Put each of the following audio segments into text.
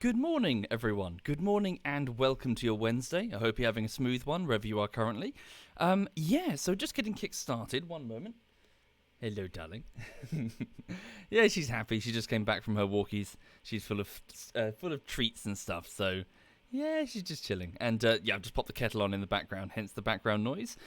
Good morning, everyone. Good morning and welcome to your Wednesday. I hope you're having a smooth one wherever you are currently. So just getting kick-started. One moment. Hello, darling. Yeah, she's happy. She just came back from her walkies. She's full of treats and stuff, so yeah, she's just chilling. And I've just popped the kettle on in the background, hence the background noise.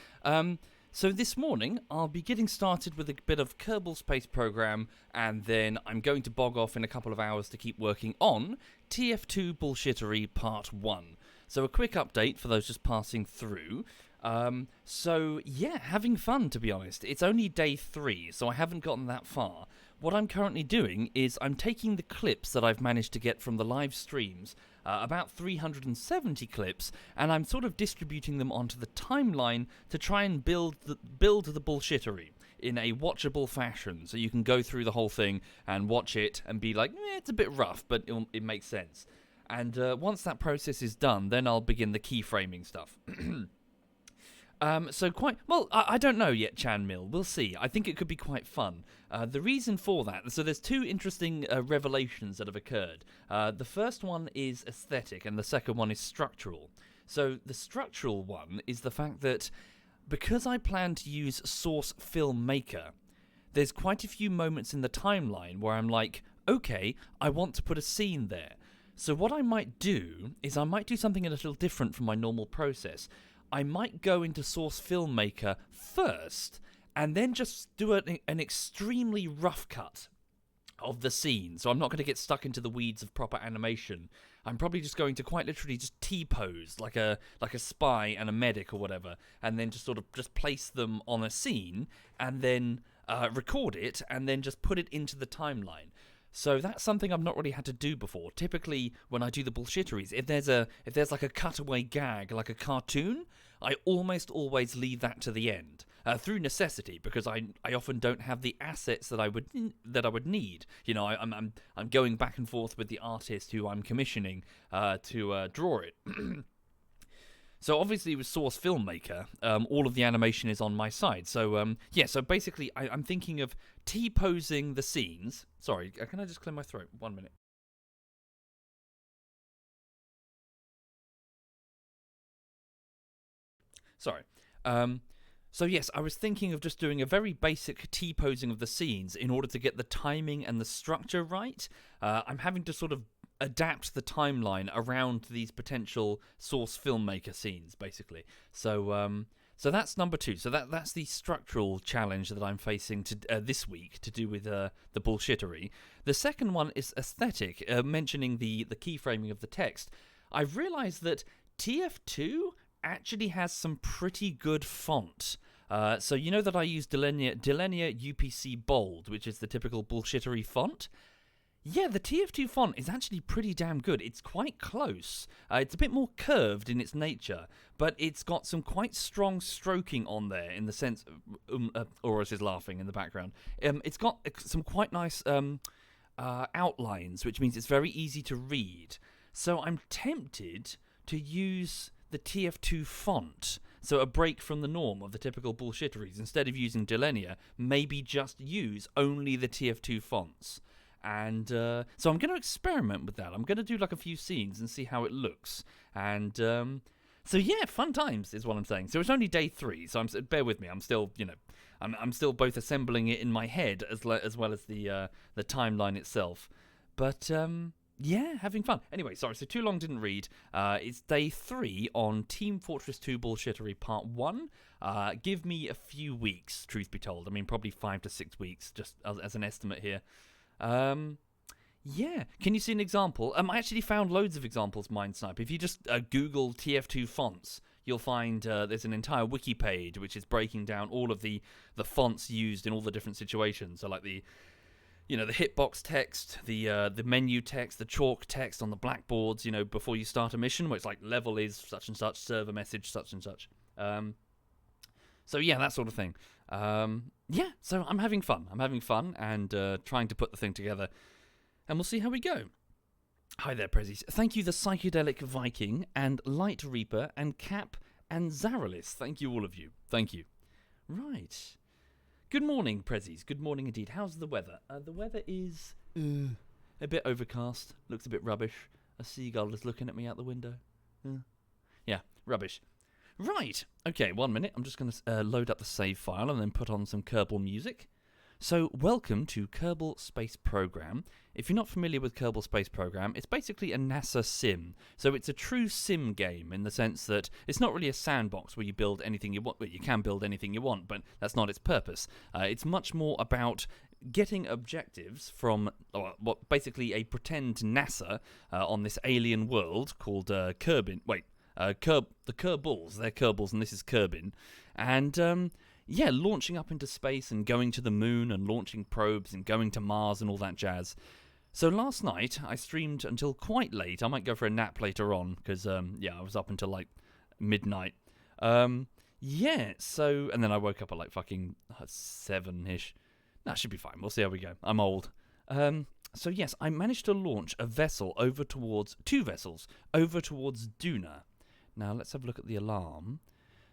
So this morning, I'll be getting started with a bit of Kerbal Space Program, and then I'm going to bog off in a couple of hours to keep working on TF2 Bullshittery Part 1. So a quick update for those just passing through. Having fun, to be honest. It's only day 3, so I haven't gotten that far. What I'm currently doing is I'm taking the clips that I've managed to get from the live streams, about 370 clips, and I'm sort of distributing them onto the timeline to try and build the bullshittery in a watchable fashion, so you can go through the whole thing and watch it and be like, it's a bit rough, but it makes sense. And once that process is done, then I'll begin the keyframing stuff. I don't know yet, Chan Mill. We'll see. I think it could be quite fun. The reason for that, so there's two interesting revelations that have occurred. The first one is aesthetic, and the second one is structural. So the structural one is the fact that because I plan to use Source Filmmaker, there's quite a few moments in the timeline where I'm like, okay, I want to put a scene there. So what I might do is I might do something a little different from my normal process. I might go into Source Filmmaker first, and then just do an extremely rough cut of the scene. So I'm not going to get stuck into the weeds of proper animation. I'm probably just going to quite literally just T-pose, like a spy and a medic or whatever, and then just sort of just place them on a scene, and then record it, and then just put it into the timeline. So that's something I've not really had to do before. Typically, when I do the bullshitteries, if there's like a cutaway gag, like a cartoon, I almost always leave that to the end, through necessity, because I often don't have the assets that I would need. You know, I'm going back and forth with the artist who I'm commissioning to draw it. So obviously with Source Filmmaker, all of the animation is on my side. So so basically I'm thinking of T-posing the scenes. Sorry, can I just clear my throat? 1 minute. Sorry. So yes, I was thinking of just doing a very basic T-posing of the scenes in order to get the timing and the structure right. I'm having to sort of adapt the timeline around these potential Source Filmmaker scenes, basically. So that's number 2. So that's the structural challenge that I'm facing this week to do with the bullshittery. The second one is aesthetic, mentioning the keyframing of the text. I've realized that TF2 actually has some pretty good font. So you know that I use Delenia UPC Bold, which is the typical bullshittery font? Yeah, the TF2 font is actually pretty damn good. It's quite close. It's a bit more curved in its nature, but it's got some quite strong stroking on there in the sense... Oros is laughing in the background. It's got some quite nice outlines, which means it's very easy to read. So I'm tempted to use the TF2 font, so a break from the norm of the typical bullshitteries. Instead of using Delenia, maybe just use only the TF2 fonts. And so I'm going to experiment with that. I'm going to do like a few scenes and see how it looks. And fun times is what I'm saying. So it's only day 3, so bear with me. I'm still, I'm still both assembling it in my head as well as the timeline itself. But having fun. Anyway, sorry, so too long didn't read. It's day 3 on Team Fortress 2 Bullshittery Part 1. Give me a few weeks, truth be told. I mean, probably 5 to 6 weeks, just as an estimate here. Can you see an example? I actually found loads of examples, Mindsnipe. If you just Google TF2 fonts, you'll find there's an entire wiki page which is breaking down all of the fonts used in all the different situations. So like the hitbox text, the menu text, the chalk text on the blackboards, before you start a mission, where it's like level is such and such, server message such and such. That sort of thing. So I'm having fun. And trying to put the thing together. And we'll see how we go. Hi there, Prezzies. Thank you, the Psychedelic Viking, and Light Reaper, and Cap, and Zaralis. Thank you, all of you. Thank you. Right. Good morning, Prezzies. Good morning indeed. How's the weather? The weather is a bit overcast. Looks a bit rubbish. A seagull is looking at me out the window. Yeah, rubbish. Right. Okay, 1 minute. I'm just going to load up the save file and then put on some Kerbal music. So, welcome to Kerbal Space Program. If you're not familiar with Kerbal Space Program, it's basically a NASA sim. So it's a true sim game in the sense that it's not really a sandbox where you build anything you want. Well, you can build anything you want, but that's not its purpose. It's much more about getting objectives from what basically a pretend NASA on this alien world called Kerbin. The Kerbals. They're Kerbals, and this is Kerbin. And yeah, launching up into space and going to the moon and launching probes and going to Mars and all that jazz. So last night, I streamed until quite late. I might go for a nap later on, because, yeah, I was up until, like, midnight. Yeah, so... And then I woke up at, like, fucking 7-ish. That should be fine. We'll see how we go. I'm old. So, yes, I managed to launch a vessel over towards... 2 vessels over towards Duna. Now, let's have a look at the alarm.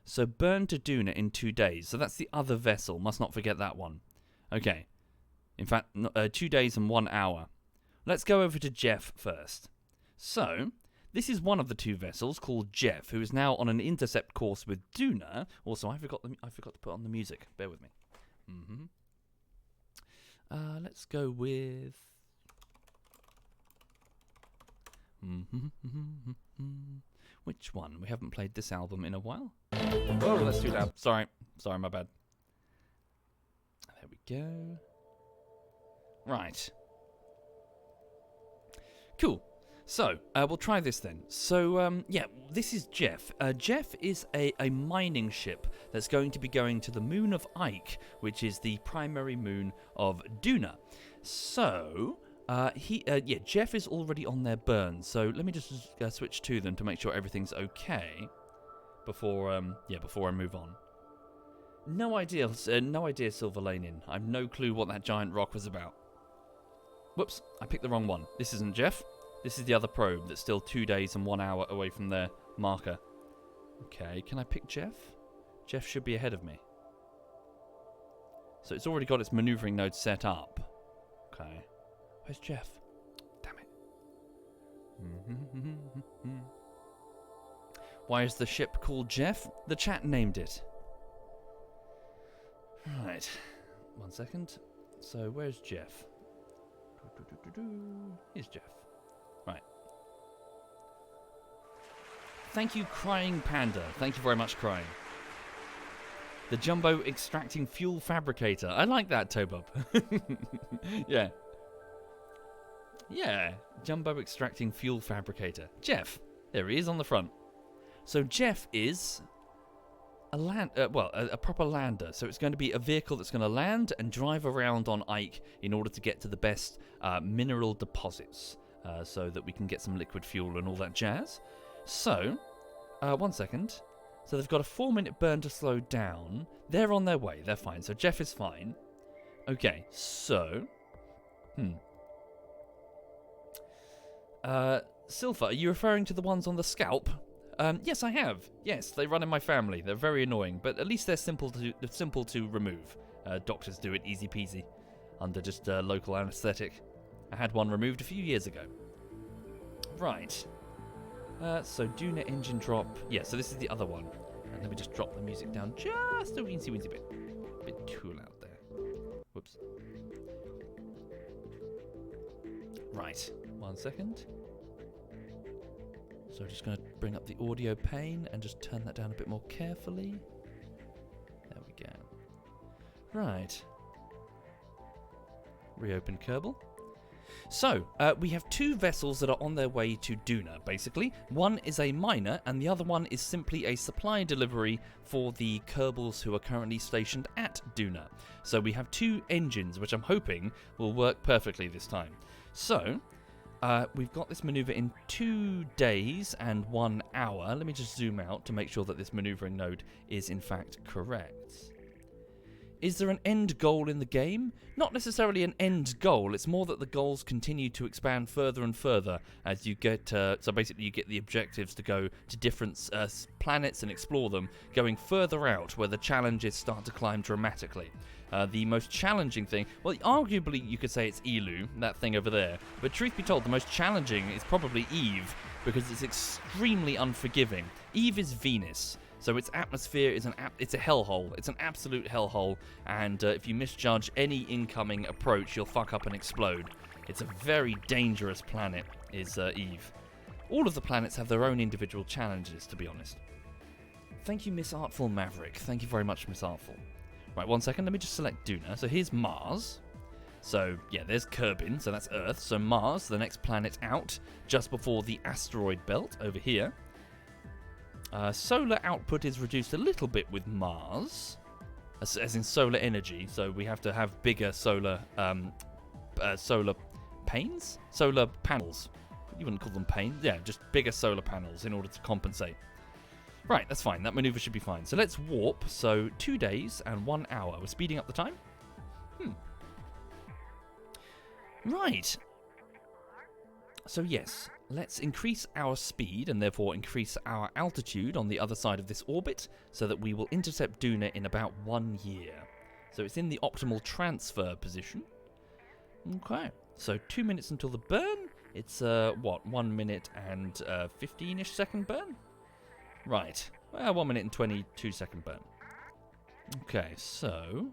So, burn to Duna in 2 days. So, that's the other vessel. Must not forget that one. Okay. In fact, 2 days and 1 hour. Let's go over to Jeff first. So, this is one of the 2 vessels called Jeff, who is now on an intercept course with Duna. Also, I forgot to put on the music. Bear with me. Let's go with... Which one? We haven't played this album in a while. Oh, that's too loud. Sorry, my bad. There we go. Right. Cool. So, we'll try this then. So, yeah, this is Jeff. Jeff is a mining ship that's going to be going to the moon of Ike, which is the primary moon of Duna. So... yeah, Jeff is already on their burn, so let me just switch to them to make sure everything's okay before I move on. No idea, Silver Laning. I've no clue what that giant rock was about. Whoops, I picked the wrong one. This isn't Jeff. This is the other probe that's still 2 days and 1 hour away from their marker. Okay, can I pick Jeff? Jeff should be ahead of me. So it's already got its maneuvering node set up. Okay. Where's Jeff? Damn it. Why is the ship called Jeff? The chat named it. Right. 1 second. So, where's Jeff? Here's Jeff. Right. Thank you, Crying Panda. Thank you very much, Crying. The Jumbo Extracting Fuel Fabricator. I like that, Tobub. Yeah. Yeah, Jumbo Extracting Fuel Fabricator. Jeff. There he is on the front. So Jeff is a proper lander. So it's going to be a vehicle that's going to land and drive around on Ike in order to get to the best mineral deposits, so that we can get some liquid fuel and all that jazz. So, 1 second. So they've got a 4-minute burn to slow down. They're on their way. They're fine. So Jeff is fine. Okay, so... Silver, are you referring to the ones on the scalp? Yes, I have. Yes, they run in my family. They're very annoying, but at least they're simple to remove. Doctors do it easy peasy, under just local anaesthetic. I had one removed a few years ago. Right. So Duna engine drop. Yeah, so this is the other one. And let me just drop the music down just a weensy bit. A bit too loud there. Whoops. Right. 1 second. So I'm just going to bring up the audio pane and just turn that down a bit more carefully. There we go. Right. Reopen Kerbal. So, we have 2 vessels that are on their way to Duna, basically. One is a miner, and the other one is simply a supply delivery for the Kerbals who are currently stationed at Duna. So we have 2 engines, which I'm hoping will work perfectly this time. So... we've got this maneuver in 2 days and 1 hour. Let me just zoom out to make sure that this maneuvering node is in fact correct. Is there an end goal in the game? Not necessarily an end goal, it's more that the goals continue to expand further and further as you get, so basically you get the objectives to go to different planets and explore them, going further out where the challenges start to climb dramatically. The most challenging thing, well, arguably you could say it's Elu, that thing over there, but truth be told, the most challenging is probably Eve, because it's extremely unforgiving. Eve is Venus. So its atmosphere is it's a hellhole. It's an absolute hellhole, and if you misjudge any incoming approach, you'll fuck up and explode. It's a very dangerous planet, is Eve. All of the planets have their own individual challenges, to be honest. Thank you, Miss Artful Maverick. Thank you very much, Miss Artful. Right, 1 second. Let me just select Duna. So here's Mars. So, yeah, there's Kerbin, so that's Earth. So Mars, the next planet out, just before the asteroid belt over here. Solar output is reduced a little bit with Mars, as in solar energy, so we have to have bigger solar panes? Solar panels. You wouldn't call them panes. Yeah, just bigger solar panels in order to compensate. Right, that's fine. That maneuver should be fine. So let's warp. So 2 days and 1 hour. We're speeding up the time? Right. So yes, let's increase our speed and therefore increase our altitude on the other side of this orbit so that we will intercept Duna in about 1 year. So it's in the optimal transfer position. Okay, so 2 minutes until the burn. It's, 1 minute and 15-ish second burn? Right, well, 1 minute and 22 second burn. Okay, so...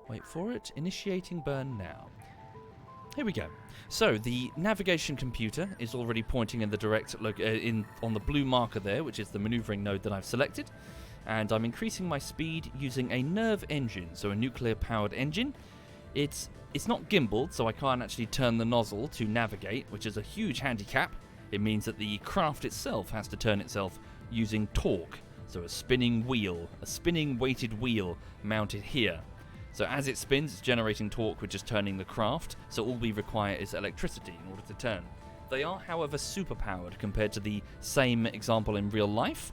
Wait for it. Initiating burn now. Here we go. So the navigation computer is already pointing in the direct on the blue marker there, which is the maneuvering node that I've selected, and I'm increasing my speed using a nerve engine, so a nuclear-powered engine. It's not gimbaled, so I can't actually turn the nozzle to navigate, which is a huge handicap. It means that the craft itself has to turn itself using torque, so a spinning wheel, a spinning weighted wheel mounted here. So as it spins, it's generating torque, which is turning the craft, so all we require is electricity in order to turn. They are, however, superpowered compared to the same example in real life,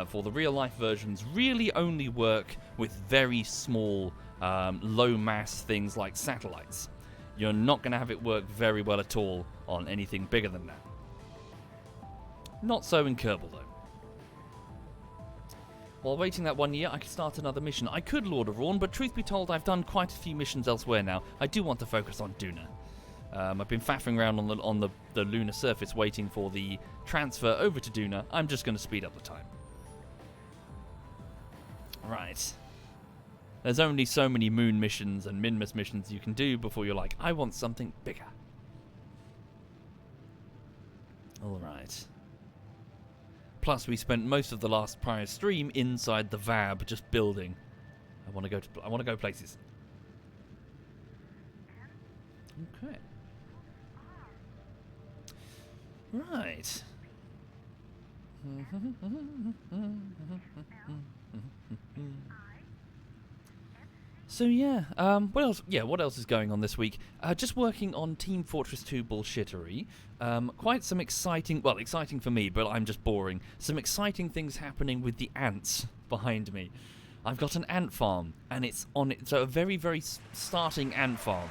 for the real life versions really only work with very small, low mass things like satellites. You're not going to have it work very well at all on anything bigger than that. Not so in Kerbal, though. While waiting that 1 year, I could start another mission. I could, Lord of Rawn, but truth be told, I've done quite a few missions elsewhere now. I do want to focus on Duna. I've been faffing around on the lunar surface waiting for the transfer over to Duna. I'm just going to speed up the time. Right. There's only so many moon missions and Minmus missions you can do before you're like, I want something bigger. Alright. Plus, we spent most of the last prior stream inside the VAB, just building. I want to go places. Okay. Right. So yeah, what else? Yeah, what else is going on this week? Just working on Team Fortress 2 bullshittery. Quite some exciting, well, exciting for me, but I'm just boring. Some exciting things happening with the ants behind me. I've got an ant farm, and it's so a very, very starting ant farm.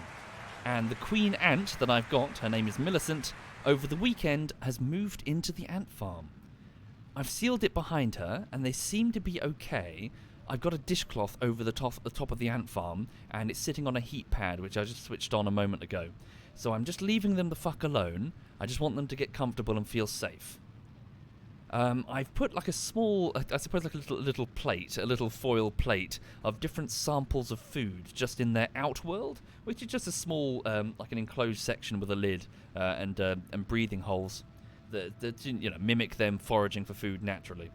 And the queen ant that I've got, her name is Millicent, over the weekend has moved into the ant farm. I've sealed it behind her, and they seem to be okay. I've got a dishcloth over the top of the ant farm, and it's sitting on a heat pad, which I just switched on a moment ago. So I'm just leaving them the fuck alone. I just want them to get comfortable and feel safe. I've put like a small, I suppose like a little plate, a little foil plate of different samples of food just in their outworld, which is just a small, like an enclosed section with a lid and breathing holes that mimic them foraging for food naturally.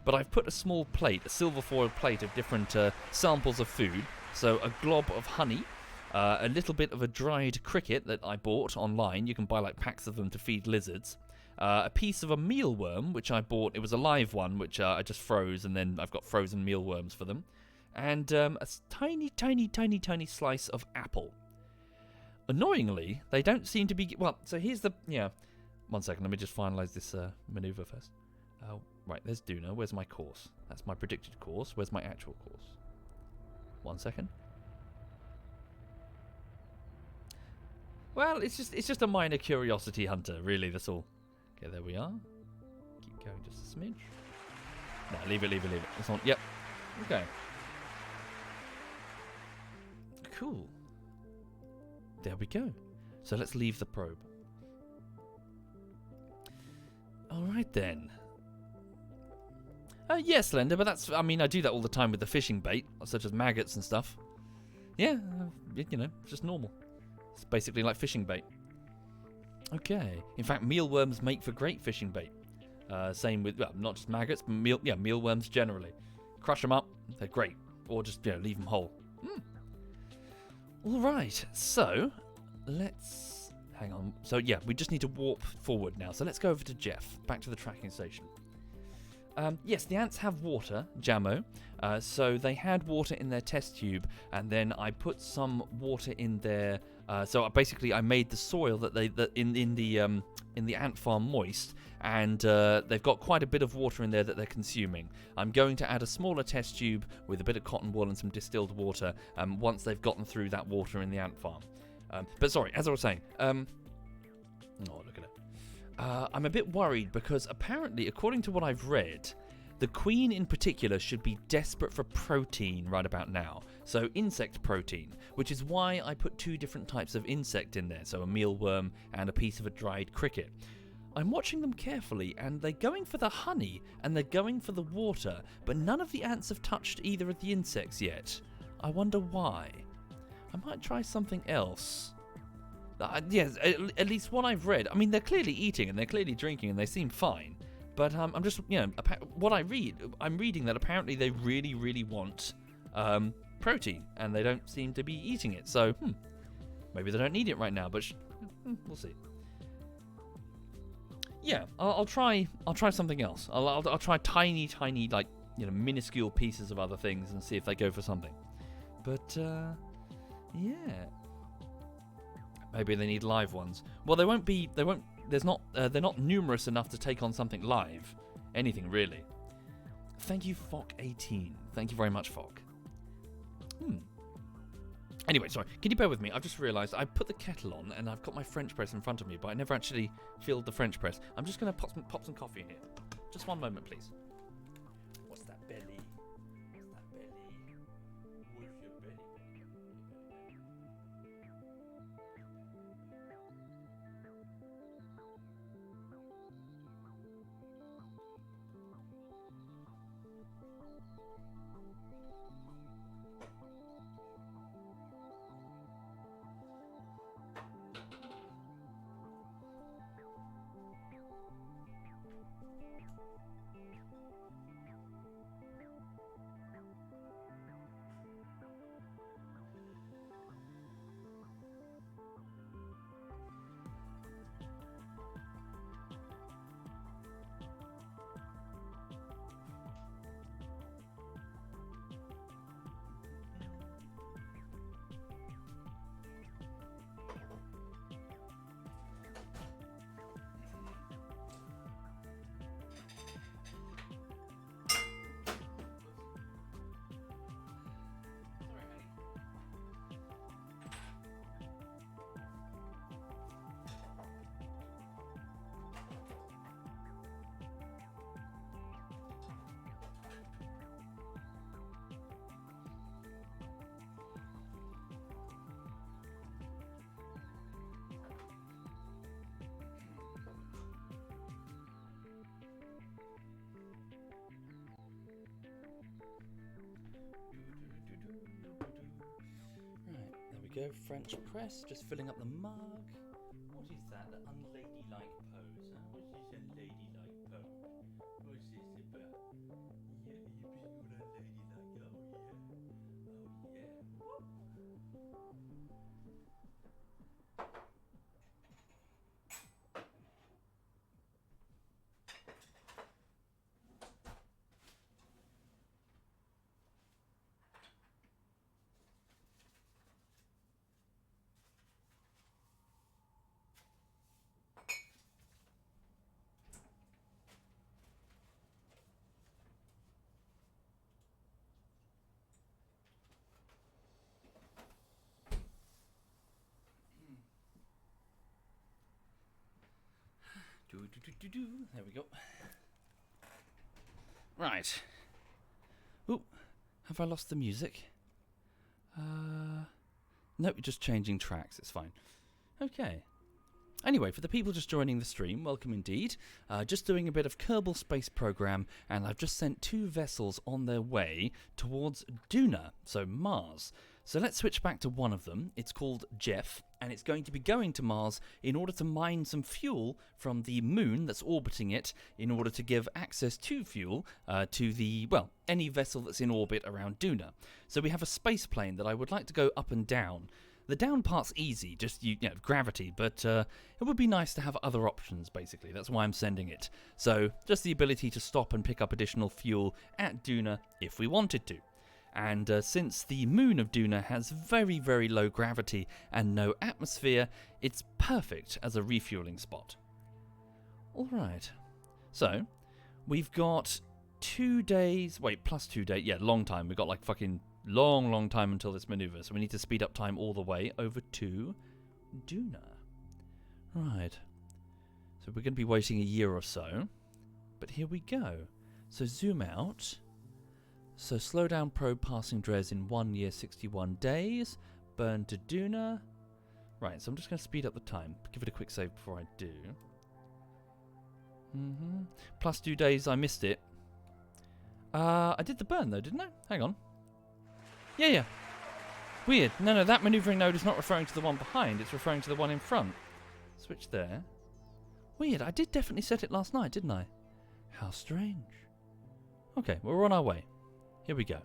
But I've put a small plate, a silver foil plate of different samples of food. So a glob of honey, a little bit of a dried cricket that I bought online. You can buy like packs of them to feed lizards. A piece of a mealworm, which I bought. It was a live one, which I just froze, and then I've got frozen mealworms for them. And a tiny, tiny, tiny, tiny slice of apple. Annoyingly, they don't seem to be... Well, so here's the... Yeah. 1 second, let me just finalise this manoeuvre first. Right, there's Duna. Where's my course? That's my predicted course. Where's my actual course? 1 second. Well, it's just a minor curiosity hunter, really, that's all. Okay, there we are. Keep going just a smidge. No, leave it. It's on. Yep. Okay. Cool. There we go. So let's leave the probe. Alright then. Yes, Slender, but that's... I mean, I do that all the time with the fishing bait, such as maggots and stuff. Yeah, you know, it's just normal. It's basically like fishing bait. Okay. In fact, mealworms make for great fishing bait. Same with, well, not just maggots, but mealworms generally. Crush them up, they're great. Or just, leave them whole. All right, so let's... Hang on. So, yeah, we just need to warp forward now. So let's go over to Jeff, back to the tracking station. Yes, the ants have water, Jammo. So they had water in their test tube, and then I put some water in their... so basically, I made the soil in the ant farm moist, and they've got quite a bit of water in there that they're consuming. I'm going to add a smaller test tube with a bit of cotton wool and some distilled water once they've gotten through that water in the ant farm. But sorry, as I was saying, oh, look at it. I'm a bit worried because apparently, according to what I've read, the queen in particular should be desperate for protein right about now. So insect protein, which is why I put 2 different types of insect in there. So a mealworm and a piece of a dried cricket. I'm watching them carefully and they're going for the honey and they're going for the water, but none of the ants have touched either of the insects yet. I wonder why. I might try something else. Yes, at least what I've read. I mean, they're clearly eating and they're clearly drinking and they seem fine. But I'm just, what I read, I'm reading that apparently they really, really want protein and they don't seem to be eating it. So, maybe they don't need it right now, but we'll see. Yeah, I'll try something else. I'll try tiny, like, minuscule pieces of other things and see if they go for something. But, yeah. Maybe they need live ones. Well, they're not numerous enough to take on something live. Anything, really. Thank you, Fock18. Thank you very much, Fock. Anyway, sorry. Can you bear with me? I've just realised I put the kettle on and I've got my French press in front of me, but I never actually filled the French press. I'm just going to pop some coffee in here. Just 1 moment, please. What's that belly? What's your belly? Go French press, just filling up the mug. What is that? The unladylike pose, huh? What is this unladylike pose? What's this about? Yeah, you're being all unladylike. Oh yeah. Oh There we go. Right. Ooh, have I lost the music? Nope, just changing tracks. It's fine. Okay. Anyway, for the people just joining the stream, welcome indeed. Just doing a bit of Kerbal Space Program, and I've just sent 2 vessels on their way towards Duna, so Mars. So let's switch back to one of them. It's called Jeff, and it's going to be going to Mars in order to mine some fuel from the moon that's orbiting it in order to give access to fuel to the, well, any vessel that's in orbit around Duna. So we have a space plane that I would like to go up and down. The down part's easy, just you know, gravity, but it would be nice to have other options, basically. That's why I'm sending it. So just the ability to stop and pick up additional fuel at Duna if we wanted to. And since the moon of Duna has very, very low gravity and no atmosphere, it's perfect as a refueling spot. Alright, so we've got 2 days, wait, plus 2 days, yeah, long time. We've got like fucking long time until this maneuver, so we need to speed up time all the way over to Duna. Right, so we're going to be waiting a year or so, but here we go. So zoom out. So slow down probe passing Dres in 1 year 61 days. Burn to Duna. Right, so I'm just going to speed up the time. Give it a quick save before I do. Plus 2 days, I missed it. I did the burn though, didn't I? Hang on. Yeah. Weird. No, that maneuvering node is not referring to the one behind. It's referring to the one in front. Switch there. Weird, I did definitely set it last night, didn't I? How strange. Okay, we're on our way. Here we go.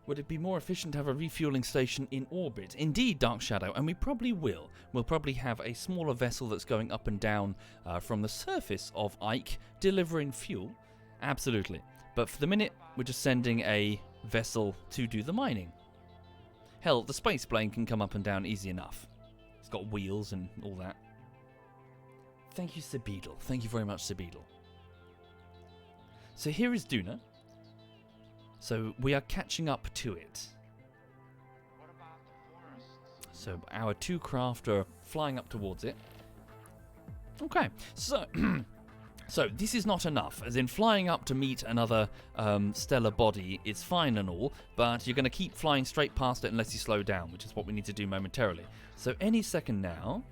Would it be more efficient to have a refueling station in orbit? Indeed, Dark Shadow, and we probably will. We'll probably have a smaller vessel that's going up and down from the surface of Ike, delivering fuel. Absolutely. But for the minute, we're just sending a vessel to do the mining. Hell, the space plane can come up and down easy enough. It's got wheels and all that. Thank you, Sabidal. Thank you very much, Sabidal. So here is Duna. So we are catching up to it. So our 2 craft are flying up towards it. Okay, so so this is not enough. As in, flying up to meet another stellar body is fine and all, but you're going to keep flying straight past it unless you slow down, which is what we need to do momentarily. So any second now,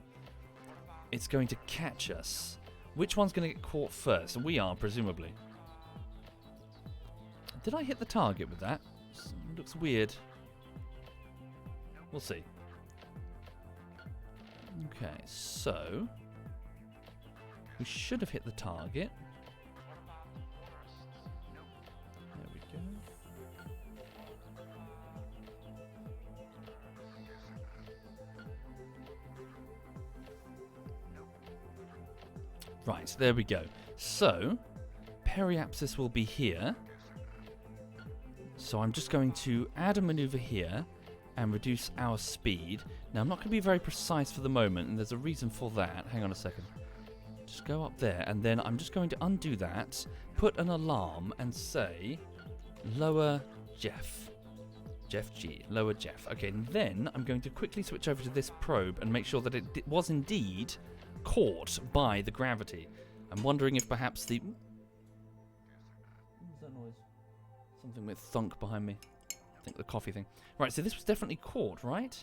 it's going to catch us. Which one's going to get caught first? We are, presumably. Did I hit the target with that? It looks weird. We'll see. Okay, so we should have hit the target. There we go. Right, there we go. So, periapsis will be here. So I'm just going to add a maneuver here and reduce our speed. Now, I'm not going to be very precise for the moment, and there's a reason for that. Hang on a second. Just go up there, and then I'm just going to undo that, put an alarm, and say, lower Jeff. Jeff G, lower Jeff. Okay, and then I'm going to quickly switch over to this probe and make sure that it was indeed caught by the gravity. I'm wondering if perhaps the... What was that noise? Something with thunk behind me. I think the coffee thing. Right, so this was definitely caught, right?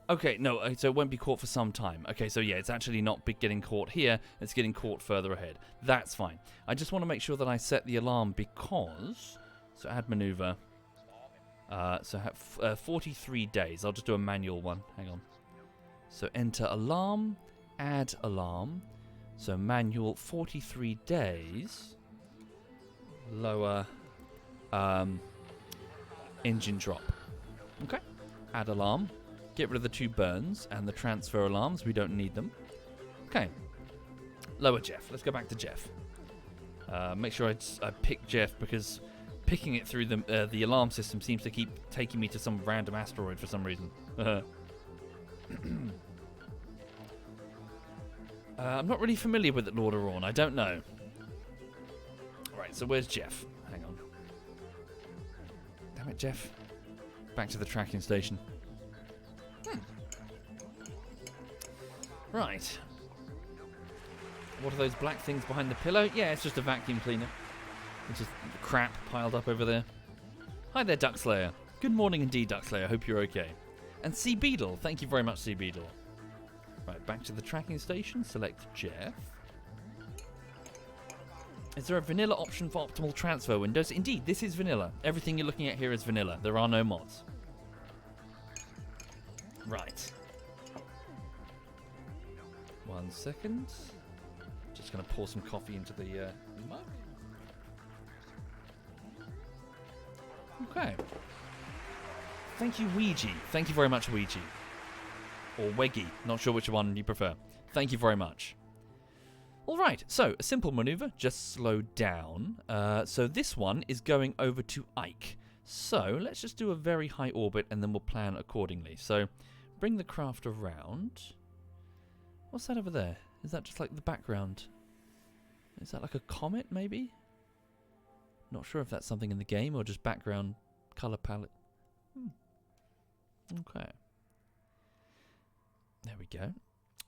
Okay, no, so it won't be caught for some time. Okay, so yeah, it's actually not getting caught here. It's getting caught further ahead. That's fine. I just want to make sure that I set the alarm because... So add maneuver. So have 43 days. I'll just do a manual one. Hang on. So enter alarm, add alarm. So manual 43 days. Lower engine drop. Okay. Add alarm. Get rid of the 2 burns and the transfer alarms. We don't need them. Okay. Lower Jeff. Let's go back to Jeff. Make sure I pick Jeff because picking it through the alarm system seems to keep taking me to some random asteroid for some reason. I'm not really familiar with it, Lord Arawn. I don't know. Right, so where's Jeff? Hang on. Damn it, Jeff. Back to the tracking station. Right. What are those black things behind the pillow? Yeah, it's just a vacuum cleaner. It's just crap piled up over there. Hi there, Duckslayer. Good morning indeed, Duckslayer. Hope you're okay. And Sea Beetle. Thank you very much, Sea Beetle. Right, back to the tracking station. Select Jeff. Is there a vanilla option for optimal transfer windows? Indeed, this is vanilla. Everything you're looking at here is vanilla. There are no mods. Right. 1 second. Just going to pour some coffee into the mug. Okay. Thank you, Ouija. Thank you very much, Ouija. Or Weggy. Not sure which one you prefer. Thank you very much. Alright, so a simple maneuver. Just slow down. So this one is going over to Ike. So let's just do a very high orbit and then we'll plan accordingly. So bring the craft around. What's that over there? Is that just like the background? Is that like a comet, maybe? Not sure if that's something in the game or just background color palette. Okay. There we go.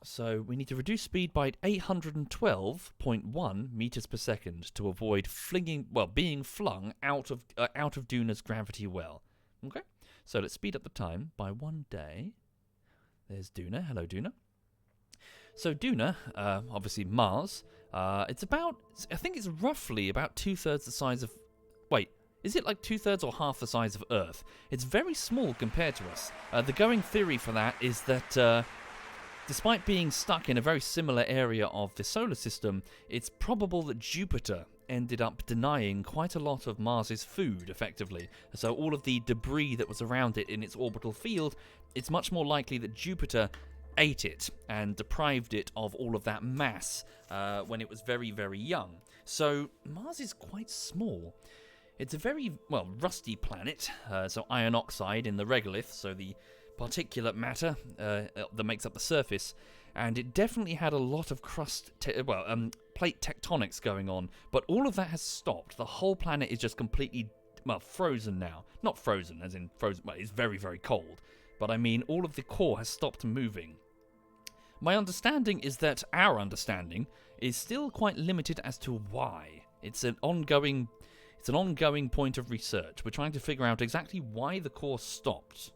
So we need to reduce speed by 812.1 meters per second to avoid being flung out of Duna's gravity well. Okay. So let's speed up the time by 1 day. There's Duna. Hello, Duna. So Duna, obviously Mars, it's about, I think it's roughly about 2/3 the size of, wait, is it like 2/3 or half the size of Earth? It's very small compared to us. The going theory for that is that despite being stuck in a very similar area of the solar system, it's probable that Jupiter ended up denying quite a lot of Mars's food, effectively. So all of the debris that was around it in its orbital field, it's much more likely that Jupiter ate it and deprived it of all of that mass when it was very, very young. So Mars is quite small. It's a very, rusty planet, so iron oxide in the regolith, so the particulate matter that makes up the surface, and it definitely had a lot of plate tectonics going on, but all of that has stopped. The whole planet is just completely, frozen now. Not frozen, as in frozen, it's very, very cold, but I mean all of the core has stopped moving. My understanding is that our understanding is still quite limited as to why. It's an ongoing point of research. We're trying to figure out exactly why the core stopped.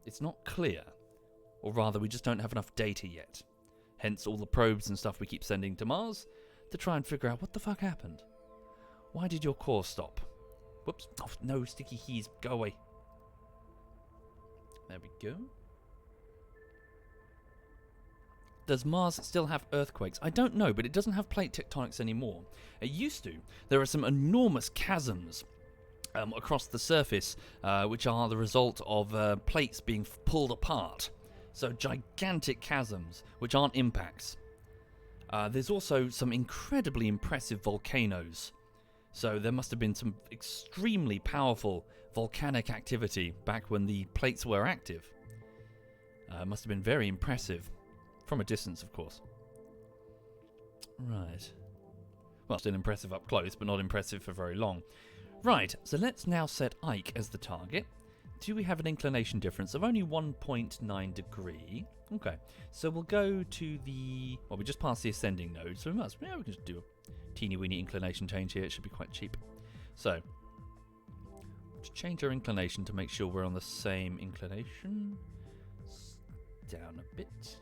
It's not clear. Or rather, we just don't have enough data yet. Hence all the probes and stuff we keep sending to Mars to try and figure out what the fuck happened. Why did your core stop? Whoops. Oh, no, sticky keys. Go away. There we go. Does Mars still have earthquakes? I don't know, but it doesn't have plate tectonics anymore. It used to. There are some enormous chasms across the surface, which are the result of plates being pulled apart. So gigantic chasms, which aren't impacts. There's also some incredibly impressive volcanoes. So there must have been some extremely powerful volcanic activity back when the plates were active. Must have been very impressive. From a distance, of course. Right. Well, still impressive up close, but not impressive for very long. Right, so let's now set Ike as the target. Do we have an inclination difference of only 1.9 degree? Okay, so we'll go to the... Well, we just passed the ascending node, so we can just do a teeny-weeny inclination change here. It should be quite cheap. So, let's change our inclination to make sure we're on the same inclination. Down a bit.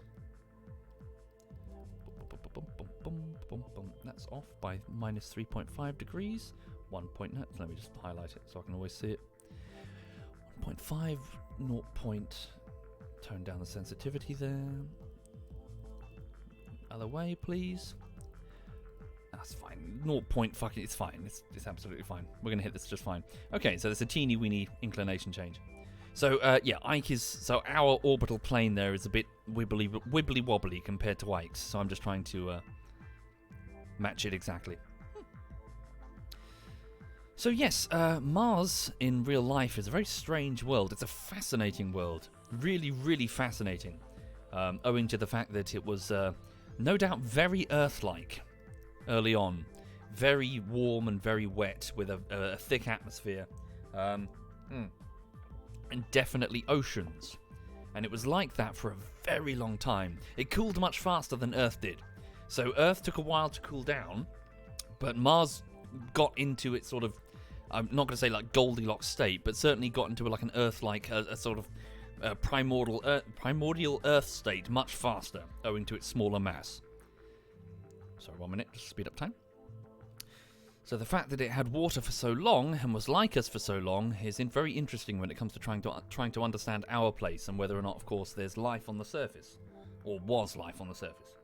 That's off by minus 3.5 degrees. 1 point. Let me just highlight it so I can always see it. 1.5, 0 point. Tone down the sensitivity there. Other way, please. That's fine. 0 point fucking. It's fine. It's absolutely fine. We're gonna hit this just fine. Okay, so there's a teeny weeny inclination change. So yeah, Ike is, so our orbital plane there is a bit wibbly wobbly compared to Ike's. So I'm just trying to match it exactly. So yes, Mars in real life is a very strange world. It's a fascinating world, really, really fascinating, owing to the fact that it was no doubt very Earth-like early on, very warm and very wet with a thick atmosphere. And definitely oceans. And it was like that for a very long time. It cooled much faster than Earth did. So Earth took a while to cool down, but Mars got into its sort of, I'm not going to say like Goldilocks state, but certainly got into like an Earth-like, a sort of primordial Earth state much faster, owing to its smaller mass. Sorry, 1 minute, just speed up time. So the fact that it had water for so long and was like us for so long is very interesting when it comes to trying to understand our place and whether or not, of course, there's life on the surface, or was life on the surface.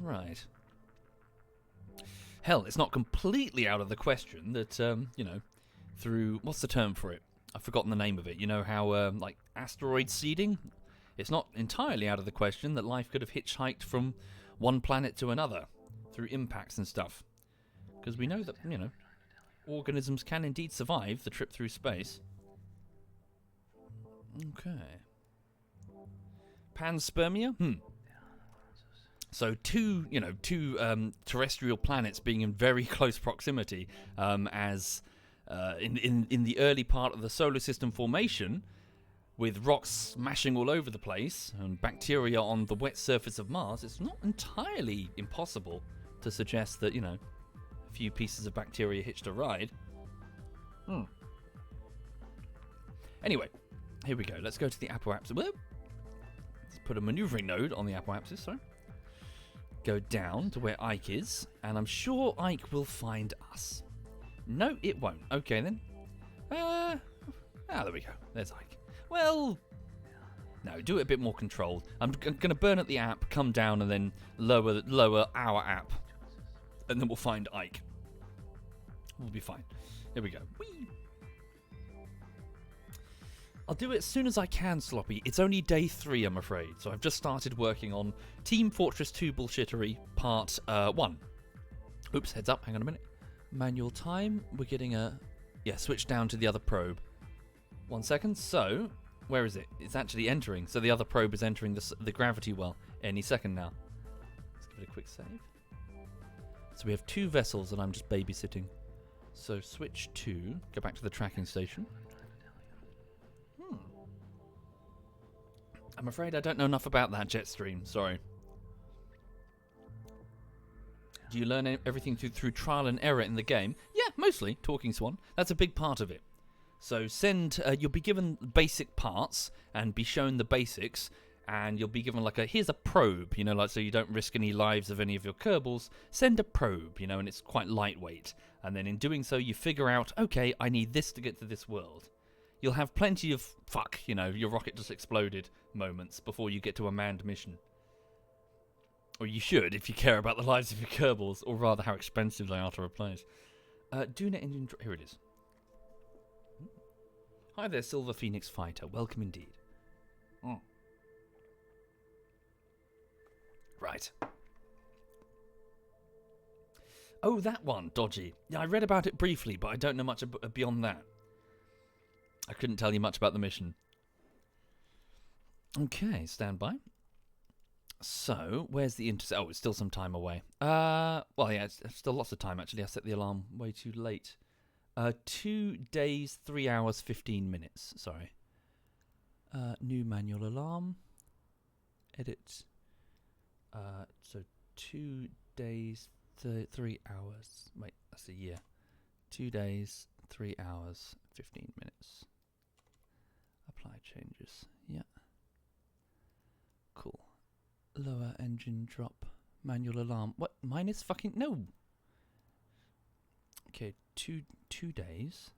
Right. Hell, it's not completely out of the question that, through, what's the term for it? I've forgotten the name of it. You know how, like, asteroid seeding? It's not entirely out of the question that life could have hitchhiked from one planet to another through impacts and stuff. Because we know that, organisms can indeed survive the trip through space. Okay. Panspermia? So two terrestrial planets being in very close proximity, as in the early part of the solar system formation, with rocks smashing all over the place and bacteria on the wet surface of Mars, it's not entirely impossible to suggest that, a few pieces of bacteria hitched a ride. Anyway, here we go. Let's go to the apoapsis. Well, let's put a maneuvering node on the apoapsis, sorry. Go down to where Ike is, and I'm sure Ike will find us. No, it won't. Okay, then. There we go. There's Ike. Well, no, do it a bit more controlled. I'm going to burn at the app, come down, and then lower our app. And then we'll find Ike. We'll be fine. Here we go. Whee! I'll do it as soon as I can, Sloppy. It's only day 3, I'm afraid. So I've just started working on Team Fortress 2 Bullshittery Part 1. Oops, heads up. Hang on a minute. Manual time. We're getting switch down to the other probe. 1 second. So, where is it? It's actually entering. So the other probe is entering the gravity well any second now. Let's give it a quick save. So we have 2 vessels that I'm just babysitting. So switch to, go back to the tracking station. I'm afraid I don't know enough about that jet stream. Sorry. Do you learn everything through trial and error in the game? Yeah, mostly. Talking Swan. That's a big part of it. So you'll be given basic parts and be shown the basics, and you'll be given here's a probe, so you don't risk any lives of any of your Kerbals. Send a probe, and it's quite lightweight. And then in doing so, you figure out, okay, I need this to get to this world. You'll have plenty of your rocket just exploded moments before you get to a manned mission. Or you should, if you care about the lives of your Kerbals, or rather how expensive they are to replace. Duna engine... Here it is. Hi there, Silver Phoenix Fighter. Welcome indeed. Right. Oh, that one, Dodgy. Yeah, I read about it briefly, but I don't know much beyond that. I couldn't tell you much about the mission. Okay, stand by. So, where's the intercept? Oh, it's still some time away. Well, yeah, it's still lots of time, actually. I set the alarm way too late. 2 days, 3 hours, 15 minutes. Sorry. New manual alarm. Edit. So, 2 days, 3 hours. Wait, that's a year. 2 days, 3 hours, 15 minutes. Apply changes. Yeah. Cool. Lower engine drop. Manual alarm. What? Mine is fucking... No! Okay, 2 days,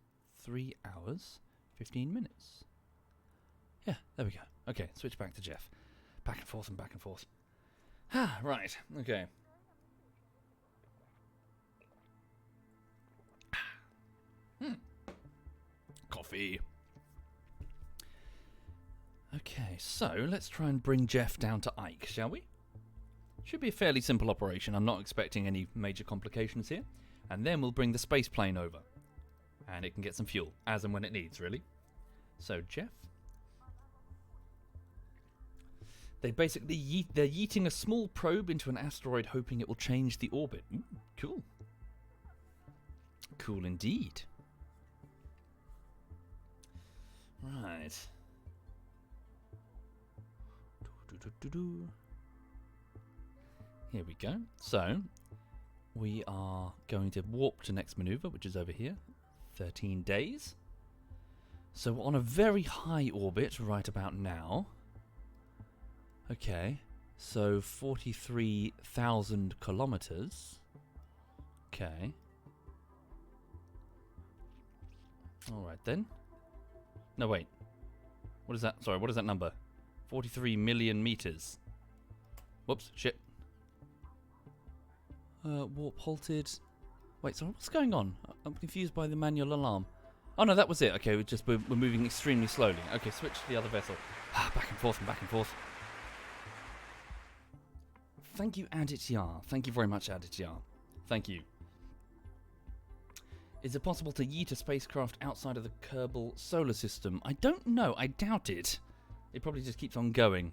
3 hours, 15 minutes. Yeah, there we go. Okay, switch back to Jeff. Back and forth and back and forth. Ah, right. Okay. Coffee. Okay, so let's try and bring Jeff down to Ike, shall we? Should be a fairly simple operation. I'm not expecting any major complications here. And then we'll bring the space plane over. And it can get some fuel, as and when it needs, really. So, Jeff. They're yeeting a small probe into an asteroid, hoping it will change the orbit. Ooh, cool. Cool indeed. Right. Here we go. So, we are going to warp to next maneuver, which is over here. 13 days. So we're on a very high orbit right about now. Okay. So 43,000 kilometers. Okay. Alright then. No, wait. What is that? Sorry, what is that number? 43 million meters. Whoops, shit. Warp halted. Wait, sorry, what's going on? I'm confused by the manual alarm. Oh no, that was it. Okay, we're moving extremely slowly. Okay, switch to the other vessel. Back and forth and back and forth. Thank you, Aditya. Thank you very much, Aditya. Thank you. Is it possible to yeet a spacecraft outside of the Kerbal solar system? I don't know. I doubt it. It probably just keeps on going.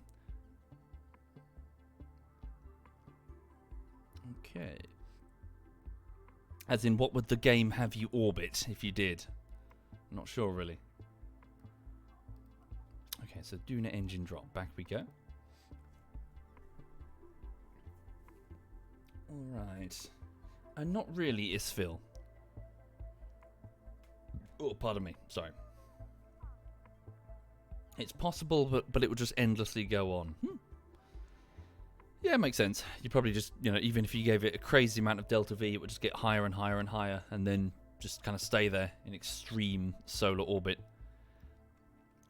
Okay. As in, what would the game have you orbit if you did? I'm not sure, really. Okay, so Duna engine drop. Back we go. Alright. And not really Isfil. Oh, pardon me. Sorry. It's possible, but it would just endlessly go on. Yeah, it makes sense. You probably just, even if you gave it a crazy amount of delta V, it would just get higher and higher and higher, and then just kind of stay there in extreme solar orbit.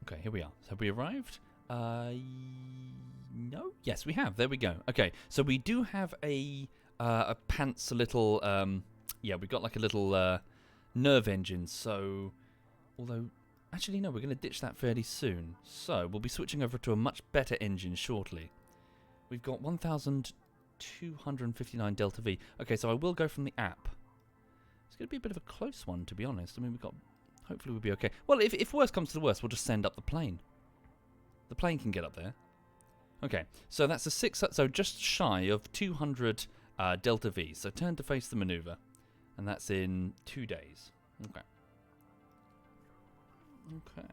Okay, here we are. So have we arrived? No? Yes, we have. There we go. Okay, so we do have a pants little, yeah, we've got like a little nerve engine, so, although, actually no, we're going to ditch that fairly soon. So, we'll be switching over to a much better engine shortly. We've got 1,259 delta V. Okay, so I will go from the app. It's going to be a bit of a close one, to be honest. I mean, hopefully we'll be okay. Well, if worst comes to the worst, we'll just send up the plane. The plane can get up there. Okay, so that's so just shy of 200 delta V. So turn to face the maneuver. And that's in 2 days. Okay. Okay.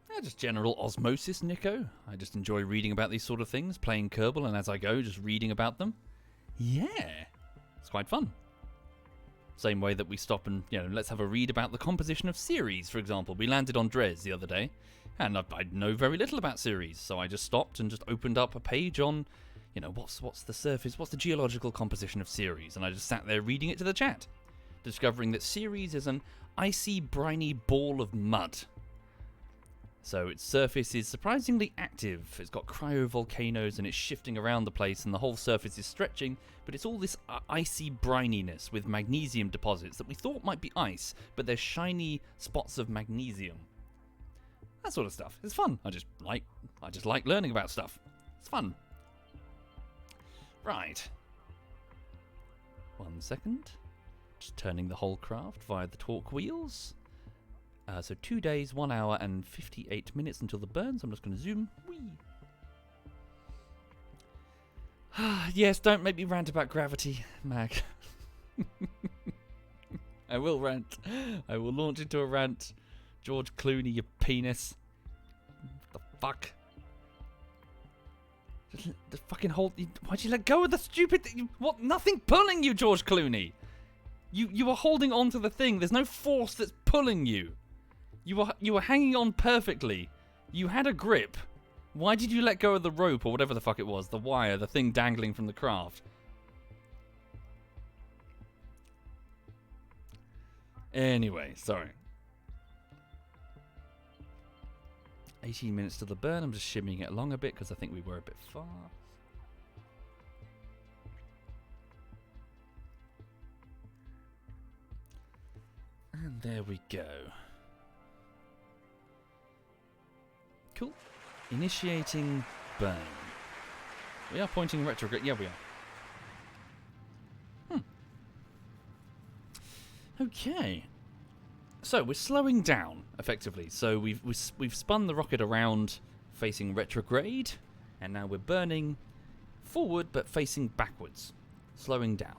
Yeah, just general osmosis, Nico. I just enjoy reading about these sort of things, playing Kerbal, and as I go, just reading about them. Yeah. It's quite fun. Same way that we stop and, let's have a read about the composition of Ceres, for example. We landed on Dres the other day, and I know very little about Ceres, so I just stopped and just opened up a page on, what's the surface, what's the geological composition of Ceres, and I just sat there reading it to the chat, discovering that Ceres is an icy, briny ball of mud. So its surface is surprisingly active. It's got cryovolcanoes and it's shifting around the place and the whole surface is stretching, but it's all this icy brininess with magnesium deposits that we thought might be ice, but they're shiny spots of magnesium. That sort of stuff. It's fun. I just like learning about stuff. It's fun. Right. 1 second. Just turning the whole craft via the torque wheels. So 2 days, 1 hour, and 58 minutes until the burn. So I'm just going to zoom. Whee. Yes, don't make me rant about gravity, Mag. I will rant. I will launch into a rant. George Clooney, you penis. What the fuck? Just fucking hold. Why'd you let go of the stupid thing? What? Nothing pulling you, George Clooney. You were holding on to the thing. There's no force that's pulling you. You were hanging on perfectly. You had a grip. Why did you let go of the rope or whatever the fuck it was? The wire, the thing dangling from the craft. Anyway, sorry. 18 minutes to the burn. I'm just shimmying it along a bit because I think we were a bit far. And there we go. Cool. Initiating burn. We are pointing retrograde. Yeah, we are. Okay. So we're slowing down effectively. So we've spun the rocket around facing retrograde, and now we're burning forward but facing backwards, slowing down.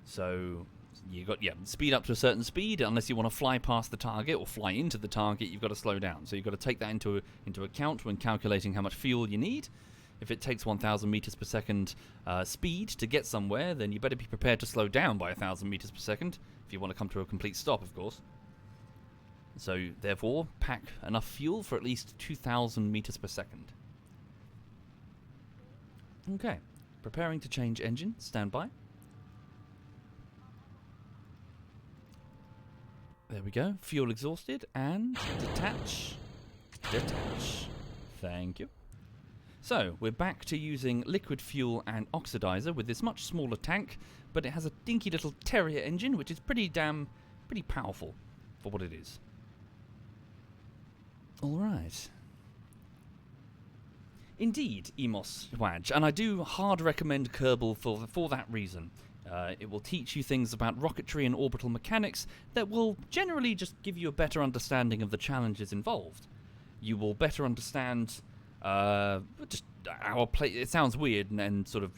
So You got speed up to a certain speed. Unless you want to fly past the target or fly into the target, you've got to slow down. So you've got to take that into account when calculating how much fuel you need. If it takes 1,000 meters per second speed to get somewhere, then you better be prepared to slow down by 1,000 meters per second if you want to come to a complete stop, of course. So therefore, pack enough fuel for at least 2,000 meters per second. Okay, preparing to change engine. Stand by. There we go. Fuel exhausted and detach. Detach. Thank you. So, we're back to using liquid fuel and oxidizer with this much smaller tank, but it has a dinky little Terrier engine, which is pretty powerful for what it is. Alright. Indeed, Emos Wadge, and I do hard recommend Kerbal for that reason. It will teach you things about rocketry and orbital mechanics that will generally just give you a better understanding of the challenges involved. You will better understand just our place. It sounds weird and sort of,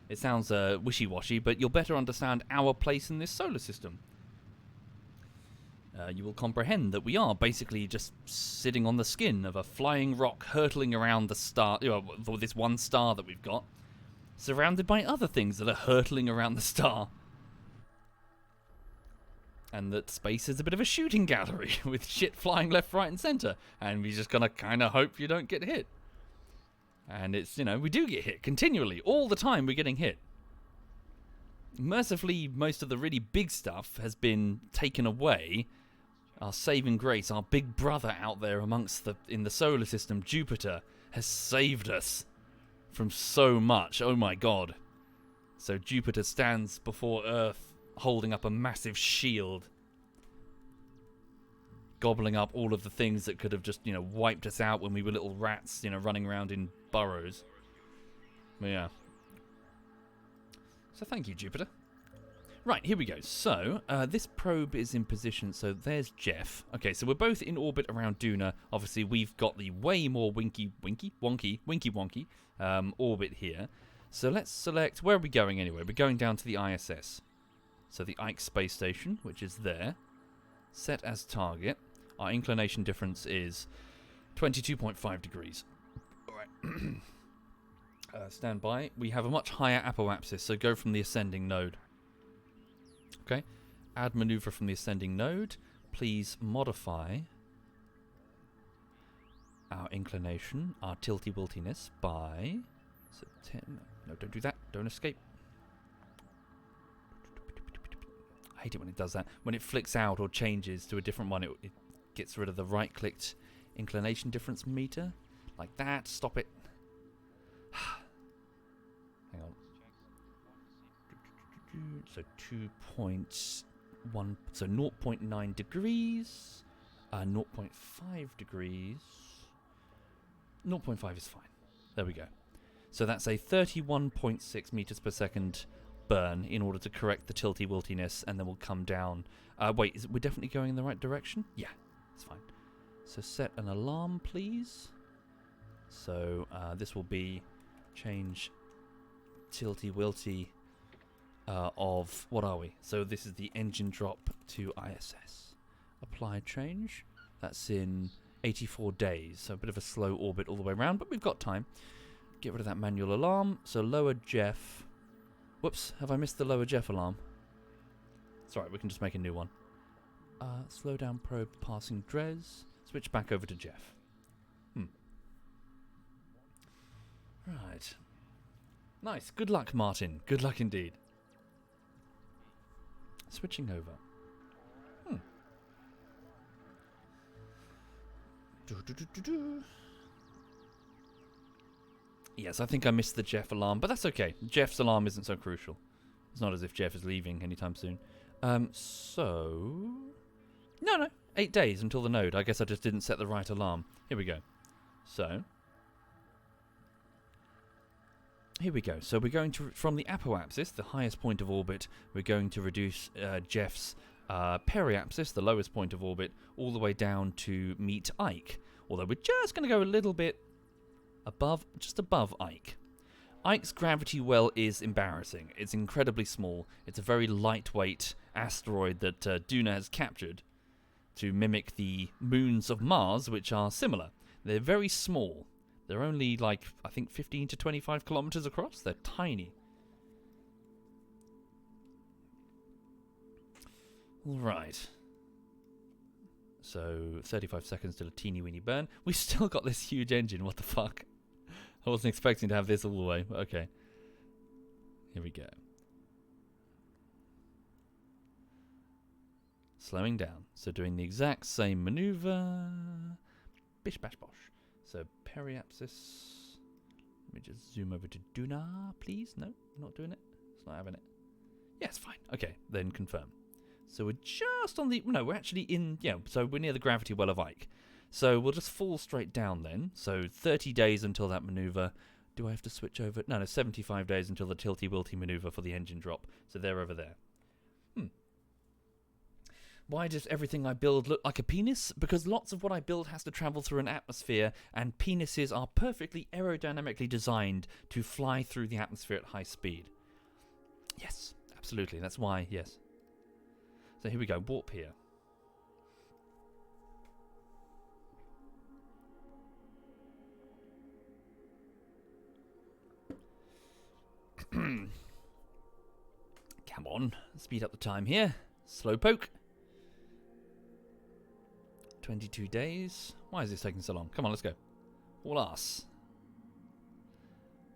it sounds wishy-washy, but you'll better understand our place in this solar system. You will comprehend that we are basically just sitting on the skin of a flying rock hurtling around the star, this one star that we've got, surrounded by other things that are hurtling around the star. And that space is a bit of a shooting gallery with shit flying left, right, and centre. And we're just gonna kind of hope you don't get hit. And it's, we do get hit continually. All the time we're getting hit. Mercifully, most of the really big stuff has been taken away. Our saving grace, our big brother out there in the solar system, Jupiter, has saved us from so much. Oh my god. So Jupiter stands before Earth holding up a massive shield, gobbling up all of the things that could have just, wiped us out when we were little rats, running around in burrows. But yeah. So thank you, Jupiter. Right, here we go. So, this probe is in position, so there's Jeff. Okay, so we're both in orbit around Duna. Obviously, we've got the way more winky wonky orbit here. So let's select, where are we going anyway? We're going down to the ISS. So the Ike space station, which is there. Set as target. Our inclination difference is 22.5 degrees. Alright. Stand by. We have a much higher apoapsis, so go from the ascending node. Okay, add maneuver from the ascending node. Please modify our inclination, our tilty-wiltiness by... No, don't do that. Don't escape. I hate it when it does that. When it flicks out or changes to a different one, it gets rid of the right-clicked inclination difference meter. Like that. Stop it. Hang on. So 2.1, so 0.9 degrees, 0.5 degrees, 0.5 is fine. There we go. So that's a 31.6 meters per second burn in order to correct the tilty-wiltiness, and then we'll come down. Wait, we're definitely going in the right direction? Yeah, it's fine. So set an alarm, please. So this will be change tilty-wilty of, what are we? So this is the engine drop to ISS. Apply change. That's in 84 days, so a bit of a slow orbit all the way around, but we've got time. Get rid of that manual alarm. So lower Jeff. Whoops, have I missed the lower Jeff alarm? It's alright, we can just make a new one. Slow down probe passing Dres. Switch back over to Jeff. Right. Nice. Good luck, Martin. Good luck indeed. Switching over. Yes, I think I missed the Jeff alarm, but that's okay. Jeff's alarm isn't so crucial. It's not as if Jeff is leaving anytime soon. No. 8 days until the node. I guess I just didn't set the right alarm. Here we go. So we're going to, from the apoapsis, the highest point of orbit, we're going to reduce Jeff's periapsis, the lowest point of orbit, all the way down to meet Ike. Although we're just going to go a little bit above, just above Ike. Ike's gravity well is embarrassing. It's incredibly small. It's a very lightweight asteroid that Duna has captured to mimic the moons of Mars, which are similar. They're very small. They're only, like, I think 15 to 25 kilometers across. They're tiny. All right. So, 35 seconds till a teeny-weeny burn. We've still got this huge engine. What the fuck? I wasn't expecting to have this all the way, but okay. Here we go. Slowing down. So doing the exact same maneuver. Bish bash bosh. So periapsis. Let me just zoom over to Duna, please. No, not doing it. It's not having it. Yeah, it's fine. Okay, then confirm. So we're just on the... No, we're actually in... Yeah, so we're near the gravity well of Ike. So we'll just fall straight down then. So 30 days until that maneuver. Do I have to switch over? No, 75 days until the tilty-wilty maneuver for the engine drop. So they're over there. Why does everything I build look like a penis? Because lots of what I build has to travel through an atmosphere, and penises are perfectly aerodynamically designed to fly through the atmosphere at high speed. Yes, absolutely. That's why, yes. So here we go. Warp here. Come on. Speed up the time here. Slowpoke. 22 days. Why is this taking so long? Come on, let's go. All ass.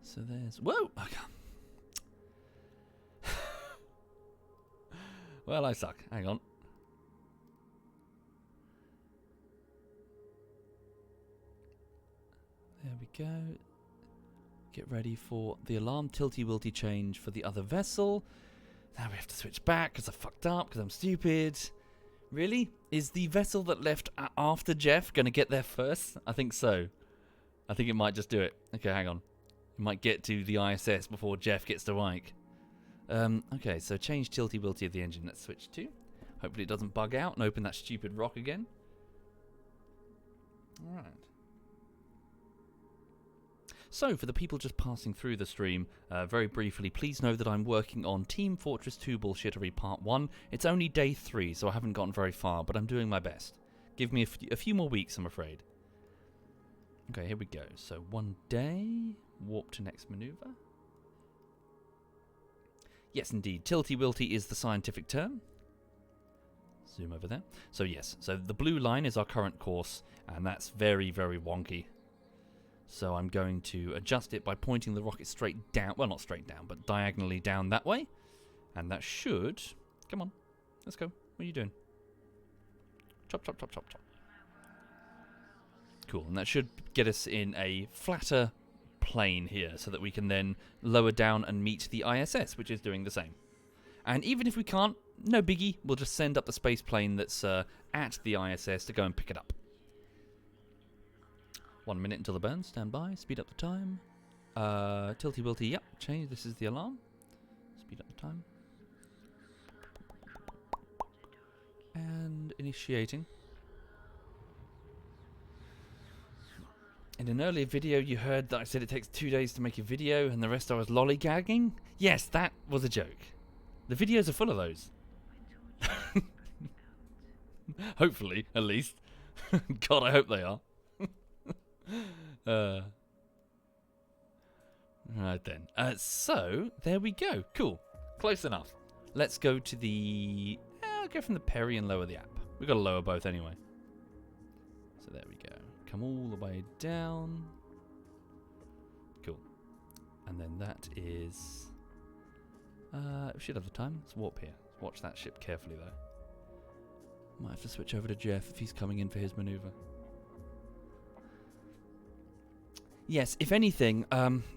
So there's... Whoa! Okay. Well, I suck. Hang on. There we go. Get ready for the alarm tilty-wilty change for the other vessel. Now we have to switch back because I fucked up because I'm stupid. Really? Is the vessel that left after Jeff going to get there first? I think so. I think it might just do it. Okay, hang on. It might get to the ISS before Jeff gets to Ike. Okay, so change tilty-wilty of the engine. Let's switch to. Hopefully it doesn't bug out and open that stupid rock again. Alright. So, for the people just passing through the stream, very briefly, please know that I'm working on Team Fortress 2 Bullshittery Part 1. It's only day 3, so I haven't gotten very far, but I'm doing my best. Give me a few more weeks, I'm afraid. Okay, here we go. So, 1 day, warp to next maneuver. Yes, indeed, tilty-wilty is the scientific term. Zoom over there. So, yes, so the blue line is our current course, and that's very, very wonky. So I'm going to adjust it by pointing the rocket straight down. Well, not straight down, but diagonally down that way. And that should... Come on. Let's go. What are you doing? Chop, chop, chop, chop, chop. Cool. And that should get us in a flatter plane here so that we can then lower down and meet the ISS, which is doing the same. And even if we can't, no biggie. We'll just send up the space plane that's at the ISS to go and pick it up. 1 minute until the burn. Stand by. Speed up the time. Tilty-wilty. Yep. Change. This is the alarm. Speed up the time. And initiating. In an earlier video, you heard that I said it takes 2 days to make a video, and the rest I was lollygagging. Yes, that was a joke. The videos are full of those. Hopefully, at least. God, I hope they are. Right then. So, there we go. Cool. Close enough. Let's go to the... I'll go from the Perry and lower the app. We've got to lower both anyway. So there we go. Come all the way down. Cool. And then that is... we should have the time. Let's warp here. Let's watch that ship carefully, though. Might have to switch over to Jeff if he's coming in for his maneuver. Yes, if anything,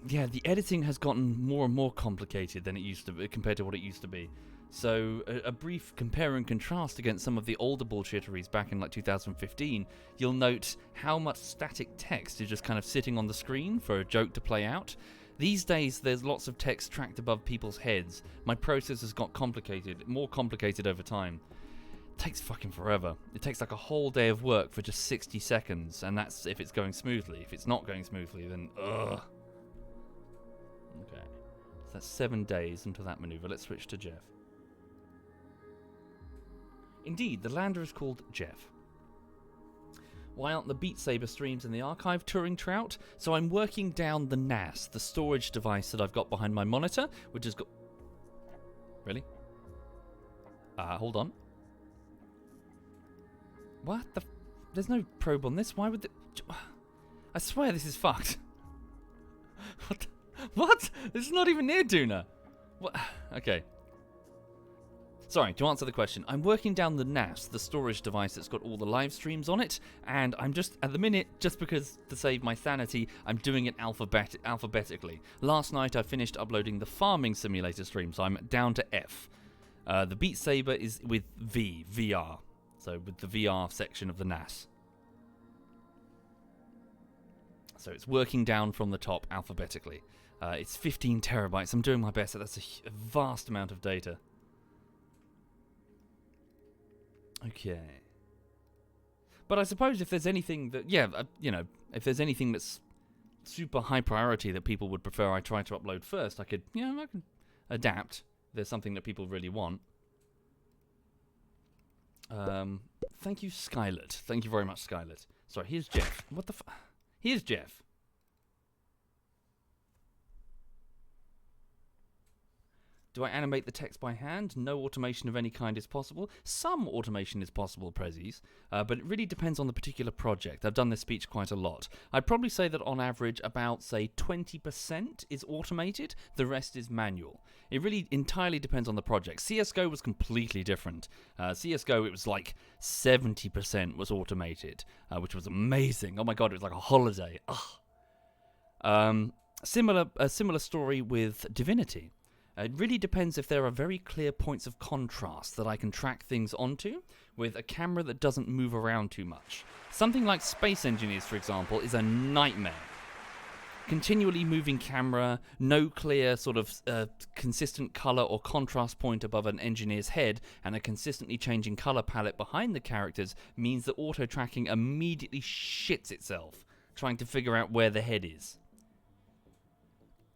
yeah, the editing has gotten more and more complicated than it used to be, compared to what it used to be. So, a brief compare and contrast against some of the older bullshitteries back in like 2015, you'll note how much static text is just kind of sitting on the screen for a joke to play out. These days, there's lots of text tracked above people's heads. My process has got complicated, more complicated over time. Takes fucking forever. It takes like a whole day of work for just 60 seconds, and that's if it's going smoothly. If it's not going smoothly, then ugh. Okay. So that's 7 days until that maneuver. Let's switch to Jeff. Indeed, the lander is called Jeff. Why aren't the Beat Saber streams in the archive touring Trout? So I'm working down the NAS, the storage device that I've got behind my monitor, which has got... Really? Hold on. What the... There's no probe on this. Why would the... I swear this is fucked. What? What? This is not even near Duna. What? Okay. Sorry, to answer the question, I'm working down the NAS, the storage device that's got all the live streams on it, and I'm just, at the minute, just because to save my sanity, I'm doing it alphabetically. Last night I finished uploading the Farming Simulator stream, so I'm down to F. The Beat Saber is with VR, so with the VR section of the NAS. So it's working down from the top alphabetically. It's 15 terabytes, I'm doing my best, that's a vast amount of data. Okay. But I suppose if there's anything that, if there's anything that's super high priority that people would prefer I try to upload first, I can adapt if there's something that people really want. Thank you, Skylet. Thank you very much, Skylet. Sorry, here's Jeff. What the Here's Jeff. Do I animate the text by hand? No automation of any kind is possible. Some automation is possible, Prezzies, but it really depends on the particular project. I've done this speech quite a lot. I'd probably say that on average about, say, 20% is automated, the rest is manual. It really entirely depends on the project. CSGO was completely different. CSGO, it was like 70% was automated, which was amazing. Oh my god, it was like a holiday. Ugh. A similar story with Divinity. It really depends if there are very clear points of contrast that I can track things onto with a camera that doesn't move around too much. Something like Space Engineers, for example, is a nightmare. Continually moving camera, no clear sort of consistent color or contrast point above an engineer's head, and a consistently changing color palette behind the characters means that auto-tracking immediately shits itself, trying to figure out where the head is.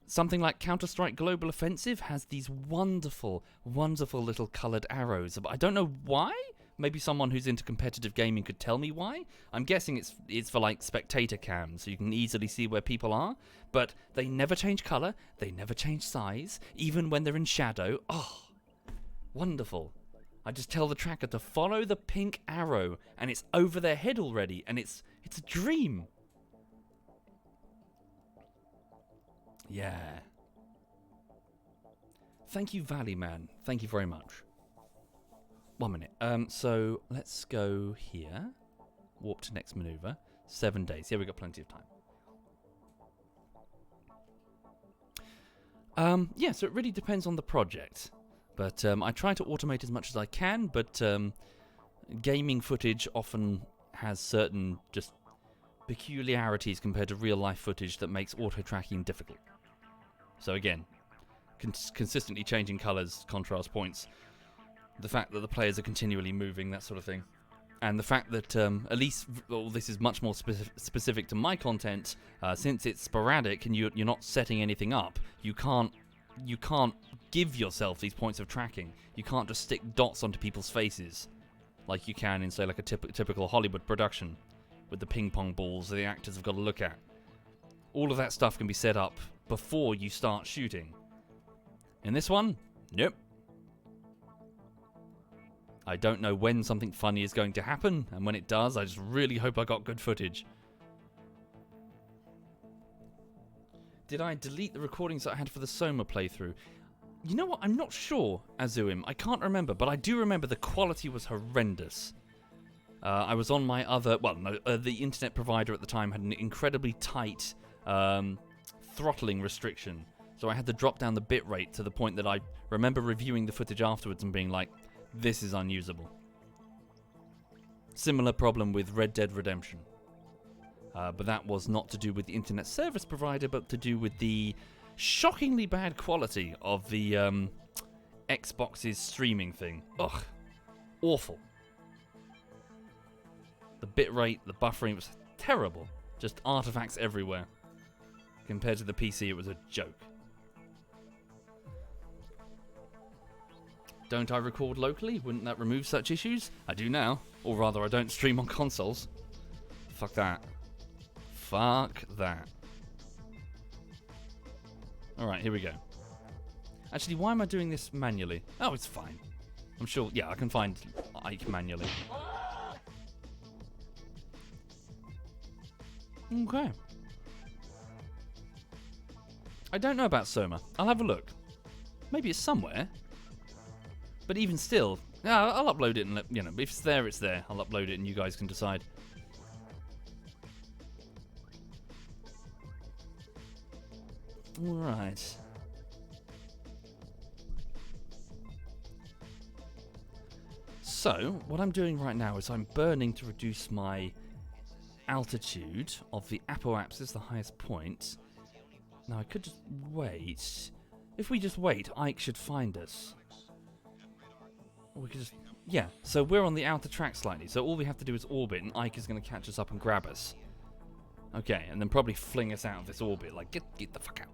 Something like Counter-Strike Global Offensive has these wonderful, wonderful little coloured arrows. I don't know why. Maybe someone who's into competitive gaming could tell me why. I'm guessing it's for like spectator cam, so you can easily see where people are. But they never change colour, they never change size, even when they're in shadow. Oh, wonderful. I just tell the tracker to follow the pink arrow, and it's over their head already, and it's a dream. Yeah. Thank you, Valley Man. Thank you very much. 1 minute. So let's go here. Warp to next maneuver. 7 days. Yeah, we've got plenty of time. Yeah, so it really depends on the project. But I try to automate as much as I can, but gaming footage often has certain just peculiarities compared to real-life footage that makes auto-tracking difficult. So again, consistently changing colours, contrast points, the fact that the players are continually moving, that sort of thing. And the fact that, at least, well, this is much more specific to my content, since it's sporadic and you're not setting anything up, you can't give yourself these points of tracking. You can't just stick dots onto people's faces, like you can in, say, like a typical Hollywood production, with the ping pong balls that the actors have got to look at. All of that stuff can be set up before you start shooting. In this one, nope. I don't know when something funny is going to happen, and when it does, I just really hope I got good footage. Did I delete the recordings that I had for the Soma playthrough? You know what, I'm not sure, Azuim. I can't remember, but I do remember the quality was horrendous. I was on my other... Well, no, the internet provider at the time had an incredibly tight throttling restriction. So I had to drop down the bitrate to the point that I remember reviewing the footage afterwards and being like, this is unusable. Similar problem with Red Dead Redemption. But that was not to do with the internet service provider, but to do with the shockingly bad quality of the Xbox's streaming thing. Ugh. Awful. The bitrate, the buffering was terrible. Just artifacts everywhere. Compared to the PC, it was a joke. Don't I record locally? Wouldn't that remove such issues? I do now. Or rather, I don't stream on consoles. Fuck that. Fuck that. Alright, here we go. Actually, why am I doing this manually? Oh, it's fine. I'm sure, yeah, I can find Ike manually. Okay. I don't know about Soma. I'll have a look. Maybe it's somewhere. But even still, yeah, I'll upload it and let, if it's there, it's there. I'll upload it and you guys can decide. Alright. So, what I'm doing right now is I'm burning to reduce my altitude of the apoapsis, the highest point. Now, I could just wait. If we just wait, Ike should find us. Or we could just... Yeah, so we're on the outer track slightly, so all we have to do is orbit, and Ike is going to catch us up and grab us. Okay, and then probably fling us out of this orbit, like, get the fuck out.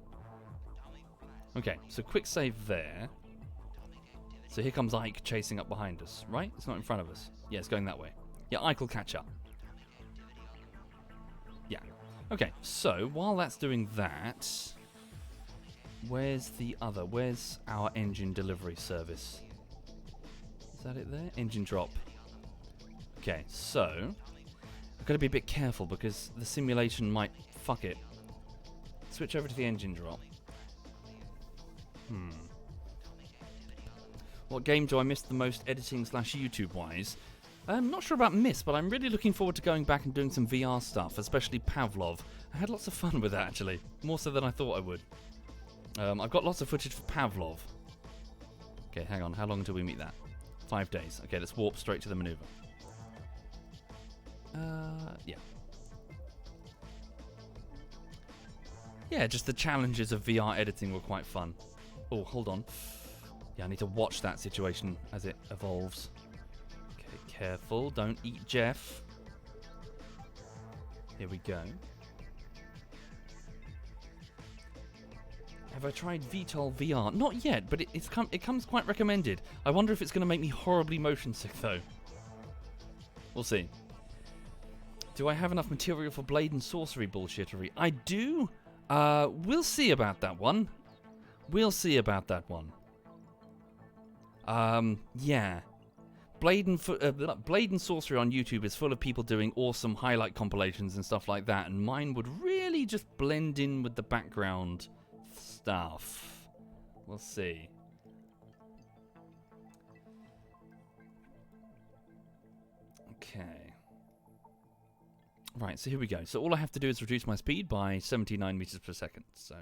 Okay, so quick save there. So here comes Ike chasing up behind us, right? It's not in front of us. Yeah, it's going that way. Yeah, Ike will catch up. Yeah. Okay, so while that's doing that, where's our engine delivery service? Is that it there? Engine drop. Okay, so I've got to be a bit careful because the simulation might fuck it. Switch over to the engine drop. What game do I miss the most editing / YouTube wise? I'm not sure about miss, but I'm really looking forward to going back and doing some VR stuff, especially Pavlov. I had lots of fun with that actually, more so than I thought I would. I've got lots of footage for Pavlov. Okay, hang on, how long until we meet that? 5 days. Okay, let's warp straight to the maneuver. Yeah. Yeah, just the challenges of VR editing were quite fun. Oh, hold on. Yeah, I need to watch that situation as it evolves. Okay, careful. Don't eat Jeff. Here we go. Have I tried VTOL VR? Not yet, but it comes quite recommended. I wonder if it's going to make me horribly motion sick, though. We'll see. Do I have enough material for Blade and Sorcery bullshittery? I do. We'll see about that one. We'll see about that one. Yeah. Blade and Sorcery on YouTube is full of people doing awesome highlight compilations and stuff like that, and mine would really just blend in with the background stuff. We'll see. Okay. Right, so here we go. So all I have to do is reduce my speed by 79 meters per second. So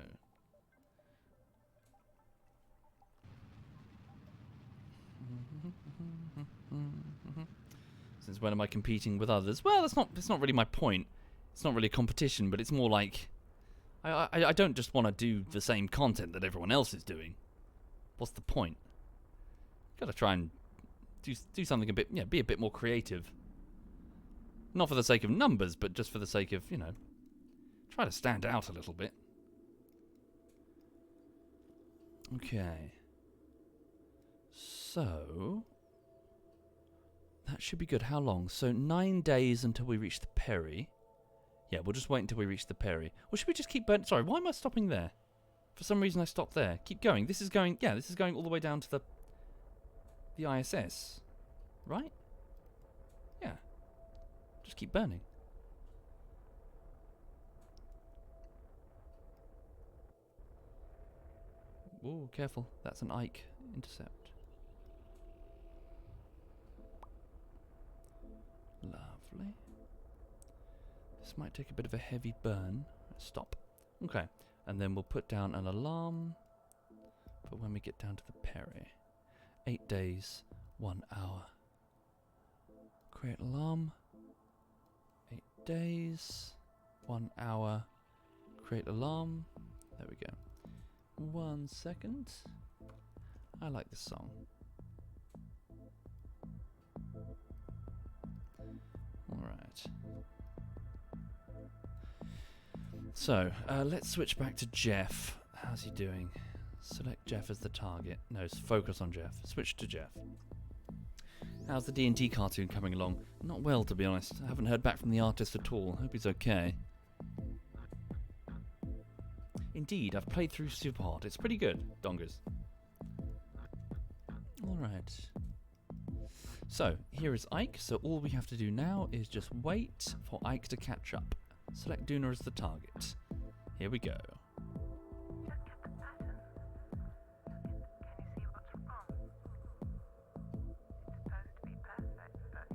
since when am I competing with others? Well, that's not really my point. It's not really a competition, but it's more like I don't just want to do the same content that everyone else is doing. What's the point? Got to try and do something a bit, be a bit more creative. Not for the sake of numbers, but just for the sake of, try to stand out a little bit. Okay. So that should be good. How long? So 9 days until we reach the Perry. Yeah, we'll just wait until we reach the Perry. Or should we just keep burning? Sorry, why am I stopping there? For some reason I stopped there. Keep going. This is going all the way down to the ISS. Right? Yeah. Just keep burning. Whoa, careful. That's an Ike intercept. Lovely. This might take a bit of a heavy burn. Stop. Okay. And then we'll put down an alarm for when we get down to the Perry. 8 days, 1 hour. Create alarm. 8 days, 1 hour. Create alarm. There we go. 1 second. I like this song. Alright. So, let's switch back to Jeff. How's he doing? Select Jeff as the target. No, focus on Jeff. Switch to Jeff. How's the D&D cartoon coming along? Not well, to be honest. I haven't heard back from the artist at all. Hope he's okay. Indeed, I've played through super hard. It's pretty good, dongers. Alright. So, here is Ike. So all we have to do now is just wait for Ike to catch up. Select Duna as the target. Here we go. Look at the pattern. Can you see what's wrong? It's supposed to be perfect, but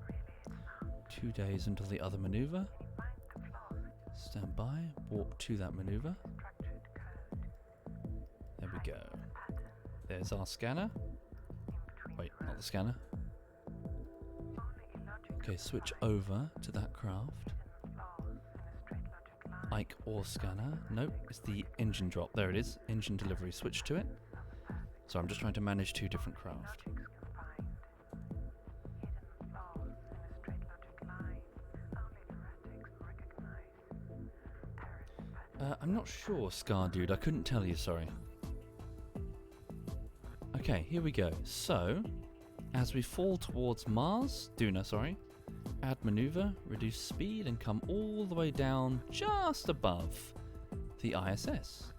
really it's not. 2 days until the other maneuver. Can you find the flaws in Stand by. Warp to that maneuver. the structured code? There we go. The pattern There's our scanner. in between Wait, not the rows. scanner. Only illogical Okay, switch over to that craft. hidden flaws in a straight logic line. Ike or scanner. Nope, it's the engine drop. There it is. Engine delivery. Switch to it. So I'm just trying to manage 2 different craft. Logics confined. Hidden flaws in a straight logic line. Only erratics recognize. Terrorist pattern. I'm not sure, Scar Dude. I couldn't tell you, sorry. Okay, here we go. So, as we fall towards Mars, Duna, sorry, add maneuver, reduce speed, and come all the way down just above the ISS.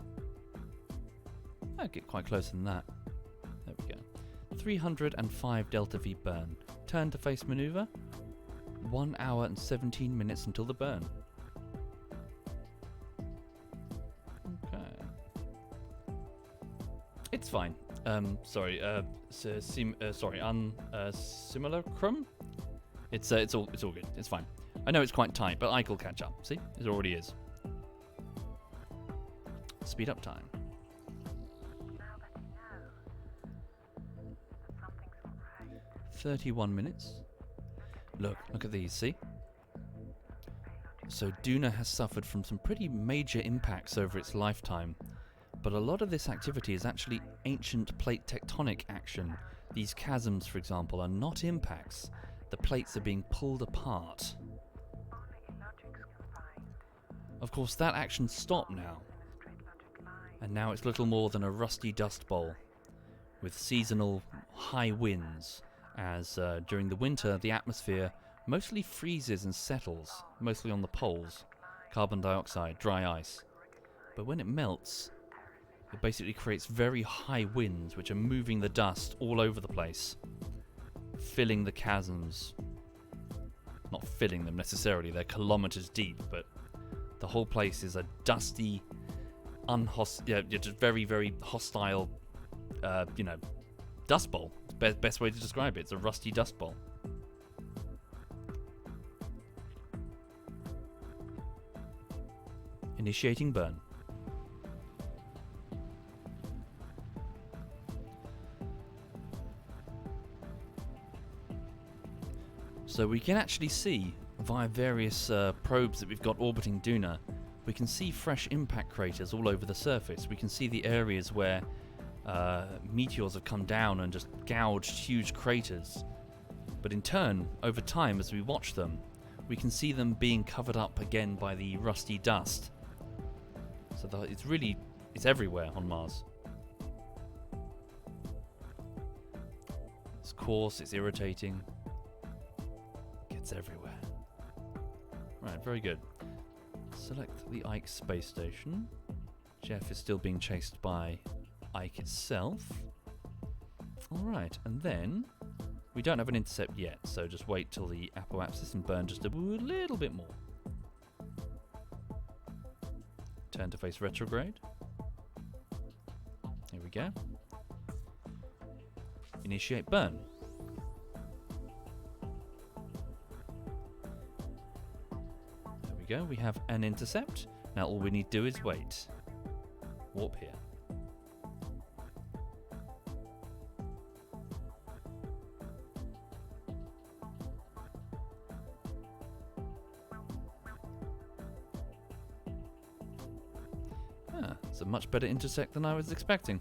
I'll get quite closer than that. There we go. 305 Delta V burn. Turn to face maneuver. 1 hour and 17 minutes until the burn. Okay. It's fine. Sorry. Simulacrum. It's all good. It's fine. I know it's quite tight, but Ike will catch up. See, it already is. Speed up time. Now that you know that something's not right, 31 minutes. Look at these. See. So Duna has suffered from some pretty major impacts over its lifetime. But a lot of this activity is actually ancient plate tectonic action. These chasms, for example, are not impacts. The plates are being pulled apart. only illogics confined. Of course, that action stopped now, In a straight logic line. and now it's little more than a rusty dust bowl, with seasonal high winds, as during the winter the atmosphere mostly freezes and settles, mostly on the poles, carbon dioxide, dry ice. But when it melts, it basically creates very high winds which are moving the dust all over the place, filling the chasms. Not filling them necessarily, they're kilometers deep, but the whole place is a dusty, just very, very hostile, dust bowl. Best way to describe it. It's a rusty dust bowl. Initiating burn. So we can actually see, via various probes that we've got orbiting Duna, we can see fresh impact craters all over the surface. We can see the areas where meteors have come down and just gouged huge craters. But in turn, over time, as we watch them, we can see them being covered up again by the rusty dust. So it's everywhere on Mars. It's coarse, it's irritating. It's everywhere. Right, very good. Select the Ike space station. Jeff is still being chased by Ike itself. Alright, and then we don't have an intercept yet, so just wait till the apoapsis and burn just a little bit more. Turn to face retrograde. Here we go. Initiate burn. We have an intercept. Now all we need to do is wait. Warp here. It's a much better intersect than I was expecting.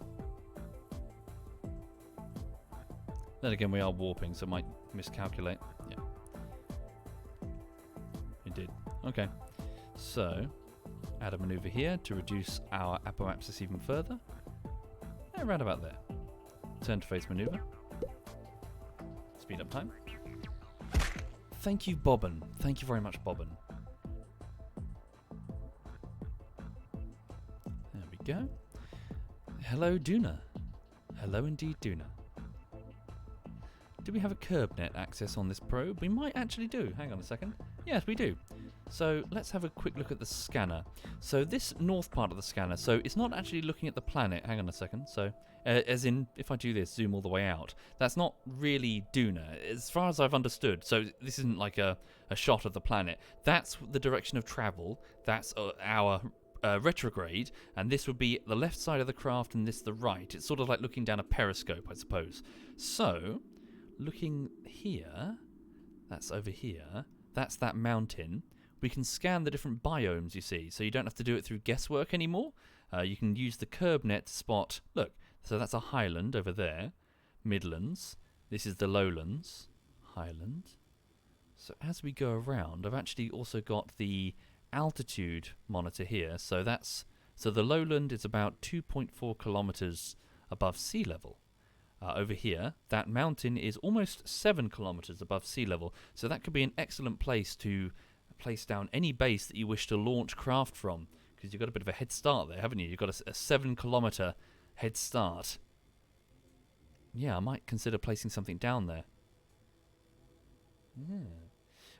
Then again, we are warping, so it might miscalculate. Yeah. It did. Okay. So, Add a maneuver here to reduce our apoapsis even further. And right about there. Turn to face maneuver. Speed up time. Thank you, Bobbin. Thank you very much, Bobbin. There we go. Hello, Duna. Hello indeed, Duna. Do we have a CurbNet access on this probe? We might actually do. Hang on a second. Yes, we do. So let's have a quick look at the scanner. So this north part of the scanner, so it's not actually looking at the planet. Hang on a second. So as in, if I do this, zoom all the way out, that's not really Duna, as far as I've understood. So this isn't like a shot of the planet. That's the direction of travel. That's our retrograde, and this would be the left side of the craft and this the right. It's sort of like looking down a periscope, I suppose. So, looking here, that's over here, that's that mountain. We can scan the different biomes, you see, so you don't have to do it through guesswork anymore. You can use the CurbNet to spot, look, so that's a highland over there, Midlands, this is the lowlands, Highland. So as we go around, I've actually also got the altitude monitor here, so the lowland is about 2.4 kilometers above sea level. Over here, that mountain is almost 7 kilometers above sea level, so that could be an excellent place to place down any base that you wish to launch craft from, because you've got a bit of a head start there, haven't you? You've got a 7 kilometer head start. Yeah, I might consider placing something down there. Yeah.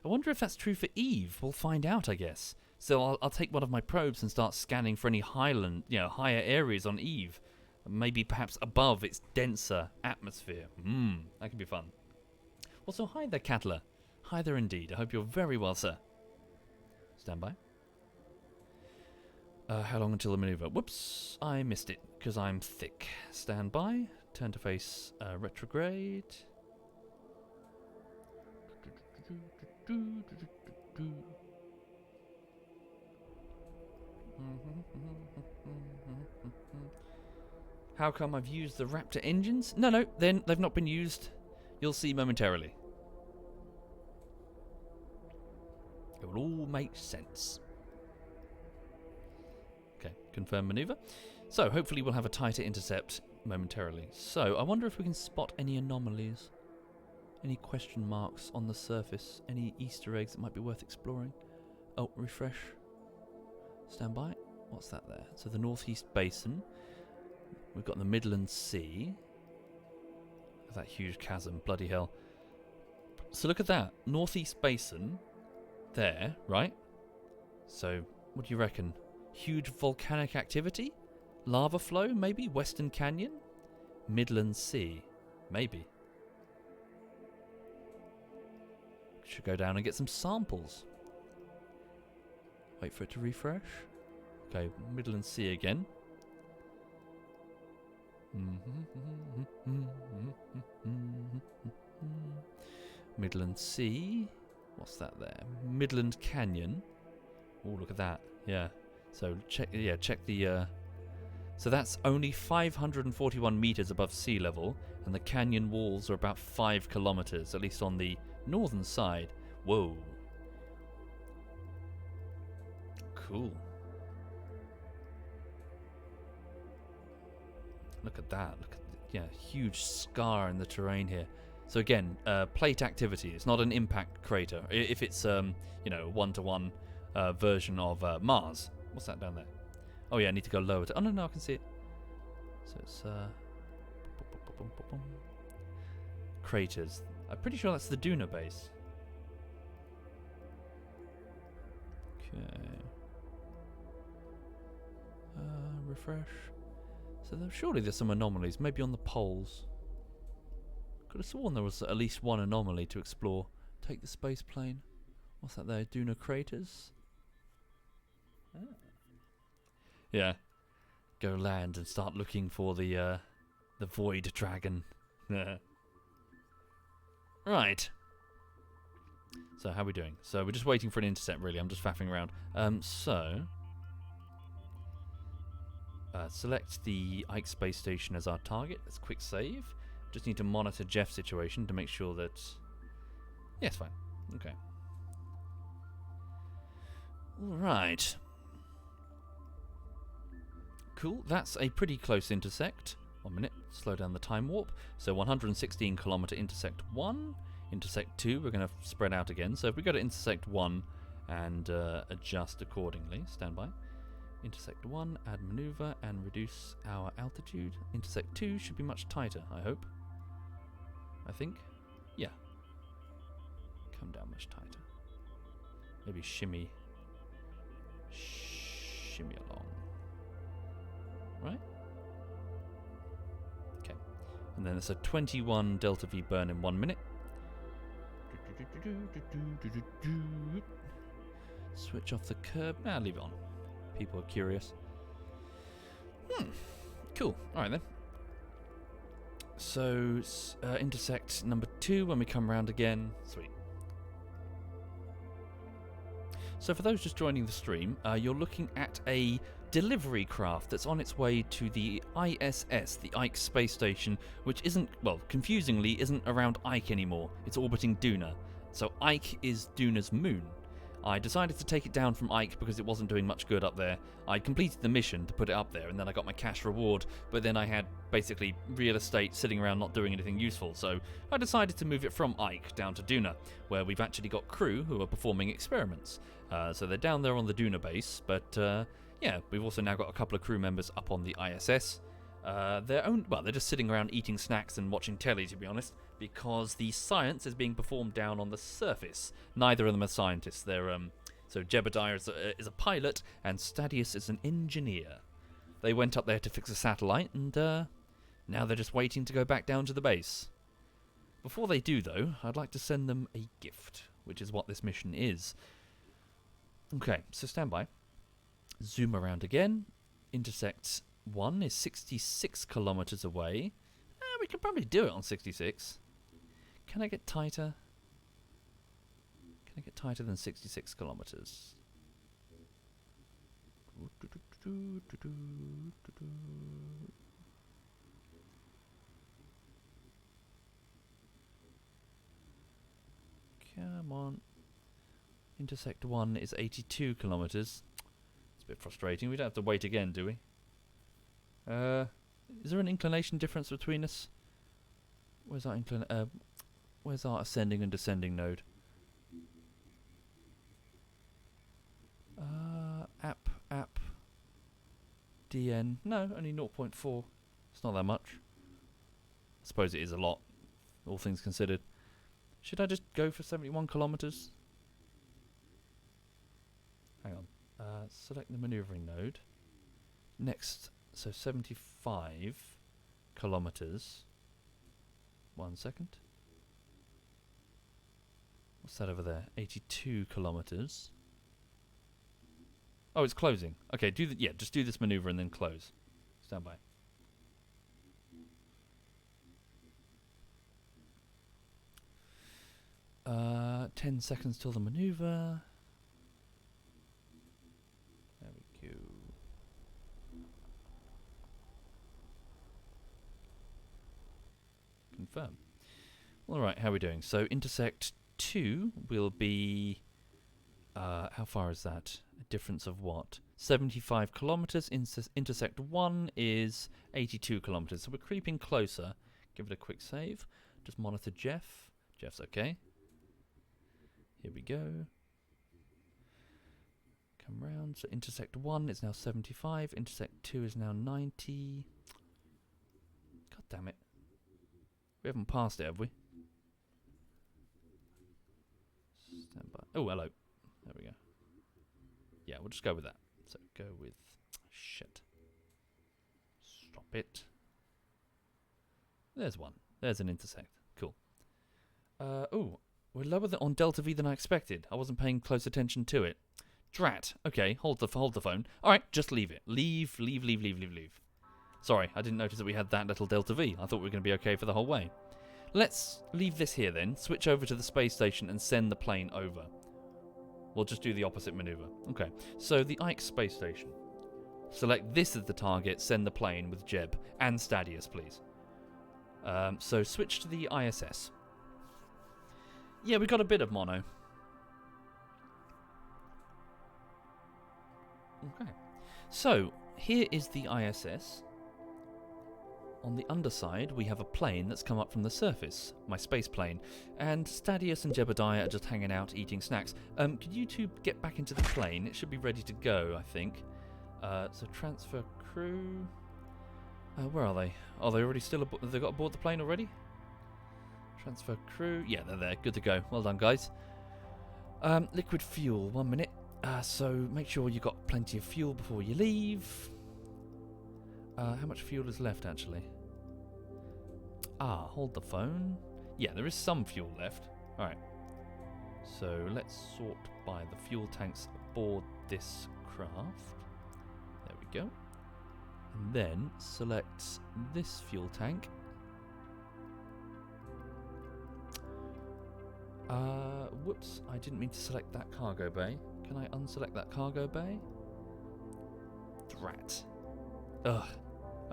I wonder if that's true for Eve. We'll find out, I guess. So I'll take one of my probes and start scanning for any highland, higher areas on Eve. Maybe perhaps above its denser atmosphere. That could be fun. Also, hi there, Cattler. Hi there indeed. I hope you're very well, sir. Stand by. How long until the maneuver? Whoops, I missed it because I'm thick. Stand by. Turn to face retrograde. How come I've used the Raptor engines? No, then they've not been used. You'll see momentarily. It will all make sense. Okay, confirm maneuver. So hopefully we'll have a tighter intercept momentarily. So I wonder if we can spot any anomalies. Any question marks on the surface? Any Easter eggs that might be worth exploring? Oh, refresh. Stand by. What's that there? So the Northeast Basin. We've got the Midland Sea. That huge chasm, bloody hell. So look at that. Northeast Basin. There, right? So, what do you reckon? Huge volcanic activity? Lava flow, maybe? Western Canyon? Midland Sea. Maybe. Should go down and get some samples. Wait for it to refresh. Okay, Midland Sea again. Midland Sea. What's that there? Midland Canyon. Oh, look at that. Yeah. So check the so that's only 541 meters above sea level, and the canyon walls are about 5 kilometers, at least on the northern side. Whoa. Cool. Look at that. Look at huge scar in the terrain here. So again, plate activity. It's not an impact crater. If it's one-to-one version of Mars. What's that down there? Oh yeah, I need to go lower. Oh no, I can see it. So it's craters. I'm pretty sure that's the Duna base. Okay. Refresh. So surely there's some anomalies, maybe on the poles. Could have sworn there was at least one anomaly to explore. Take the space plane. What's that there? Duna craters? Oh. Yeah. Go land and start looking for the void dragon. Right. So how are we doing? So we're just waiting for an intercept, really. I'm just faffing around. Select the Ike space station as our target. Let's quick save. Just need to monitor Jeff's situation to make sure that... Yeah, it's fine. Okay. Alright. Cool. That's a pretty close intersect. 1 minute. Slow down the time warp. So 116 kilometer intersect 1. Intersect 2, we're going to spread out again. So if we go to intersect 1 and adjust accordingly, stand by. Intersect 1, add maneuver and reduce our altitude. Intersect 2 should be much tighter, I hope. I think. Yeah. Come down much tighter. Maybe shimmy along. Right? Okay. And then there's a 21 delta V burn in 1 minute. Switch off the curb. Leave it on. People are curious. Cool. Alright then. So, intersect number 2 when we come round again. Sweet. So for those just joining the stream, you're looking at a delivery craft that's on its way to the ISS, the Ike space station, which isn't, well, confusingly, isn't around Ike anymore. It's orbiting Duna. So Ike is Duna's moon. I decided to take it down from Ike because it wasn't doing much good up there. I completed the mission to put it up there, and then I got my cash reward, but then I had basically real estate sitting around not doing anything useful, so I decided to move it from Ike down to Duna, where we've actually got crew who are performing experiments. So they're down there on the Duna base, but yeah, we've also now got a couple of crew members up on the ISS. They're just sitting around eating snacks and watching telly, to be honest, because the science is being performed down on the surface. Neither of them are scientists. They're so Jebediah is a pilot and Stadius is an engineer. They went up there to fix a satellite, and now they're just waiting to go back down to the base. Before they do, though, I'd like to send them a gift, which is what this mission is. Okay, so stand by. Zoom around again. Intersect 1 is 66 kilometers away. We could probably do it on 66. Can I get tighter? Can I get tighter than 66 kilometers? Come on. Intersect 1 is 82 kilometers. It's a bit frustrating. We don't have to wait again, do we? Is there an inclination difference between us? Where's our ascending and descending node? App DN. No, only 0.4. It's not that much. I suppose it is a lot, all things considered. Should I just go for 71 kilometers? Hang on. Select the maneuvering node. Next, so 75 kilometers. 1 second. What's that over there? 82 kilometers. Oh, it's closing. Okay, just do this maneuver and then close. Stand by. Uh, 10 seconds till the maneuver. There we go. Confirm. Alright, how are we doing? So intersect 2 will be... how far is that? A difference of what? 75 kilometers. Intersect 1 is 82 kilometers. So we're creeping closer. Give it a quick save. Just monitor Jeff. Jeff's okay. Here we go. Come round. So intersect 1 is now 75. Intersect 2 is now 90. God damn it. We haven't passed it, have we? Stand by. Oh, hello. There we go. Yeah, we'll just go with that. So go with... Shit. Stop it. There's one. There's an intersect. Cool. Oh, we're lower on Delta V than I expected. I wasn't paying close attention to it. Drat. Okay, hold the phone. Alright, just leave it. Leave. Sorry, I didn't notice that we had that little Delta V. I thought we were going to be okay for the whole way. Let's leave this here then, switch over to the space station and send the plane over. We'll just do the opposite maneuver. Okay, so the Ike space station. Select this as the target, send the plane with Jeb and Stadius, please. So switch to the ISS. Yeah, we got a bit of mono. Okay. So, here is the ISS. On the underside, we have a plane that's come up from the surface, my space plane, and Stadius and Jebediah are just hanging out eating snacks. Could you two get back into the plane? It should be ready to go, I think. So transfer crew. Where are they? Are they already still they got aboard the plane already? Transfer crew. Yeah, they're there. Good to go. Well done, guys. Liquid fuel. 1 minute. So make sure you got plenty of fuel before you leave. How much fuel is left, actually? Hold the phone. Yeah, there is some fuel left. Alright. So let's sort by the fuel tanks aboard this craft. There we go. And then select this fuel tank. Whoops, I didn't mean to select that cargo bay. Can I unselect that cargo bay? Drat. Ugh.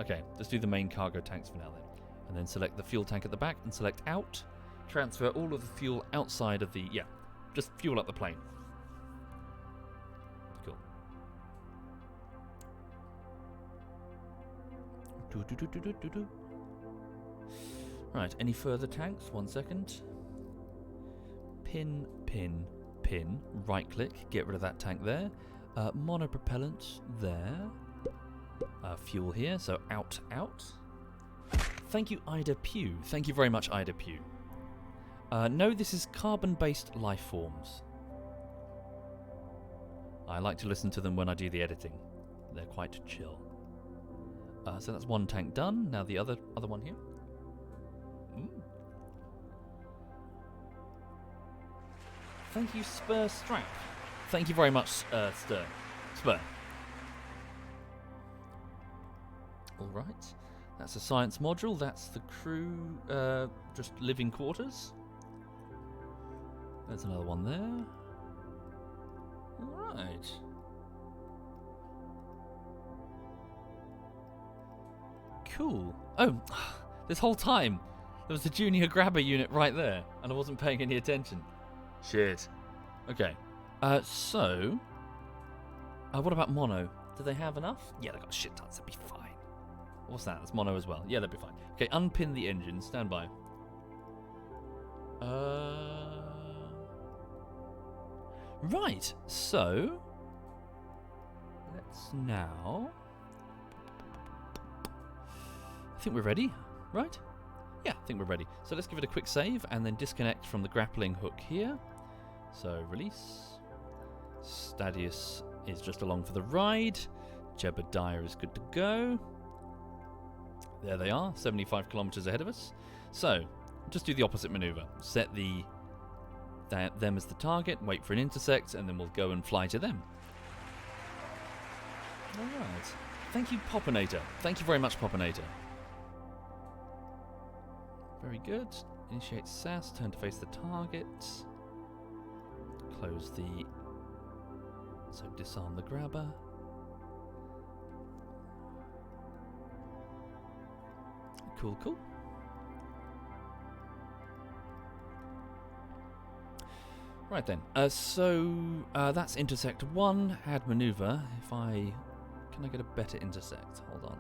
Okay, let's do the main cargo tanks for now then. And then select the fuel tank at the back and select out. Transfer all of the fuel outside of the... Yeah, just fuel up the plane. Cool. Right, any further tanks? 1 second. Pin, pin, pin. Right click, get rid of that tank there. Monopropellant there. Fuel here, so out, out. Thank you, Ida Pugh. Thank you very much, Ida Pugh. No, this is carbon-based life forms. I like to listen to them when I do the editing. They're quite chill. So that's one tank done. Now the other one here. Thank you, Spur Strap. Thank you very much, Spur. Alright, that's a science module, that's the crew, just living quarters. There's another one there. Alright. Cool. Oh, this whole time, there was a junior grabber unit right there, and I wasn't paying any attention. Shit. Okay, so, what about mono? Do they have enough? Yeah, they got shit tons, that'd be fine. What's that? That's mono as well. Yeah, that'd be fine. Okay, unpin the engine. Stand by. Right, so... Let's now... I think we're ready, right? Yeah, I think we're ready. So let's give it a quick save and then disconnect from the grappling hook here. So, release. Stadius is just along for the ride. Jebediah is good to go. There they are, 75 kilometers ahead of us. So, just do the opposite maneuver. Set them as the target, wait for an intersect, and then we'll go and fly to them. Alright. Thank you, Popinator. Thank you very much, Popinator. Very good. Initiate SAS, turn to face the target. Close the... So disarm the grabber. Cool, cool. Right then. So that's intersect 1. Add maneuver. Can I get a better intersect? Hold on.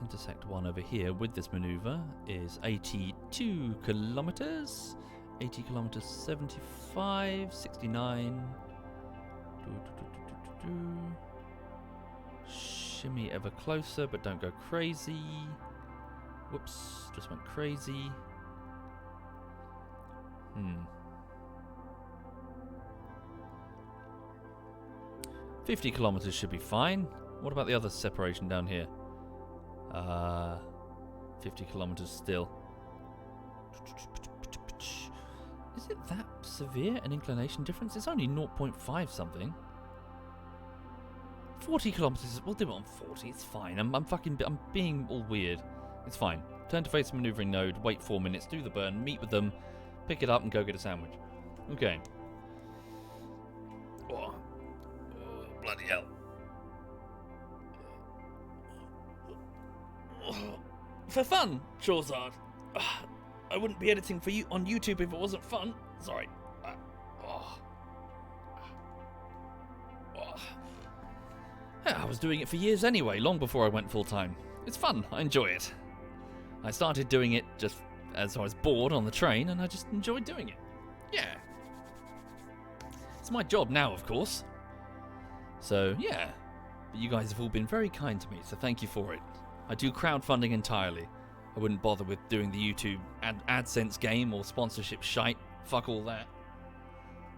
Intersect 1 over here with this maneuver is 82 kilometers. 80 kilometers, 75, 69. Shimmy ever closer, but don't go crazy. Whoops, just went crazy. 50 kilometers should be fine. What about the other separation down here? 50 kilometers still. Is it that severe an inclination difference? It's only 0.5 something. 40 kilometers. We'll do it on 40. It's fine. I'm being all weird. It's fine. Turn to face the maneuvering node. Wait 4 minutes. Do the burn. Meet with them. Pick it up and go get a sandwich. Okay. Oh, bloody hell. For fun, Charizard. I wouldn't be editing for you on YouTube if it wasn't fun. Sorry. Yeah, I was doing it for years anyway, long before I went full-time. It's fun, I enjoy it. I started doing it just as I was bored on the train, and I just enjoyed doing it. Yeah. It's my job now, of course. So, yeah. But you guys have all been very kind to me, so thank you for it. I do crowdfunding entirely. I wouldn't bother with doing the YouTube AdSense game or sponsorship shite. Fuck all that.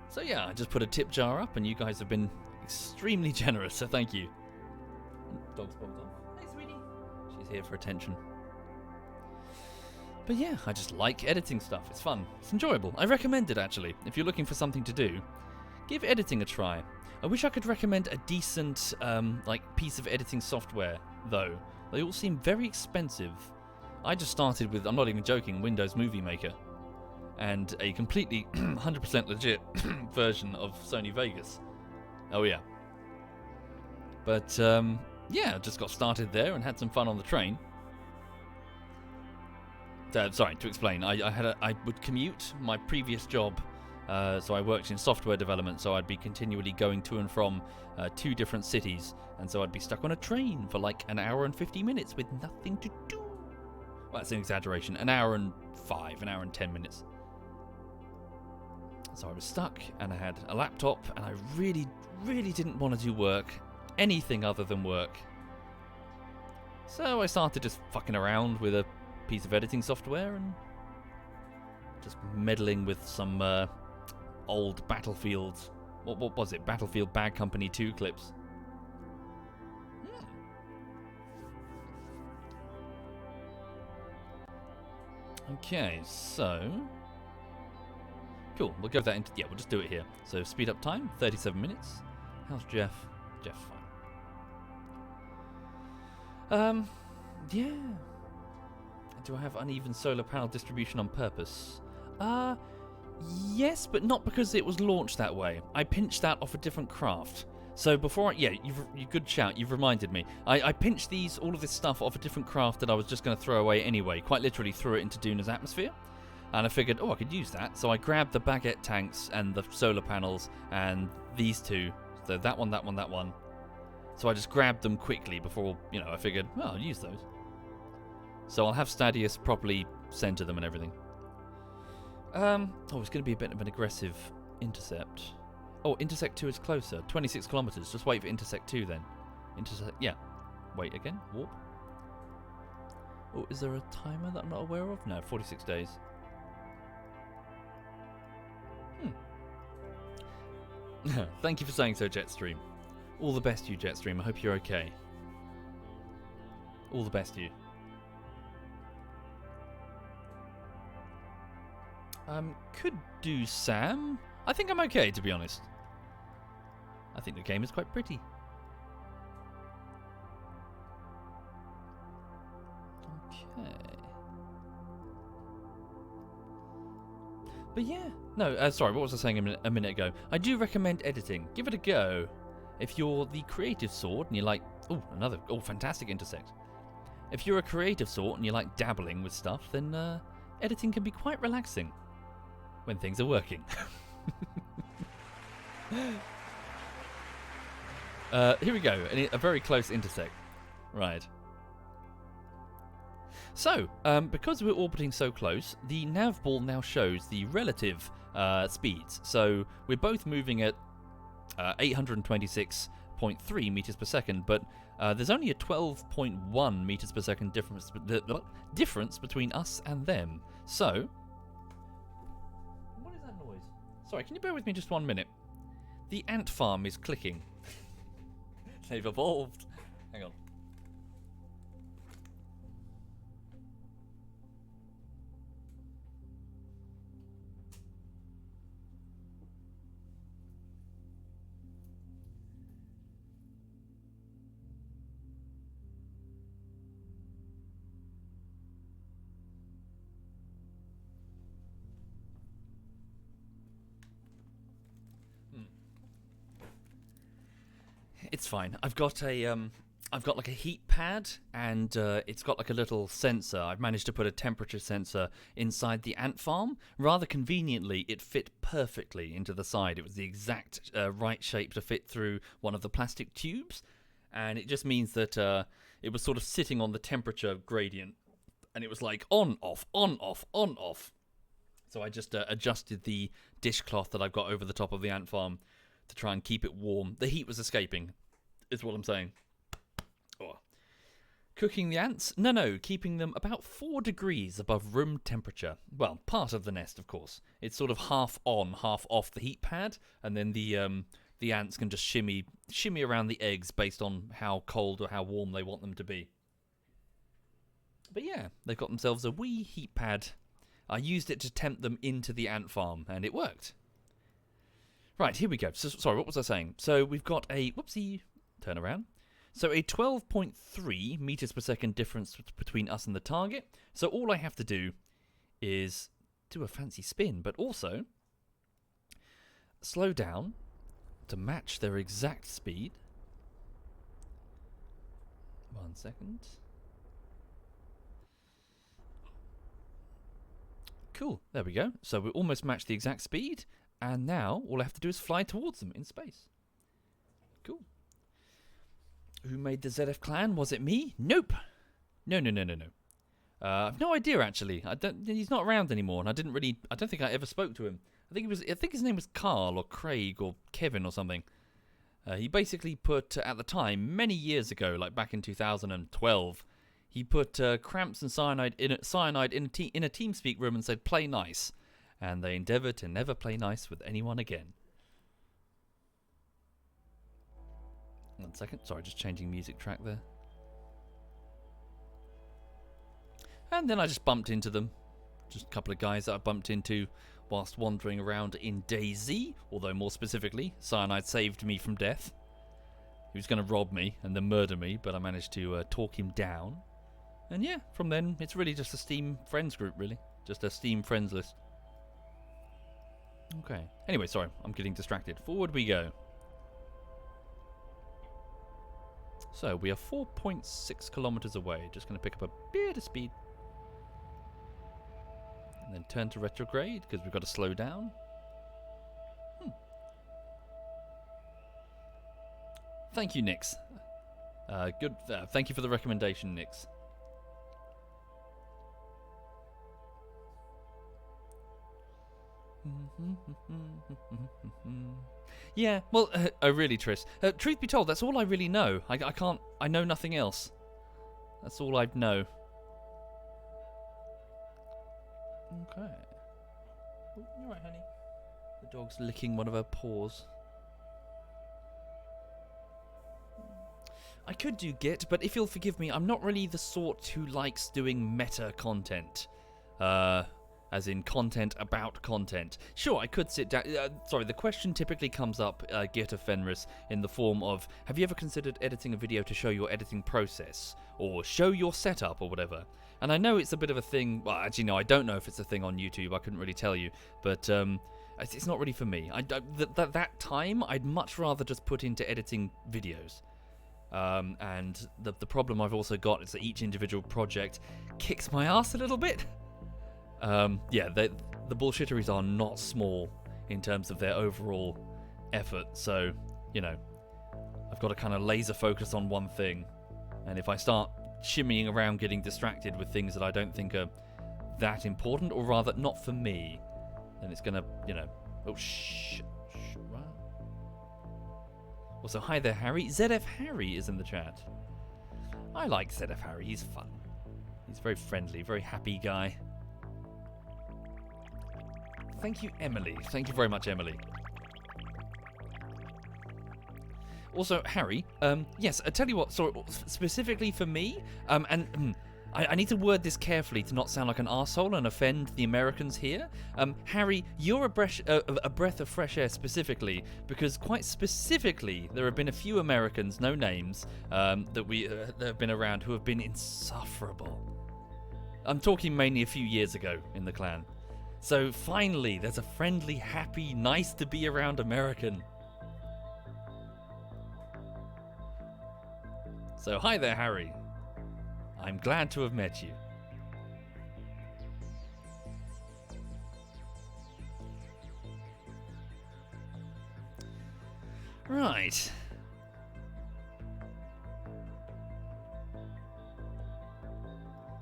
So yeah, I just put a tip jar up and you guys have been extremely generous, so thank you. Dog's bumped off. Hey, sweetie. She's here for attention. But yeah, I just like editing stuff. It's fun. It's enjoyable. I recommend it, actually. If you're looking for something to do, give editing a try. I wish I could recommend a decent piece of editing software, though. They all seem very expensive. I just started with, I'm not even joking, Windows Movie Maker. And a completely 100% legit version of Sony Vegas. Oh yeah. But yeah, just got started there and had some fun on the train. Sorry, to explain, I would commute my previous job. So I worked in software development, so I'd be continually going to and from 2 different cities, and so I'd be stuck on a train for like an hour and 50 minutes with nothing to do. Well, that's an exaggeration. An hour and 10 minutes. So I was stuck, and I had a laptop, and I really, really didn't want to do work, anything other than work. So I started just fucking around with a piece of editing software and just meddling with some old Battlefield, what was it? Battlefield Bad Company 2 clips. Okay, so cool. We'll go with that into, yeah, we'll just do it here. So speed up time, 37 minutes. How's Jeff? Jeff's fine. Yeah. Do I have uneven solar panel distribution on purpose? Yes, but not because it was launched that way. I pinched that off a different craft. So before, yeah, you good shout. You've reminded me. I pinched all of this stuff off a different craft that I was just going to throw away anyway. Quite literally threw it into Duna's atmosphere. And I figured, I could use that. So I grabbed the baguette tanks and the solar panels and these 2. So that one, that one, that one. So I just grabbed them quickly before, I figured, well, I'll use those. So I'll have Stadius properly center them and everything. It's going to be a bit of an aggressive intercept. Oh, Intersect 2 is closer. 26 kilometers. Just wait for Intersect 2 then. Yeah. Wait again. Warp. Oh, is there a timer that I'm not aware of? No, 46 days. Thank you for saying so, Jetstream. All the best to you, Jetstream. I hope you're okay. All the best to you. Could do Sam. I think I'm okay, to be honest. I think the game is quite pretty. Okay. But yeah. No, sorry, what was I saying a minute ago? I do recommend editing. Give it a go. If you're the creative sort and you're like, fantastic intersect. If you're a creative sort and you like dabbling with stuff, then editing can be quite relaxing when things are working. Here we go, a very close intersect. Right. So, because we're orbiting so close, the nav ball now shows the relative speeds. So we're both moving at 826.3 meters per second, but there's only a 12.1 meters per second difference between us and them. So, what is that noise? Sorry, can you bear with me just 1 minute? The ant farm is clicking. They've evolved. Hang on. It's fine. I've got like a heat pad, and it's got like a little sensor. I've managed to put a temperature sensor inside the ant farm. Rather conveniently, it fit perfectly into the side. It was the exact right shape to fit through one of the plastic tubes. and it just means that it was sort of sitting on the temperature gradient, and it was like on, off, on, off, on, off. So I just adjusted the dishcloth that I've got over the top of the ant farm to try and keep it warm. The heat was escaping, is what I'm saying. Oh. Cooking the ants? No, keeping them about 4 degrees above room temperature. Well, part of the nest, of course. It's sort of half on, half off the heat pad, and then the ants can just shimmy around the eggs based on how cold or how warm they want them to be. But yeah, they've got themselves a wee heat pad. I used it to tempt them into the ant farm, and it worked. Right, here we go. So, sorry, what was I saying? So we've got a... Whoopsie. Turn around. So a 12.3 meters per second difference between us and the target. So all I have to do is do a fancy spin, but also slow down to match their exact speed. 1 second. Cool, there we go. So we almost matched the exact speed, and now all I have to do is fly towards them in space. Cool. Who made the ZF clan? Was it me? Nope. No. I've no idea actually. He's not around anymore, and I don't think I ever spoke to him. I think his name was Carl or Craig or Kevin or something. He basically put at the time, many years ago, like back in 2012, he put cramps and cyanide in a TeamSpeak room and said, "Play nice," and they endeavoured to never play nice with anyone again. 1 second. Sorry, just changing music track there. And then I just bumped into them. Just a couple of guys that I bumped into whilst wandering around in DayZ. Although more specifically, Cyanide saved me from death. He was going to rob me and then murder me, but I managed to talk him down. And yeah, from then, it's really just a Steam friends group, really. Just a Steam friends list. Okay. Anyway, sorry, I'm getting distracted. Forward we go. So we are 4.6 kilometers away. Just going to pick up a bit of speed. And then turn to retrograde, because we've got to slow down. Thank you, Nix. Good. Thank you for the recommendation, Nix. Yeah, well, really, Trish. Truth be told, that's all I really know. I know nothing else. That's all I know. Okay. Oh, you're right, honey. The dog's licking one of her paws. I could do Git, but if you'll forgive me, I'm not really the sort who likes doing meta content. As in content about content. Sure, I could sit down... sorry, the question typically comes up, Git of Fenris, in the form of, have you ever considered editing a video to show your editing process? Or show your setup, or whatever? And I know it's a bit of a thing... Well, actually, no, I don't know if it's a thing on YouTube. I couldn't really tell you. But it's not really for me. That time, I'd much rather just put into editing videos. And the problem I've also got is that each individual project kicks my ass a little bit. Yeah, the bullshitteries are not small in terms of their overall effort, so, you know, I've got to kind of laser focus on one thing, and if I start shimmying around getting distracted with things that I don't think are that important, or rather not for me, then it's gonna, you know... Oh, shh. Also, hi there, Harry. ZF Harry is in the chat. I like ZF Harry, he's fun. He's very friendly, very happy guy. Thank you, Emily. Thank you very much, Emily. Also, Harry, yes, I tell you what, sorry, specifically for me, I need to word this carefully to not sound like an arsehole and offend the Americans here. Harry, you're a breath of fresh air specifically, because quite specifically, there have been a few Americans, no names, that have been around who have been insufferable. I'm talking mainly a few years ago in the clan. So finally, there's a friendly, happy, nice to be around American. So hi there, Harry. I'm glad to have met you. Right.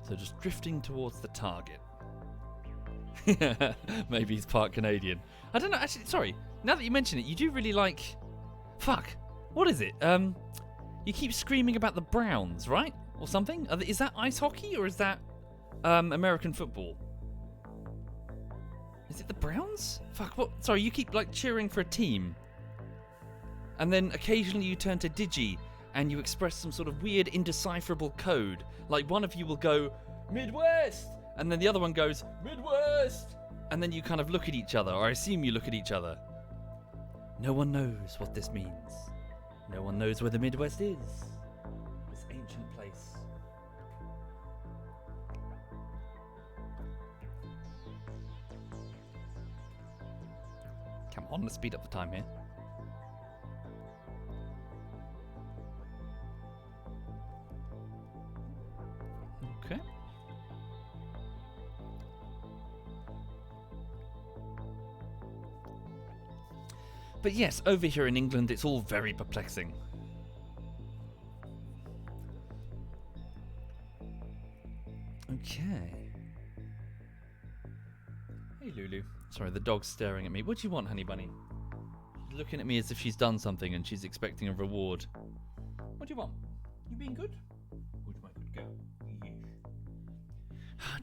So just drifting towards the target. Maybe he's part Canadian. I don't know. Actually, sorry. Now that you mention it, you do really like... Fuck. What is it? You keep screaming about the Browns, right? Or something? Is that ice hockey or is that American football? Is it the Browns? Fuck, what? Sorry, you keep like cheering for a team. And then occasionally you turn to Digi and you express some sort of weird indecipherable code. Like one of you will go, Midwest! And then the other one goes, Midwest! And then you kind of look at each other, or I assume you look at each other. No one knows what this means. No one knows where the Midwest is. This ancient place. Come on, let's speed up the time here. Okay. But yes, over here in England, it's all very perplexing. Okay. Hey, Lulu. Sorry, the dog's staring at me. What do you want, honey bunny? She's looking at me as if she's done something and she's expecting a reward. What do you want? You being good? Good, my good girl. Yes.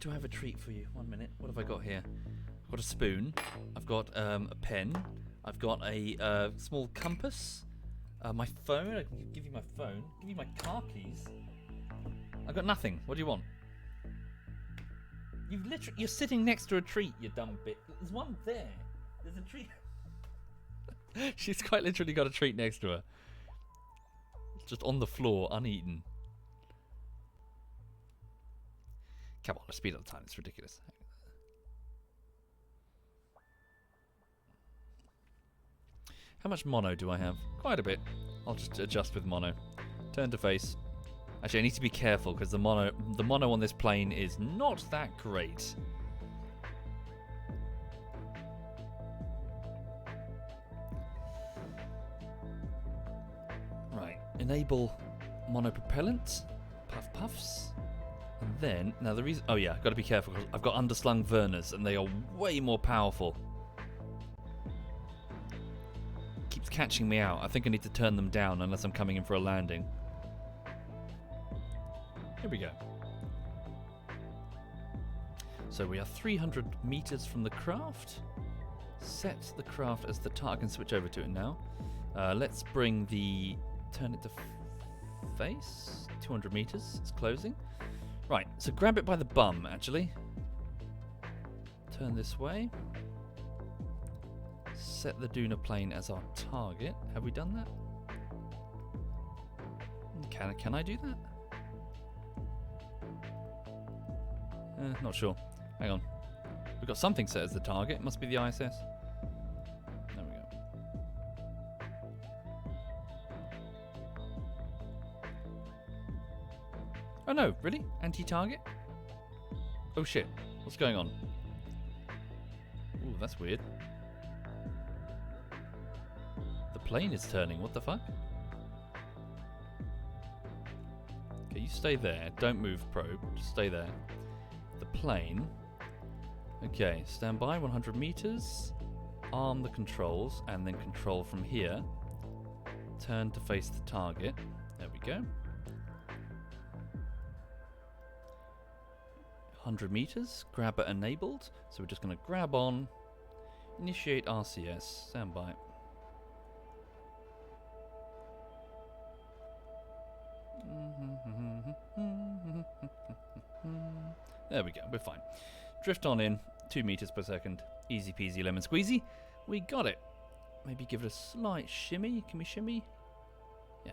Do I have a treat for you? 1 minute. What have I got here? I've got a spoon. I've got a pen. I've got a small compass. My phone. I can give you my phone. Give you my car keys. I've got nothing. What do you want? You're sitting next to a treat, you dumb bit. There's one there. There's a treat. She's quite literally got a treat next to her. Just on the floor, uneaten. Come on, let's speed up the time. It's ridiculous. How much mono do I have? Quite a bit. I'll just adjust with mono. Turn to face. Actually, I need to be careful because the mono on this plane is not that great. Right. Enable monopropellant. Puff puffs. And then, now the reason... Oh yeah, I've got to be careful because I've got underslung Werners and they are way more powerful. Keeps catching me out. I think I need to turn them down unless I'm coming in for a landing. Here we go. So we are 300 meters from the craft. Set the craft as the target. I can switch over to it now. Let's bring the... Turn it to face. 200 meters. It's closing. Right, so grab it by the bum, actually. Turn this way. Set the Duna plane as our target. Have we done that? Can I do that? Not sure. Hang on. We've got something set as the target. It must be the ISS. There we go. Oh no, really? Anti-target? Oh shit. What's going on? Ooh, that's weird. The plane is turning. What the fuck? Okay, you stay there. Don't move, probe. Just stay there. The plane. Okay, stand by, 100 meters. Arm the controls, and then control from here. Turn to face the target. There we go. 100 meters. Grabber enabled. So we're just going to grab on. Initiate RCS. Stand by. There we go, we're fine. Drift on in, 2 meters per second. Easy peasy lemon squeezy. We got it. Maybe give it a slight shimmy. Can we shimmy? Yeah.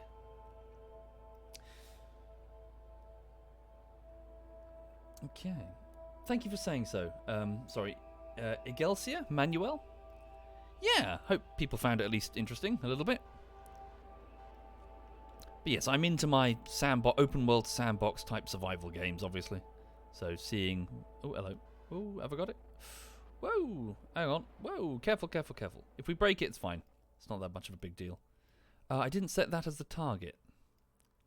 Okay. Thank you for saying so. Sorry. Igelsia? Manuel? Yeah, hope people found it at least interesting a little bit. But yes, I'm into my open world sandbox type survival games, obviously. So seeing... Oh, hello. Oh, have I got it? Whoa! Hang on. Whoa! Careful, careful, careful. If we break it, it's fine. It's not that much of a big deal. I didn't set that as the target.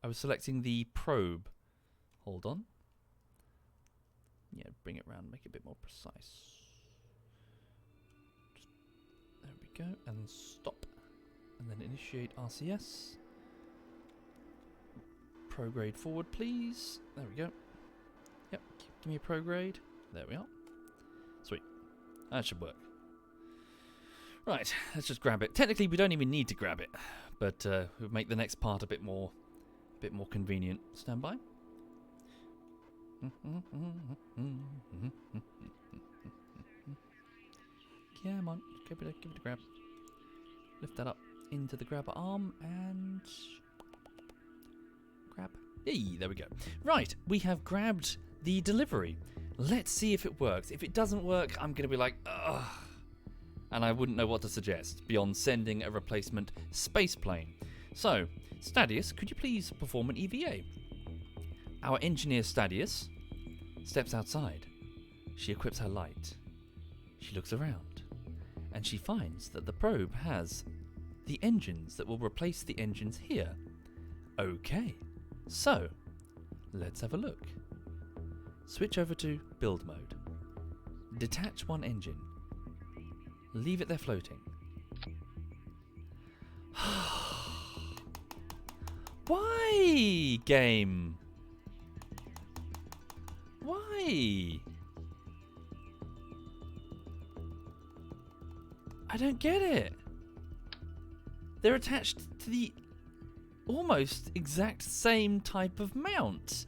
I was selecting the probe. Hold on. Yeah, bring it round, make it a bit more precise. There we go, and stop. And then initiate RCS. Prograde forward, please. There we go. Yep, give me a prograde. There we are. Sweet. That should work. Right, let's just grab it. Technically, we don't even need to grab it, but we'll make the next part a bit more convenient. Stand by. Come on, give it a grab. Lift that up into the grabber arm and grab. Hey, there we go. Right, we have grabbed the delivery. Let's see if it works. If it doesn't work, I'm going to be like, ugh. And I wouldn't know what to suggest beyond sending a replacement space plane. So, Stadius, could you please perform an EVA? Our engineer Stadius steps outside. She equips her light. She looks around, and she finds that the probe has the engines that will replace the engines here. Okay, so let's have a look. Switch over to build mode. Detach one engine. Leave it there floating. Why, game? Why? I don't get it. They're attached to the almost exact same type of mount.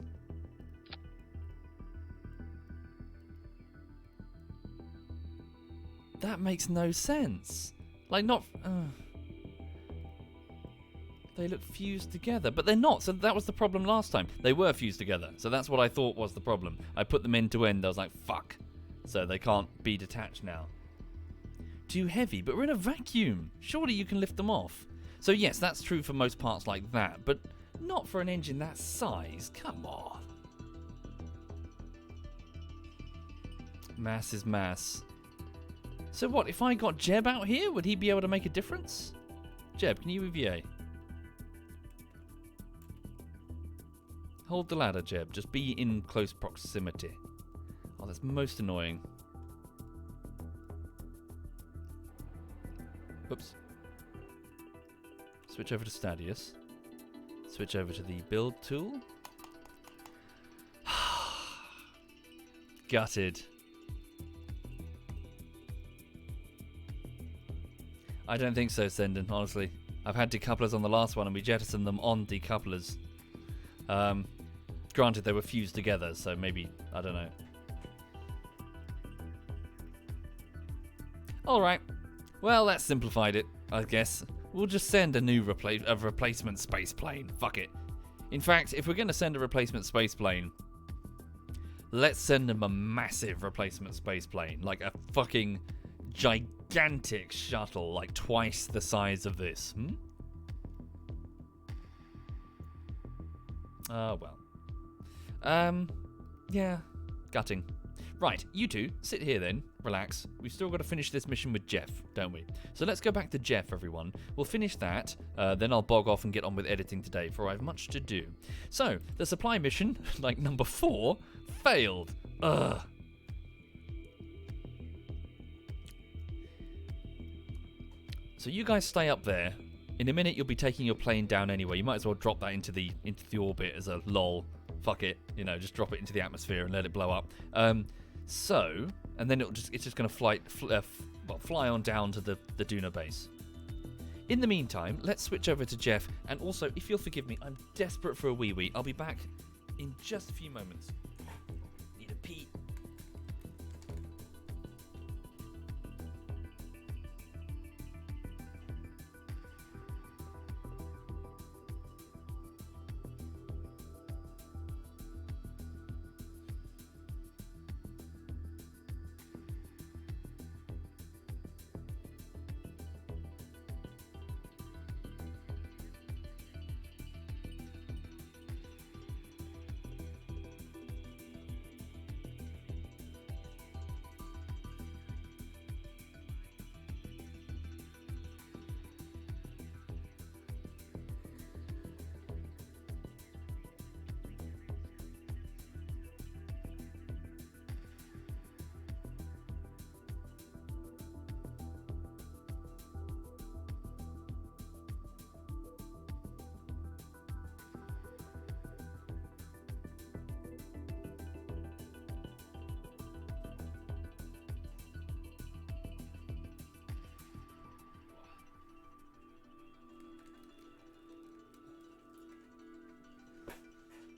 That makes no sense. Like, not... They look fused together, but they're not. So that was the problem last time. They were fused together. So that's what I thought was the problem. I put them end to end. I was like, fuck. So they can't be detached now. Too heavy, but we're in a vacuum. Surely you can lift them off. So yes, that's true for most parts like that, but not for an engine that size. Come on. Mass is mass. So what, if I got Jeb out here, would he be able to make a difference? Jeb, can you EVA? Hold the ladder, Jeb. Just be in close proximity. Oh, that's most annoying. Oops. Switch over to Stadius. Switch over to the build tool. Gutted. I don't think so, Sendon, honestly. I've had decouplers on the last one and we jettisoned them on decouplers. Granted, they were fused together, so maybe, I don't know. Alright. Well, that simplified it, I guess. We'll just send a new replacement space plane. Fuck it. In fact, if we're going to send a replacement space plane, let's send them a massive replacement space plane. Like a fucking gigantic shuttle, like twice the size of this. Well. Yeah, gutting. Right, you two, sit here then, relax. We've still got to finish this mission with Jeff, don't we? So let's go back to Jeff, everyone. We'll finish that, then I'll bog off and get on with editing today, for I have much to do. So, the supply mission, like number 4, failed. Ugh. So you guys stay up there. In a minute, you'll be taking your plane down anyway. You might as well drop that into the orbit as a lol. Fuck it, you know, just drop it into the atmosphere and let it blow up. So, and then it's just going to fly on down to the Duna base. In the meantime, let's switch over to Jeff. And also, if you'll forgive me, I'm desperate for a wee-wee. I'll be back in just a few moments. Need a pee.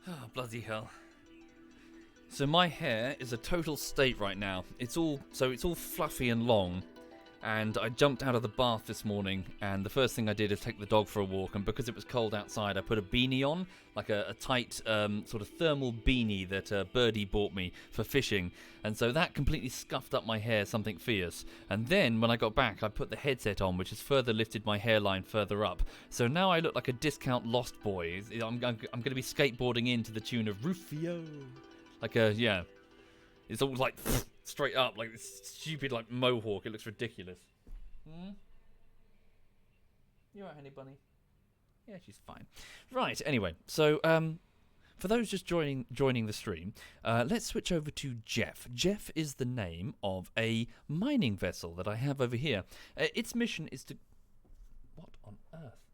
Oh, bloody hell. So my hair is a total state right now. It's all fluffy and long. And I jumped out of the bath this morning, and the first thing I did is take the dog for a walk, and because it was cold outside, I put a beanie on, like a tight sort of thermal beanie that Birdie bought me for fishing, and so that completely scuffed up my hair something fierce. And then, when I got back, I put the headset on, which has further lifted my hairline further up. So now I look like a discount Lost Boy. I'm going to be skateboarding in to the tune of Rufio. Like yeah. It's all like... straight up, like this stupid like mohawk. It looks ridiculous. You alright, honey bunny? Yeah, she's fine. Right, anyway, so for those just joining the stream, let's switch over to Jeff. Jeff is the name of a mining vessel that I have over here. Its mission is to... What on earth?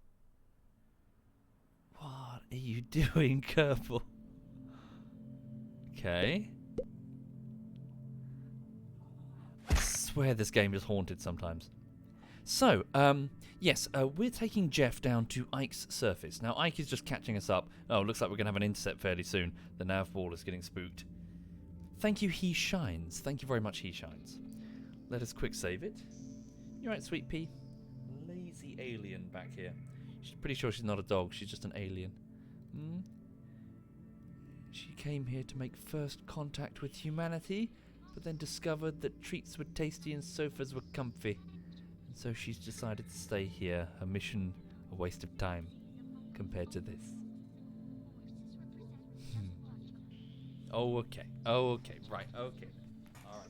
What are you doing, Kerbal? Okay. I swear this game is haunted sometimes. So, yes, we're taking Jeff down to Ike's surface. Now, Ike is just catching us up. Oh, looks like we're going to have an intercept fairly soon. The nav ball is getting spooked. Thank you, He Shines. Thank you very much, He Shines. Let us quick save it. You right, sweet pea? Lazy alien back here. She's pretty sure she's not a dog. She's just an alien. She came here to make first contact with humanity, but then discovered that treats were tasty and sofas were comfy. And so she's decided to stay here, her mission a waste of time compared to this. Oh, okay. Oh, okay. Right, okay. Alright.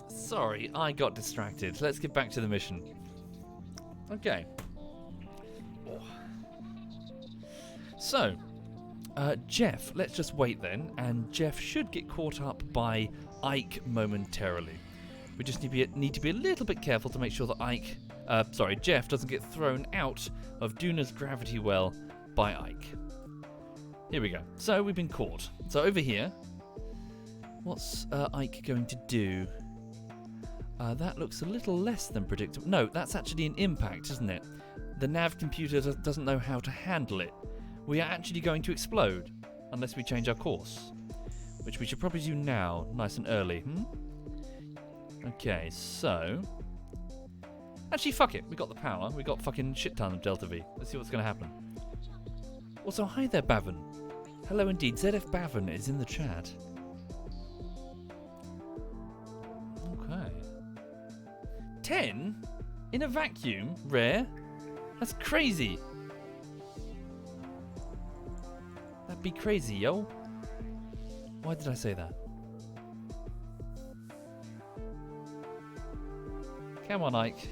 Sorry, I got distracted. Let's get back to the mission. Okay. So, Jeff, let's just wait then, and Jeff should get caught up by Ike momentarily. We just need to be a little bit careful to make sure that Jeff doesn't get thrown out of Duna's gravity well by Ike. Here we go. So, we've been caught. So, over here, what's Ike going to do? That looks a little less than predictable. No, that's actually an impact, isn't it? The nav computer doesn't know how to handle it. We are actually going to explode, unless we change our course. Which we should probably do now, nice and early. Okay, so... Actually, fuck it. We got the power. We got fucking shit ton of Delta V. Let's see what's going to happen. Also, hi there, Bavin. Hello indeed. ZF Bavin is in the chat. Okay. 10? In a vacuum? Rare? That's crazy. That'd be crazy, yo. Why did I say that? Come on, Ike.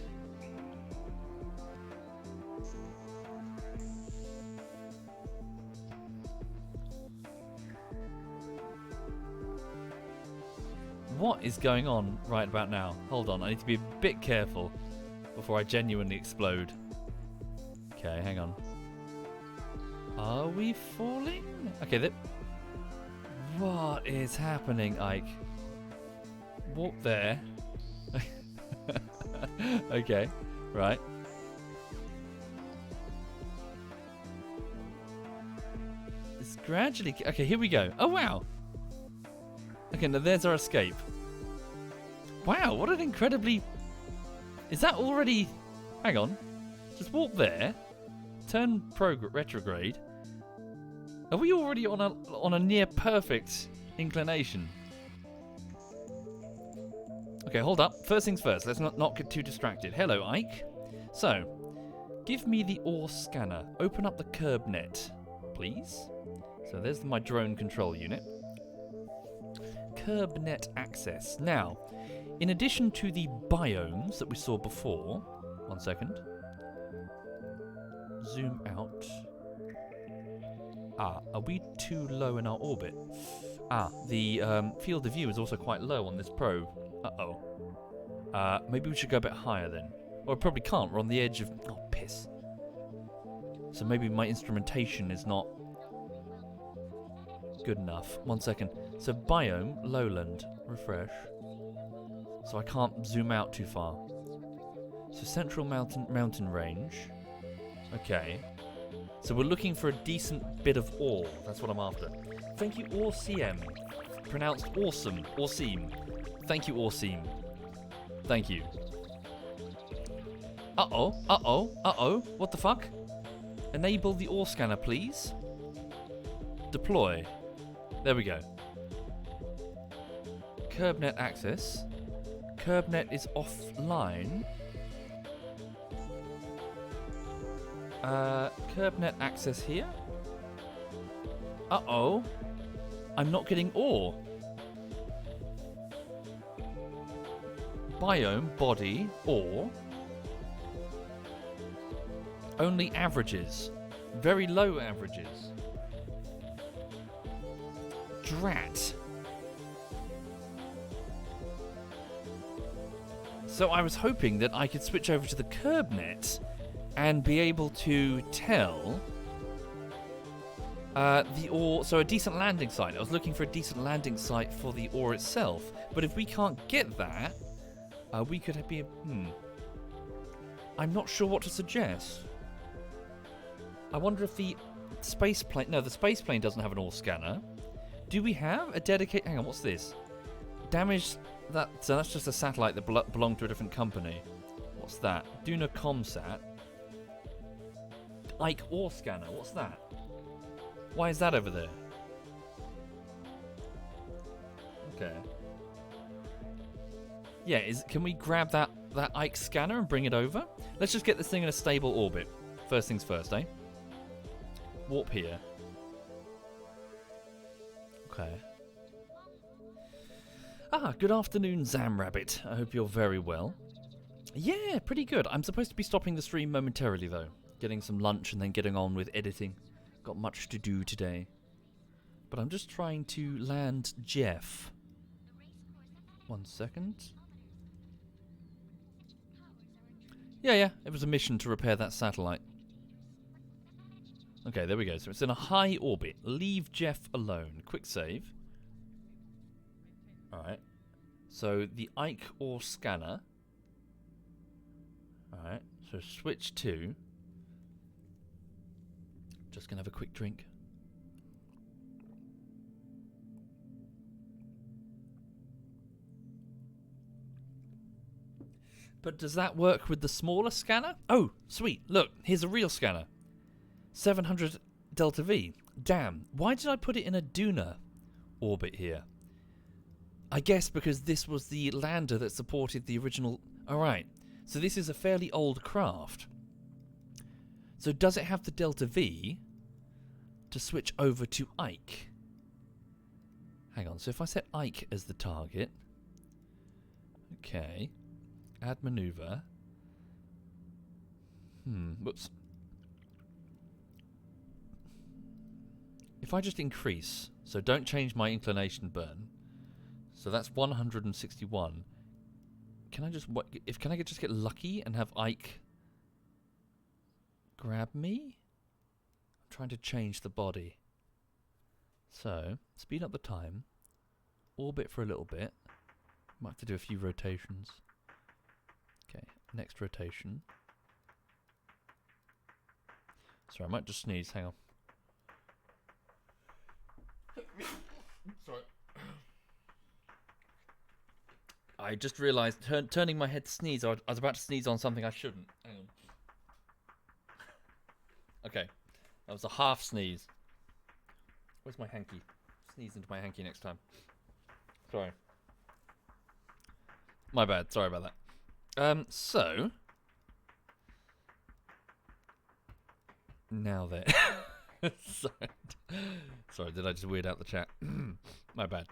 What is going on right about now? Hold on, I need to be a bit careful before I genuinely explode. Okay, hang on. Are we falling? Okay, what is happening, Ike? Walk there. Okay, right. It's gradually... Okay, here we go. Oh, wow. Okay, now there's our escape. Wow, what an incredibly... Is that already... Hang on. Just walk there. turn retrograde. Are we already on a near perfect inclination? Okay, hold up. First things first. Let's not get too distracted. Hello, Ike. So, give me the ore scanner. Open up the curb net, please. So there's my drone control unit. Curb net access. Now, in addition to the biomes that we saw before, 1 second. Zoom out. Are we too low in our orbit? The field of view is also quite low on this probe. Uh-oh. Maybe we should go a bit higher then. Or probably can't, we're on the edge of... Oh, piss. So maybe my instrumentation is not good enough. 1 second. So biome, lowland, refresh. So I can't zoom out too far. So central mountain range. Okay. So we're looking for a decent bit of ore. That's what I'm after. Thank you, Orcm. Pronounced awesome. Orcem. Thank you, Orcem. Thank you. Uh-oh. Uh-oh. Uh-oh. What the fuck? Enable the ore scanner, please. Deploy. There we go. CurbNet access. CurbNet is offline. CurbNet access here. Uh-oh. I'm not getting ore. Biome, body, ore. Only averages. Very low averages. Drat. So I was hoping that I could switch over to the CurbNet and be able to tell the ore. So a decent landing site. I was looking for a decent landing site for the ore itself. But if we can't get that, we could be... I'm not sure what to suggest. I wonder if the space plane... No, the space plane doesn't have an ore scanner. Do we have a dedicated... Hang on, what's this? Damaged... So that's just a satellite that belonged to a different company. What's that? Duna Comsat. Ike ore scanner. What's that? Why is that over there? Okay. Yeah, can we grab that Ike scanner and bring it over? Let's just get this thing in a stable orbit. First things first, eh? Warp here. Okay. Good afternoon, Zamrabbit. I hope you're very well. Yeah, pretty good. I'm supposed to be stopping the stream momentarily, though. Getting some lunch and then getting on with editing. Got much to do today. But I'm just trying to land Jeff. 1 second. Yeah. It was a mission to repair that satellite. Okay, there we go. So it's in a high orbit. Leave Jeff alone. Quick save. Alright. So the Ike ore scanner. Alright. So switch to... Just gonna have a quick drink. But does that work with the smaller scanner? Oh, sweet. Look, here's a real scanner. 700 Delta V. Damn, why did I put it in a Duna orbit here? I guess because this was the lander that supported the original... Alright, so this is a fairly old craft. So does it have the Delta V to switch over to Ike? Hang on, so if I set Ike as the target... Okay. Add maneuver. Whoops. If I just increase, so don't change my inclination burn. So that's 161. Can I just just get lucky and have Ike grab me? I'm trying to change the body. So, speed up the time. Orbit for a little bit. Might have to do a few rotations. Okay, next rotation. Sorry, I might just sneeze. Hang on. Sorry. I just realised, turning my head to sneeze, I was about to sneeze on something I shouldn't. Hang on. Okay. That was a half sneeze. Where's my hanky? Sneeze into my hanky next time. Sorry. My bad. Sorry about that. So... Now then. Sorry, did I just weird out the chat? My bad.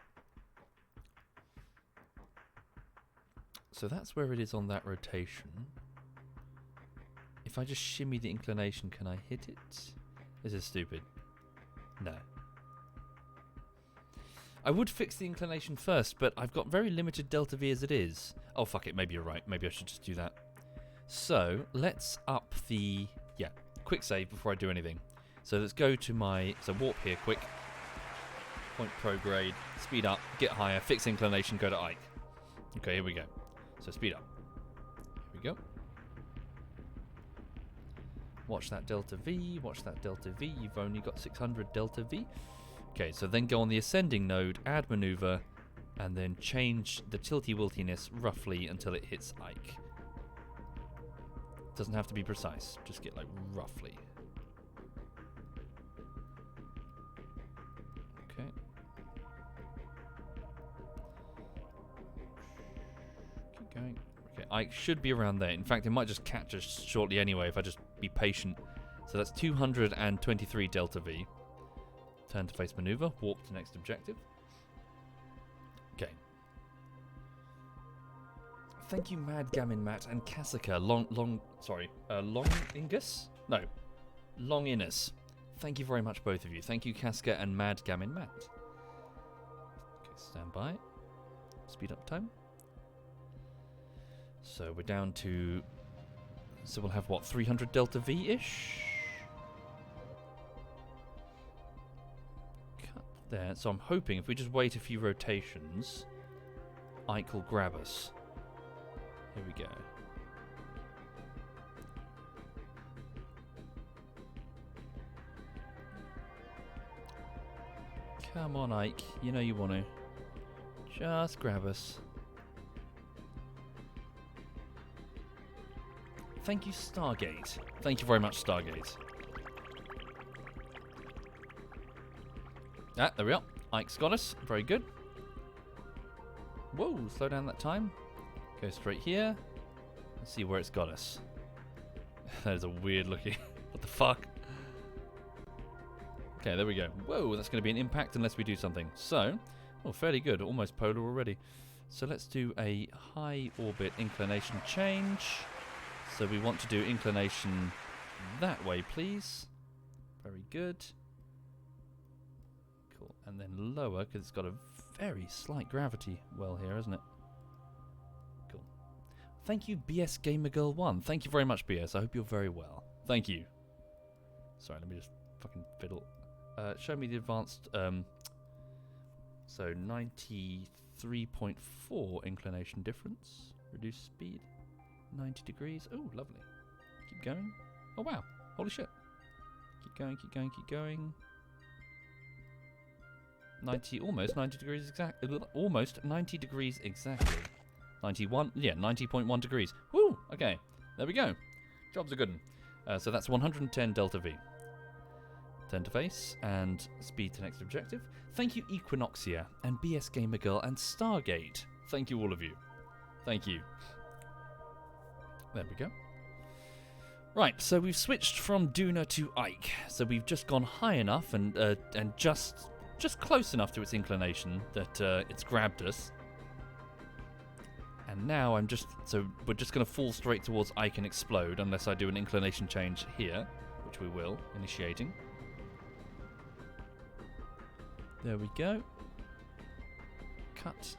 So that's where it is on that rotation. If I just shimmy the inclination, can I hit it? This is stupid. No. I would fix the inclination first, but I've got very limited delta V as it is. Oh, fuck it. Maybe you're right. Maybe I should just do that. So, let's up the... Yeah, quick save before I do anything. So let's go to my... So warp here, quick. Point prograde. Speed up. Get higher. Fix inclination. Go to Ike. Okay, here we go. So speed up. Here we go. Watch that delta V. Watch that delta V. You've only got 600 delta V. Okay, so then go on the ascending node, add maneuver, and then change the tilty-wiltiness roughly until it hits Ike. Doesn't have to be precise. Just get like roughly. Okay. Keep going. Okay, Ike should be around there. In fact, it might just catch us shortly anyway if I just be patient. So that's 223 delta V. Turn to face maneuver. Warp to next objective. Okay. Thank you, Mad Gammon Matt and Cassica. Longingus? No. Longinus. Thank you very much, both of you. Thank you, Casca and Mad Gammon Matt. Okay, stand by. Speed up time. So we're down to... So we'll have, what, 300 delta V-ish? Cut there. So I'm hoping if we just wait a few rotations, Ike will grab us. Here we go. Come on, Ike. You know you want to. Just grab us. Thank you, Stargate. Thank you very much, Stargate. Ah, there we are. Ike's got us. Very good. Whoa, slow down that time. Go straight here. Let's see where it's got us. That is a weird looking... What the fuck? Okay, there we go. Whoa, that's going to be an impact unless we do something. So, oh, fairly good. Almost polar already. So let's do a high orbit inclination change. So we want to do inclination that way, please. Very good. Cool. And then lower, because it's got a very slight gravity well here, isn't it? Cool. Thank you, BS Gamer Girl 1. Thank you very much, BS. I hope you're very well. Thank you. Sorry, let me just fucking fiddle. Show me the advanced... so 93.4 inclination difference. Reduce speed. 90 degrees. Oh, lovely. Keep going. Oh, wow. Holy shit. Keep going, keep going, keep going. 90, almost 90 degrees exactly. Almost 90 degrees exactly. 91, yeah, 90.1 degrees. Woo! Okay, there we go. Job's a good one. So that's 110 delta V. Turn to face and speed to next objective. Thank you, Equinoxia and BS Gamer Girl and Stargate. Thank you, all of you. Thank you. There we go. Right, so we've switched from Duna to Ike. So we've just gone high enough and just close enough to its inclination that it's grabbed us. And now we're just going to fall straight towards Ike and explode unless I do an inclination change here, which we will, initiating. There we go. Cut.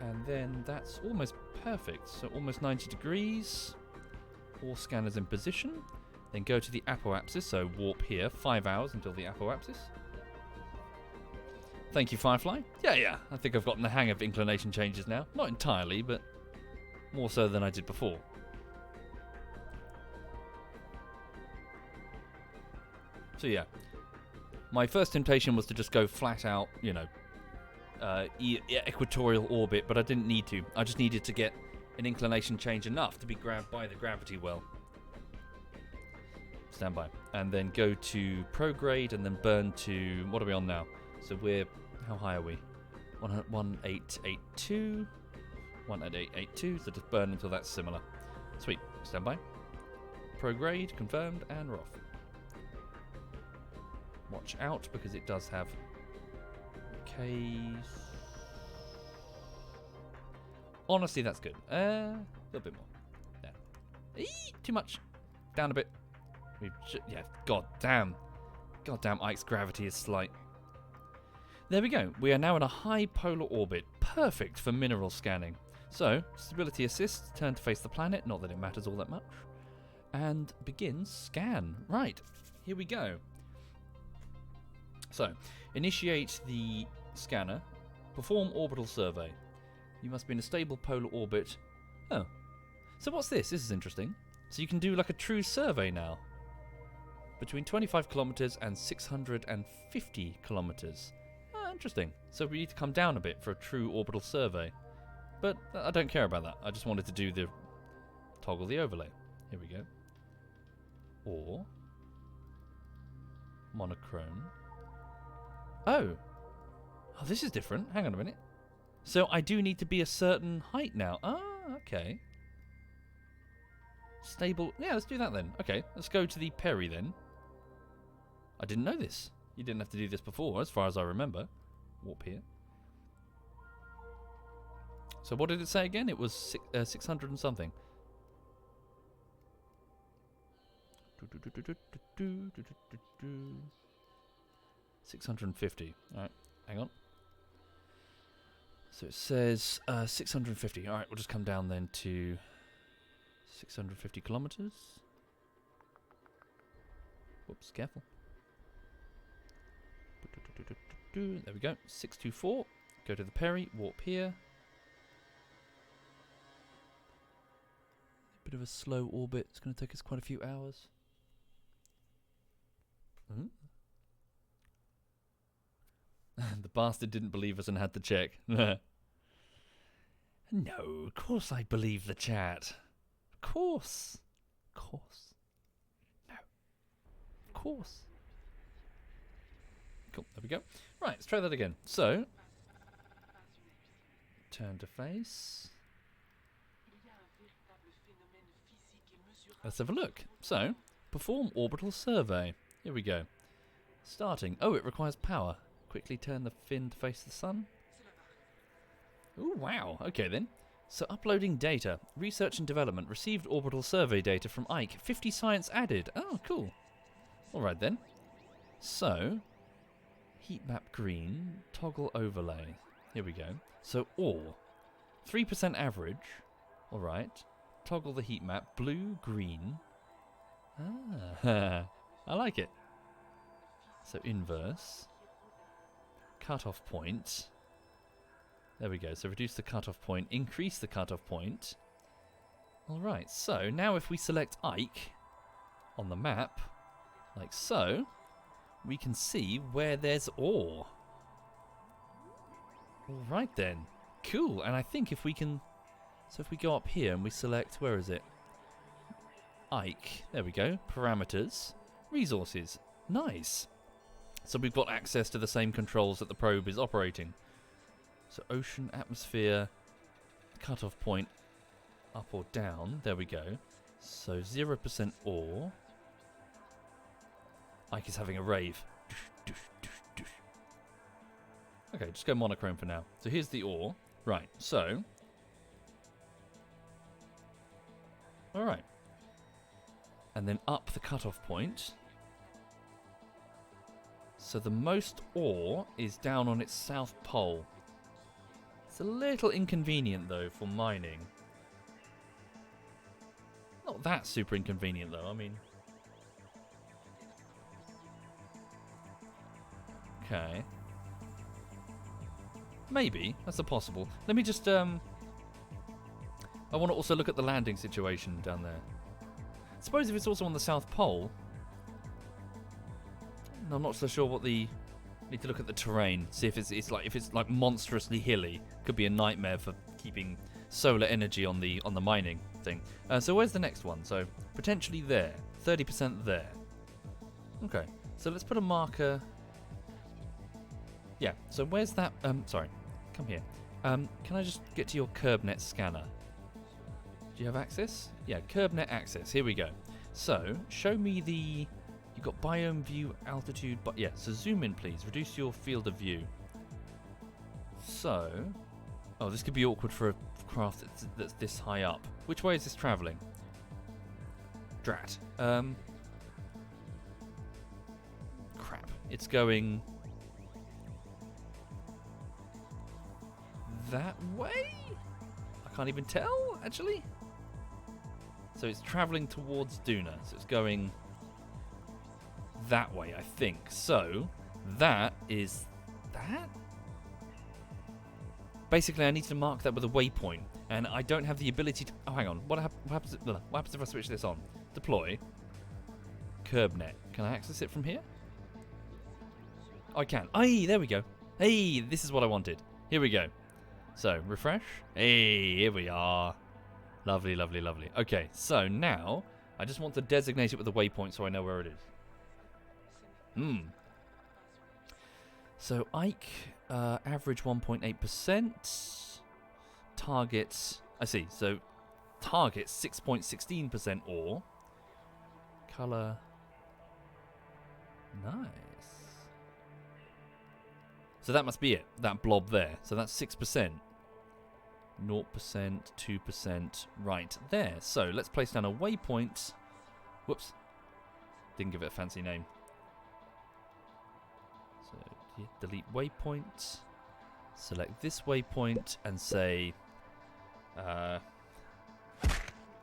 And then that's almost perfect. So almost 90 degrees. All scanners in position. Then go to the apoapsis. So warp here. 5 hours until the apoapsis. Thank you, Firefly. Yeah. I think I've gotten the hang of inclination changes now. Not entirely, but more so than I did before. So yeah. My first temptation was to just go flat out, you know, equatorial orbit, but I didn't need to. I just needed to get an inclination change enough to be grabbed by the gravity well. So stand by. And then go to prograde and then burn to... What are we on now? So we're... How high are we? 1882. 18882. So just burn until that's similar. Sweet. Stand by. Prograde, confirmed, and we're off. Watch out, because it does have... case... Honestly, that's good. A little bit more. There. Eee, too much. Down a bit. Yeah, god damn. God damn, Ike's gravity is slight. There we go. We are now in a high polar orbit. Perfect for mineral scanning. So, stability assist, turn to face the planet. Not that it matters all that much. And begin scan. Right, here we go. So, initiate the scanner. Perform orbital survey. You must be in a stable polar orbit. Oh. So what's this? This is interesting. So you can do like a true survey now. Between 25 kilometers and 650 kilometers. Ah, interesting. So we need to come down a bit for a true orbital survey. But I don't care about that. I just wanted to do the... toggle the overlay. Here we go. Or... monochrome. Oh. Oh, this is different. Hang on a minute. So I do need to be a certain height now. Ah, okay. Stable. Yeah, let's do that then. Okay, let's go to the Perry then. I didn't know this. You didn't have to do this before, as far as I remember. Warp here. So what did it say again? It was 600 and something. 650. Alright, hang on. So it says 650. Alright, we'll just come down then to 650 kilometers. Whoops, careful. There we go. 624. Go to the Perry, warp here. Bit of a slow orbit. It's going to take us quite a few hours. The bastard didn't believe us and had to check. No, of course I believe the chat. Of course. Of course. No. Of course. Cool, there we go. Right, let's try that again. So, turn to face. Let's have a look. So, perform orbital survey. Here we go. Starting. Oh, it requires power. Quickly turn the fin to face the sun. Oh, wow. Okay, then. So, uploading data. Research and development. Received orbital survey data from Ike. 50 science added. Oh, cool. All right, then. So, heat map green. Toggle overlay. Here we go. So, ore. 3% average. All right. Toggle the heat map. Blue, green. Ah, I like it. So, inverse. Cutoff point. There we go. So reduce the cutoff point, increase the cutoff point. Alright, so now if we select Ike on the map, like so, we can see where there's ore. Alright then. Cool. And I think if we can... So if we go up here and we select... Where is it? Ike. There we go. Parameters. Resources. Nice. So we've got access to the same controls that the probe is operating. So ocean, atmosphere, cutoff point, up or down. There we go. So 0% ore. Ike is having a rave. Okay, just go monochrome for now. So here's the ore. Right, so. Alright. And then up the cutoff point. So the most ore is down on its south pole. It's a little inconvenient though for mining. Not that super inconvenient though, I mean. Okay. Maybe, that's a possible. Let me just I want to also look at the landing situation down there. I suppose if it's also on the south pole. I'm not so sure what the... Need to look at the terrain, see if it's like monstrously hilly. Could be a nightmare for keeping solar energy on the mining thing. So where's the next one? So potentially there, 30% there. Okay, so let's put a marker. Yeah, so where's that? Sorry, come here. Can I just get to your KerbNet scanner? Do you have access? Yeah, KerbNet access. Here we go. So, show me the... You've got biome view, altitude... But yeah, so zoom in, please. Reduce your field of view. So... Oh, this could be awkward for a craft that's this high up. Which way is this travelling? Drat. Crap. It's going... that way? I can't even tell, actually. So it's travelling towards Duna. So it's going that way, I think. So that is that? Basically, I need to mark that with a waypoint. And I don't have the ability to... Oh, hang on. What happens if I switch this on? Deploy. KerbNet. Can I access it from here? Oh, I can. Hey, there we go. Hey, this is what I wanted. Here we go. So, refresh. Hey, here we are. Lovely, lovely, lovely. Okay, so now I just want to designate it with a waypoint so I know where it is. So, Ike, average 1.8%. Targets, I see. So, targets 6.16% ore. Color. Nice. So that must be it, that blob there. So that's 6%. 0%, 2%, right there. So let's place down a waypoint. Whoops. Didn't give it a fancy name. So delete waypoint. Select this waypoint and say... I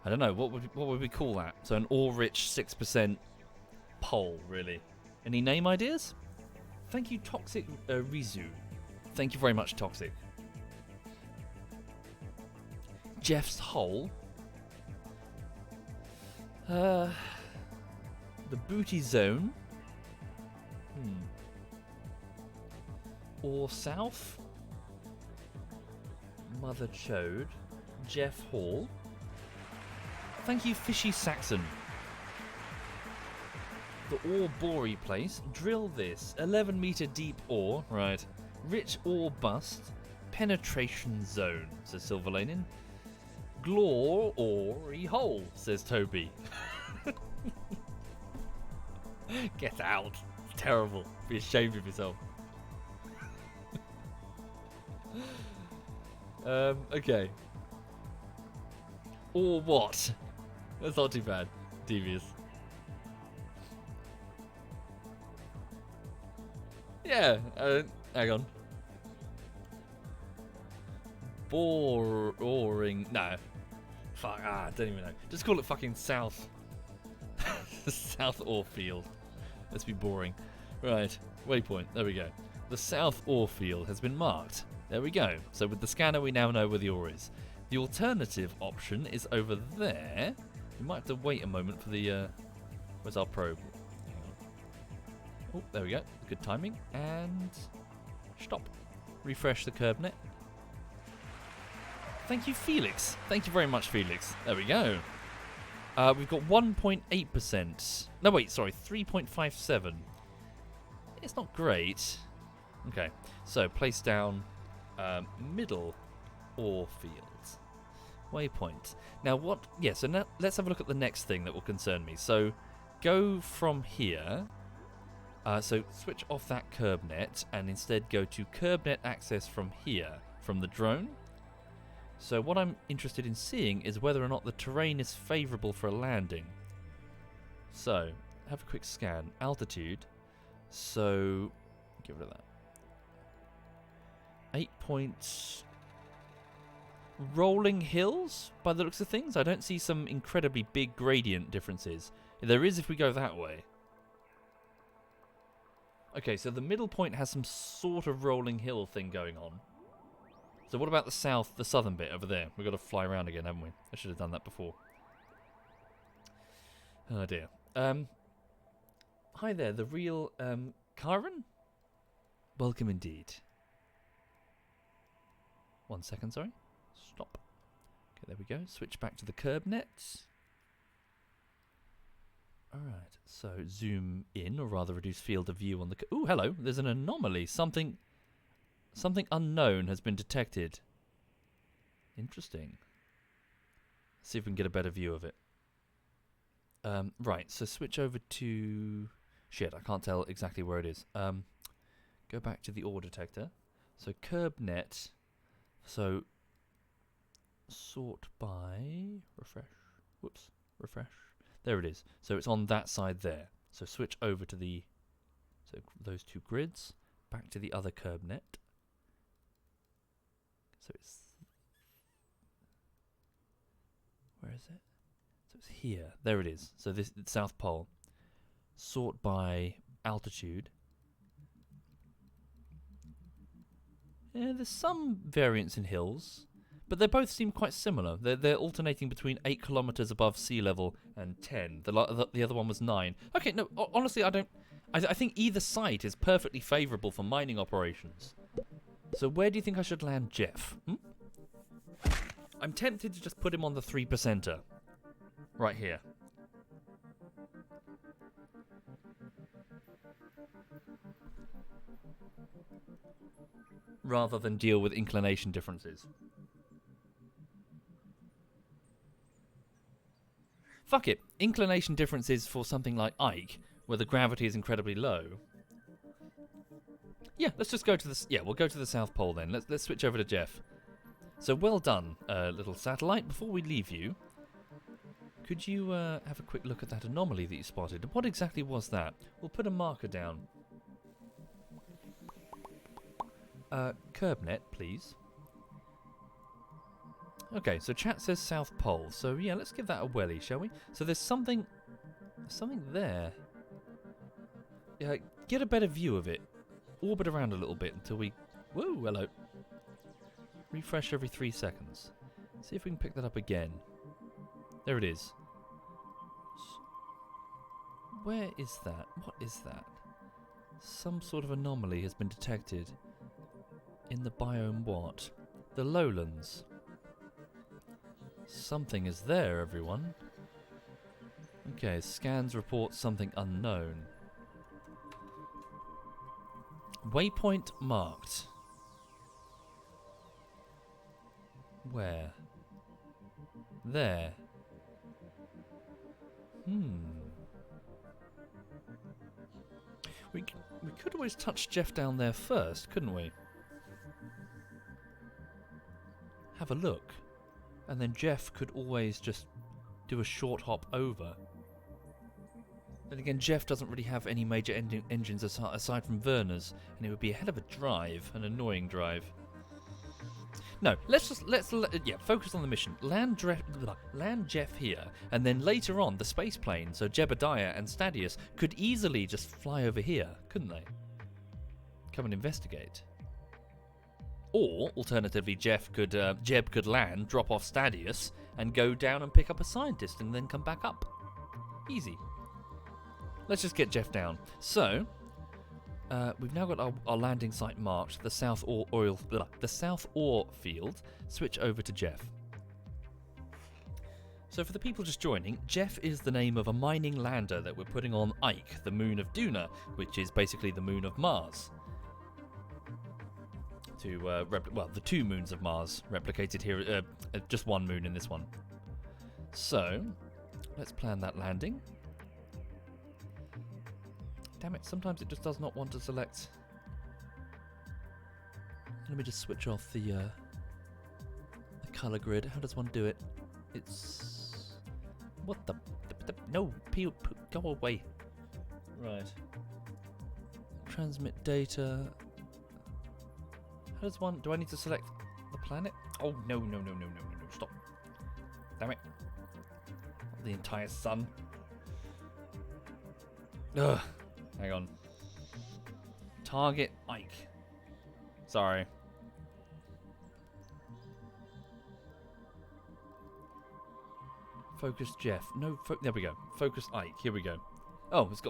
don't know, what would we call that? So an ore-rich 6% pole, really. Any name ideas? Thank you, Toxic Rizu. Thank you very much, Toxic. Jeff's hole. The booty zone. Or south. Mother Chode. Jeff Hall. Thank you, Fishy Saxon. The ore bory place. Drill this. 11 meter deep ore. Right. Rich ore bust. Penetration zone, says Silverlanen. Glor ory hole, says Toby. Get out. It's terrible. Be ashamed of yourself. Okay. Or what? That's not too bad. Devious. Yeah, hang on. Boring. No. Fuck, I don't even know. Just call it fucking South. South ore field. Let's be boring. Right, waypoint. There we go. The South ore field has been marked. There we go. So with the scanner, we now know where the ore is. The alternative option is over there. We might have to wait a moment for the... where's our probe? Hang on. Oh, there we go. Good timing. And... stop. Refresh the KerbNet. Thank you, Felix. Thank you very much, Felix. There we go. We've got 1.8%. No, wait, sorry. 3.57. It's not great. Okay. So, place down middle ore fields. Waypoint. Now, what... yeah, so now let's have a look at the next thing that will concern me. So, go from here... so switch off that KerbNet and instead go to KerbNet access from here, from the drone. So what I'm interested in seeing is whether or not the terrain is favourable for a landing. So, have a quick scan. Altitude. So, get rid of that. 8 points. Rolling hills, by the looks of things. I don't see some incredibly big gradient differences. There is if we go that way. Okay, so the middle point has some sort of rolling hill thing going on. So what about the south, the southern bit over there? We've got to fly around again, haven't we? I should have done that before. Oh dear. Hi there, the real Karen? Welcome indeed. 1 second, sorry. Stop. Okay, there we go. Switch back to the KerbNet. Alright, so zoom in, or rather reduce field of view on the... Ooh, hello, there's an anomaly. Something unknown has been detected. Interesting. See if we can get a better view of it. Right, so switch over to... Shit, I can't tell exactly where it is. Go back to the ore detector. So KerbNet. So sort by... Refresh. Whoops. Refresh. There it is. So it's on that side there. So switch over to the... So those two grids. Back to the other KerbNet. So it's... Where is it? So it's here. There it is. So this South Pole. Sort by altitude. Yeah, there's some variance in hills, but they both seem quite similar. They're alternating between 8 kilometers above sea level and 10. The other one was 9. Okay, no, honestly, I don't... I think either site is perfectly favourable for mining operations. So where do you think I should land Jeff? I'm tempted to just put him on the 3%er. Right here. Rather than deal with inclination differences. Fuck it. Inclination differences for something like Ike, where the gravity is incredibly low. Yeah, let's just go to the... Yeah, we'll go to the South Pole then. Let's switch over to Jeff. So well done, little satellite. Before we leave you, could you have a quick look at that anomaly that you spotted? What exactly was that? We'll put a marker down. KerbNet, please. Okay, so chat says South Pole. So yeah, let's give that a welly, shall we? So there's something there. Yeah, get a better view of it. Orbit around a little bit until we... Whoa, hello. Refresh every 3 seconds. See if we can pick that up again. There it is. Where is that? What is that? Some sort of anomaly has been detected. In the biome what? The lowlands. Something is there, everyone. Okay, scans report something unknown. Waypoint marked. Where? There. We could always touch Jeff down there first, couldn't we? Have a look. And then Jeff could always just do a short hop over. Then again, Jeff doesn't really have any major engines aside from Werner's, and it would be a hell of a drive, an annoying drive. No, let's focus on the mission. Land Jeff here, and then later on the space plane, so Jebediah and Stadius could easily just fly over here, couldn't they? Come and investigate. Or, alternatively, Jeb could land, drop off Stadius, and go down and pick up a scientist, and then come back up. Easy. Let's just get Jeff down. So, we've now got our landing site marked, the South Ore field. Switch over to Jeff. So for the people just joining, Jeff is the name of a mining lander that we're putting on Ike, the moon of Duna, which is basically the moon of Mars. The 2 moons of Mars replicated here, just 1 moon in this one. So, let's plan that landing. Damn it, sometimes it just does not want to select. Let me just switch off the color grid. How does one do it? It's... What the... No, go away. Right. Transmit data... How does one... Do I need to select the planet? Oh, no, stop. Damn it. The entire sun. Ugh. Hang on. Target Ike. Sorry. Focus Jeff. No, there we go. Focus Ike. Here we go. Oh, it's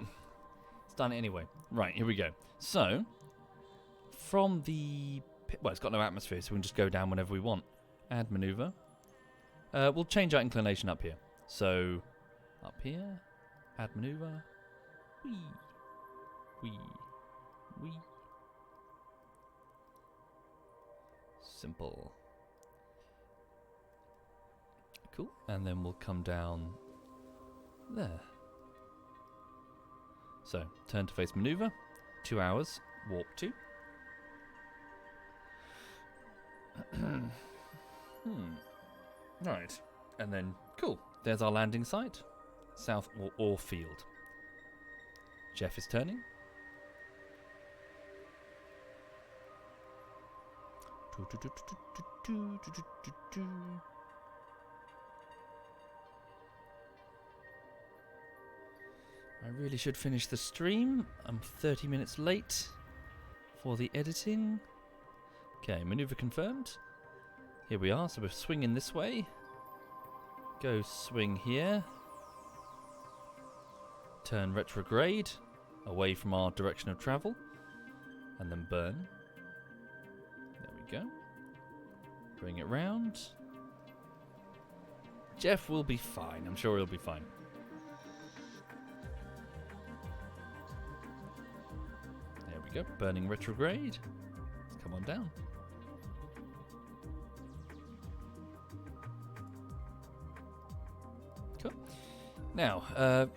done it anyway. Right, here we go. So, from the... Well, it's got no atmosphere, so we can just go down whenever we want. Add maneuver. We'll change our inclination up here. So, up here. Add maneuver. Whee. Whee. Whee. Simple. Cool. And then we'll come down there. So, turn to face maneuver. 2 hours. Warp 2. Right. And then, cool. There's our landing site. South Ore Field. Jeff is turning. I really should finish the stream. I'm 30 minutes late for the editing. Okay, maneuver confirmed. Here we are, so we're swinging this way. Go swing here. Turn retrograde away from our direction of travel. And then burn. There we go. Bring it round. Jeff will be fine. I'm sure he'll be fine. There we go. Burning retrograde. Let's come on down. Cool. Now,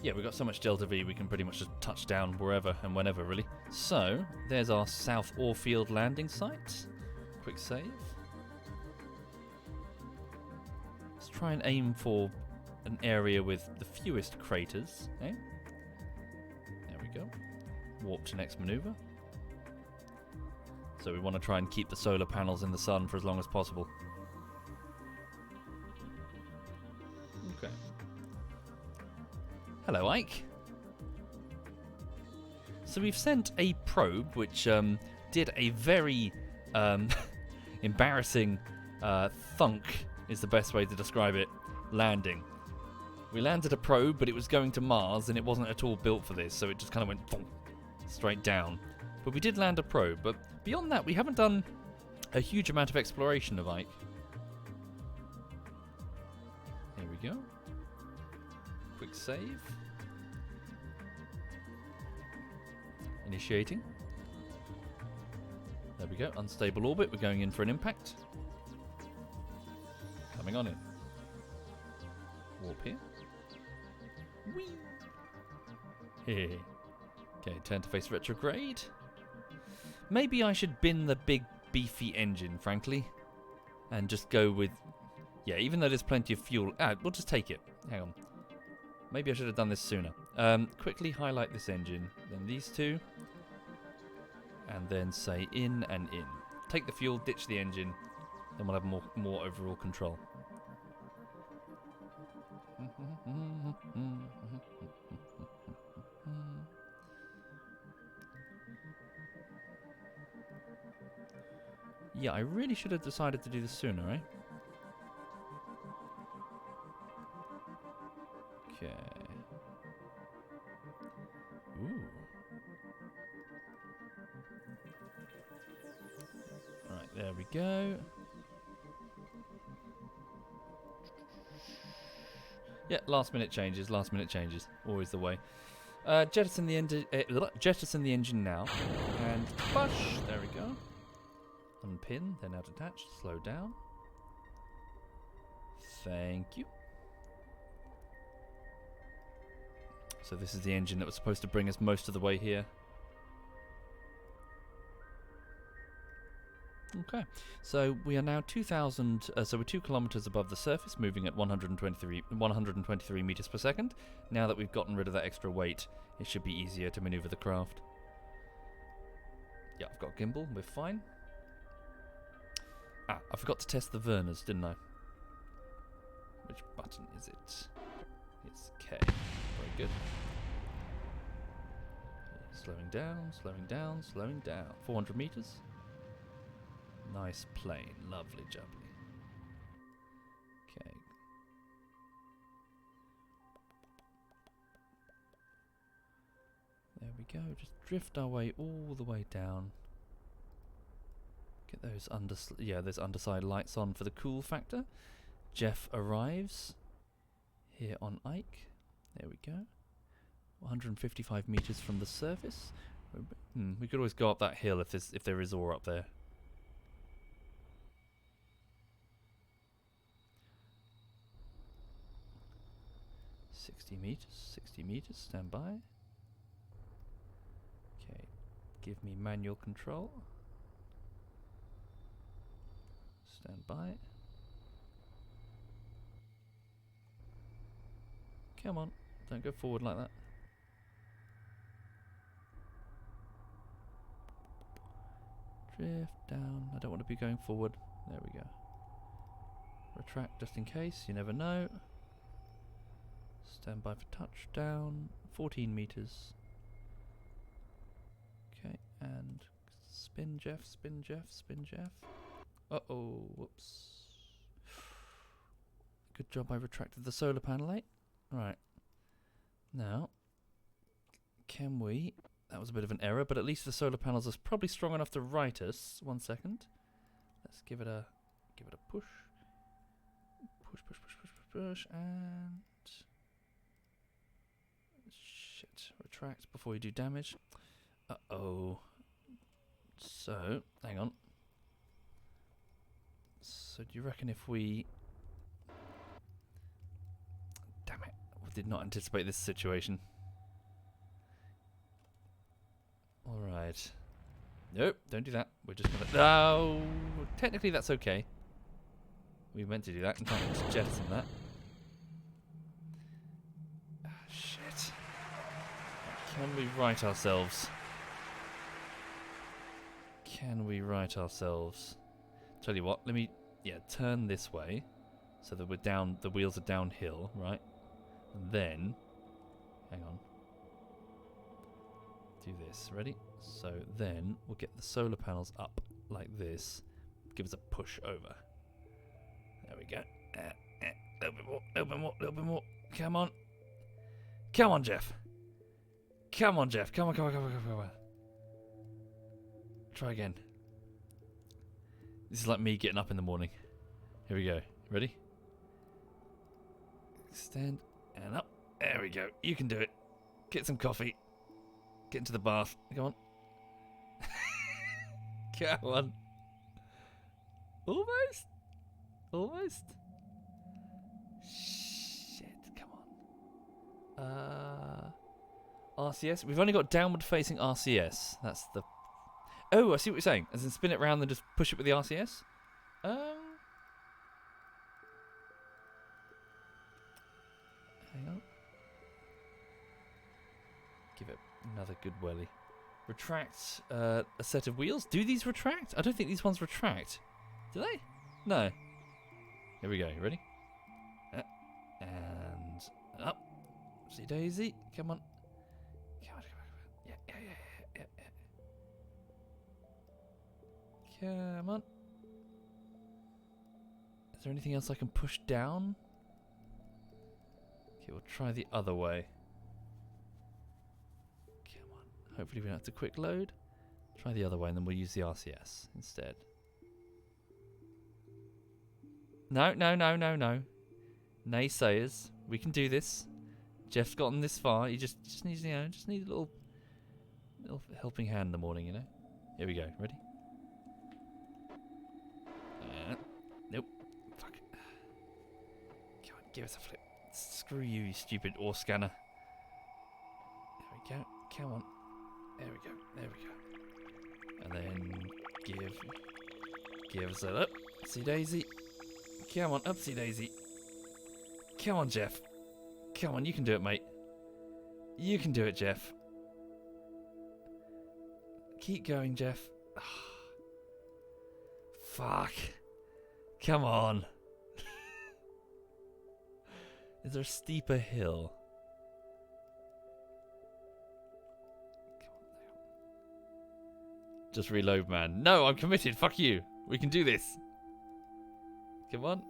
yeah, we've got so much Delta V, we can pretty much just touch down wherever and whenever, really. So, there's our South Ore Field landing site. Quick save. Let's try and aim for an area with the fewest craters. Eh? There we go. Warp to next maneuver. So we want to try and keep the solar panels in the sun for as long as possible. Okay. Hello, Ike. So we've sent a probe which did a very embarrassing thunk is the best way to describe it, landing. We landed a probe, but it was going to Mars, and it wasn't at all built for this, so it just kind of went thunk, straight down. But we did land a probe, but beyond that, we haven't done a huge amount of exploration of Ike. Here we go. Quick save. Initiating. There we go. Unstable orbit. We're going in for an impact. Coming on in. Warp here. Whee! Hey. Okay, turn to face retrograde. Maybe I should bin the big beefy engine, frankly. And just go with... Yeah, even though there's plenty of fuel... we'll just take it. Hang on. Maybe I should have done this sooner. Quickly highlight this engine. Then these two. And then say in and in. Take the fuel, ditch the engine. Then we'll have more overall control. Yeah, I really should have decided to do this sooner, eh? Okay. Ooh. Right, there we go. Yeah, last minute changes, always the way. Jettison the engine now, and push. There we go. Unpin, then out attached. Slow down. Thank you. So this is the engine that was supposed to bring us most of the way here. Okay, so we are now 2,000, so we're 2 kilometers above the surface, moving at 123 meters per second. Now that we've gotten rid of that extra weight, it should be easier to maneuver the craft. Yeah, I've got gimbal, we're fine. I forgot to test the Verners, didn't I? Which button is it? It's K. Very good. Slowing down, slowing down, slowing down. 400 meters. Nice plane, lovely jubbly. Okay. There we go, just drift our way all the way down. Get those those underside lights on for the cool factor. Jeff arrives here on Ike. There we go. 155 meters from the surface. We could always go up that hill if there is ore up there. $60 meters. 60 meters. Stand by. Okay. Give me manual control. Stand by. Come on. Don't go forward like that. Drift down. I don't want to be going forward. There we go. Retract just in case. You never know. Stand by for touchdown. 14 meters. Okay, and spin Jeff, spin Jeff, spin Jeff. Uh-oh, whoops. Good job I retracted the solar panel, eh? Right. Now, can we... That was a bit of an error, but at least the solar panels are probably strong enough to right us. 1 second. Let's give it a push. Push, push, push, push, push, push, and... Shit. Retract before you do damage. Uh-oh. So, hang on. So do you reckon if we... Damn it. We did not anticipate this situation. Alright. Nope, don't do that. We're just gonna... No! Technically that's okay. We meant to do that. In fact, just jettison that. Ah, shit. Can we right ourselves? Can we right ourselves? Tell you what, let me, turn this way so that we're down, the wheels are downhill, right? And then, hang on, do this, ready? So then we'll get the solar panels up like this, give us a push over. There we go. A little bit more, a little bit more, a little bit more. Come on. Come on, Jeff. Come on, Jeff. Come on, come on, come on, come on, come on. Try again. This is like me getting up in the morning. Here we go. Ready? Stand and up. There we go. You can do it. Get some coffee. Get into the bath. Come on. Come on. Almost. Almost. Shit. Come on. RCS. We've only got downward facing RCS. That's the... Oh, I see what you're saying. As in spin it round and just push it with the RCS? Hang on. Give it another good welly. Retract a set of wheels. Do these retract? I don't think these ones retract. Do they? No. Here we go. You ready? And up. See Daisy. Come on. Come on, come on, come on. Yeah. Come on. Is there anything else I can push down? Okay, we'll try the other way. Come on. Hopefully we don't have to quick load. Try the other way and then we'll use the RCS instead. No. Naysayers. We can do this. Jeff's gotten this far. He just needs, just need a little helping hand in the morning, Here we go. Ready? Nope. Fuck. Come on, give us a flip. Screw you, you stupid ore scanner. There we go. Come on. There we go. There we go. And then give us a look. Upsy daisy. Come on, upsy daisy. Come on, Jeff. Come on, you can do it, mate. You can do it, Jeff. Keep going, Jeff. Fuck. Come on. Is there a steeper hill? Come on. Just reload, man. No, I'm committed. Fuck you. We can do this. Come on.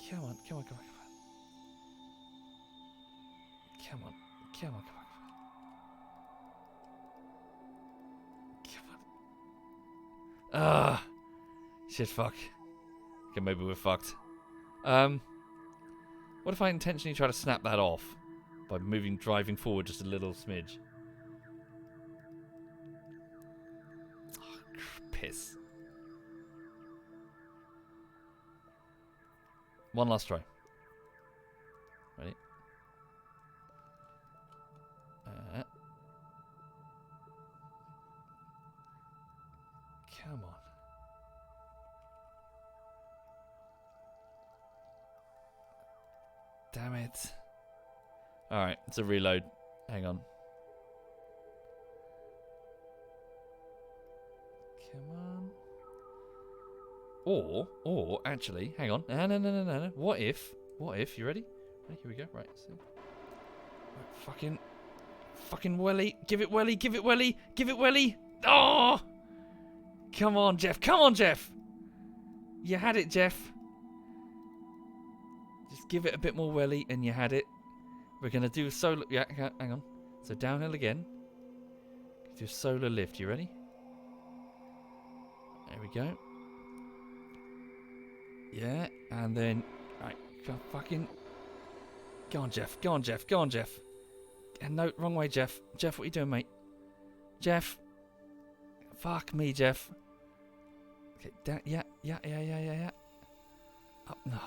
Come on, come on, come on, come on. Come on, come on, come on, come on. Come on. Shit, fuck. Okay, maybe we're fucked. What if I intentionally try to snap that off? by driving forward just a little smidge. Oh, piss. One last try. Ready? Come on. Damn it. Alright, it's a reload. Hang on. Come on. Or, actually, hang on. No. What if, you ready? Right, here we go. Right, so. Right, fucking welly. Give it welly. Oh! Come on, Jeff. You had it, Jeff. Just give it a bit more welly and you had it. We're going to do a solo... Yeah, hang on. So downhill again. Do a solo lift. You ready? There we go. Yeah, and then... Right, fucking... Go on, Jeff. And no, wrong way, Jeff. Jeff, what are you doing, mate? Jeff. Fuck me, Jeff. Okay, down... Yeah. Up. No.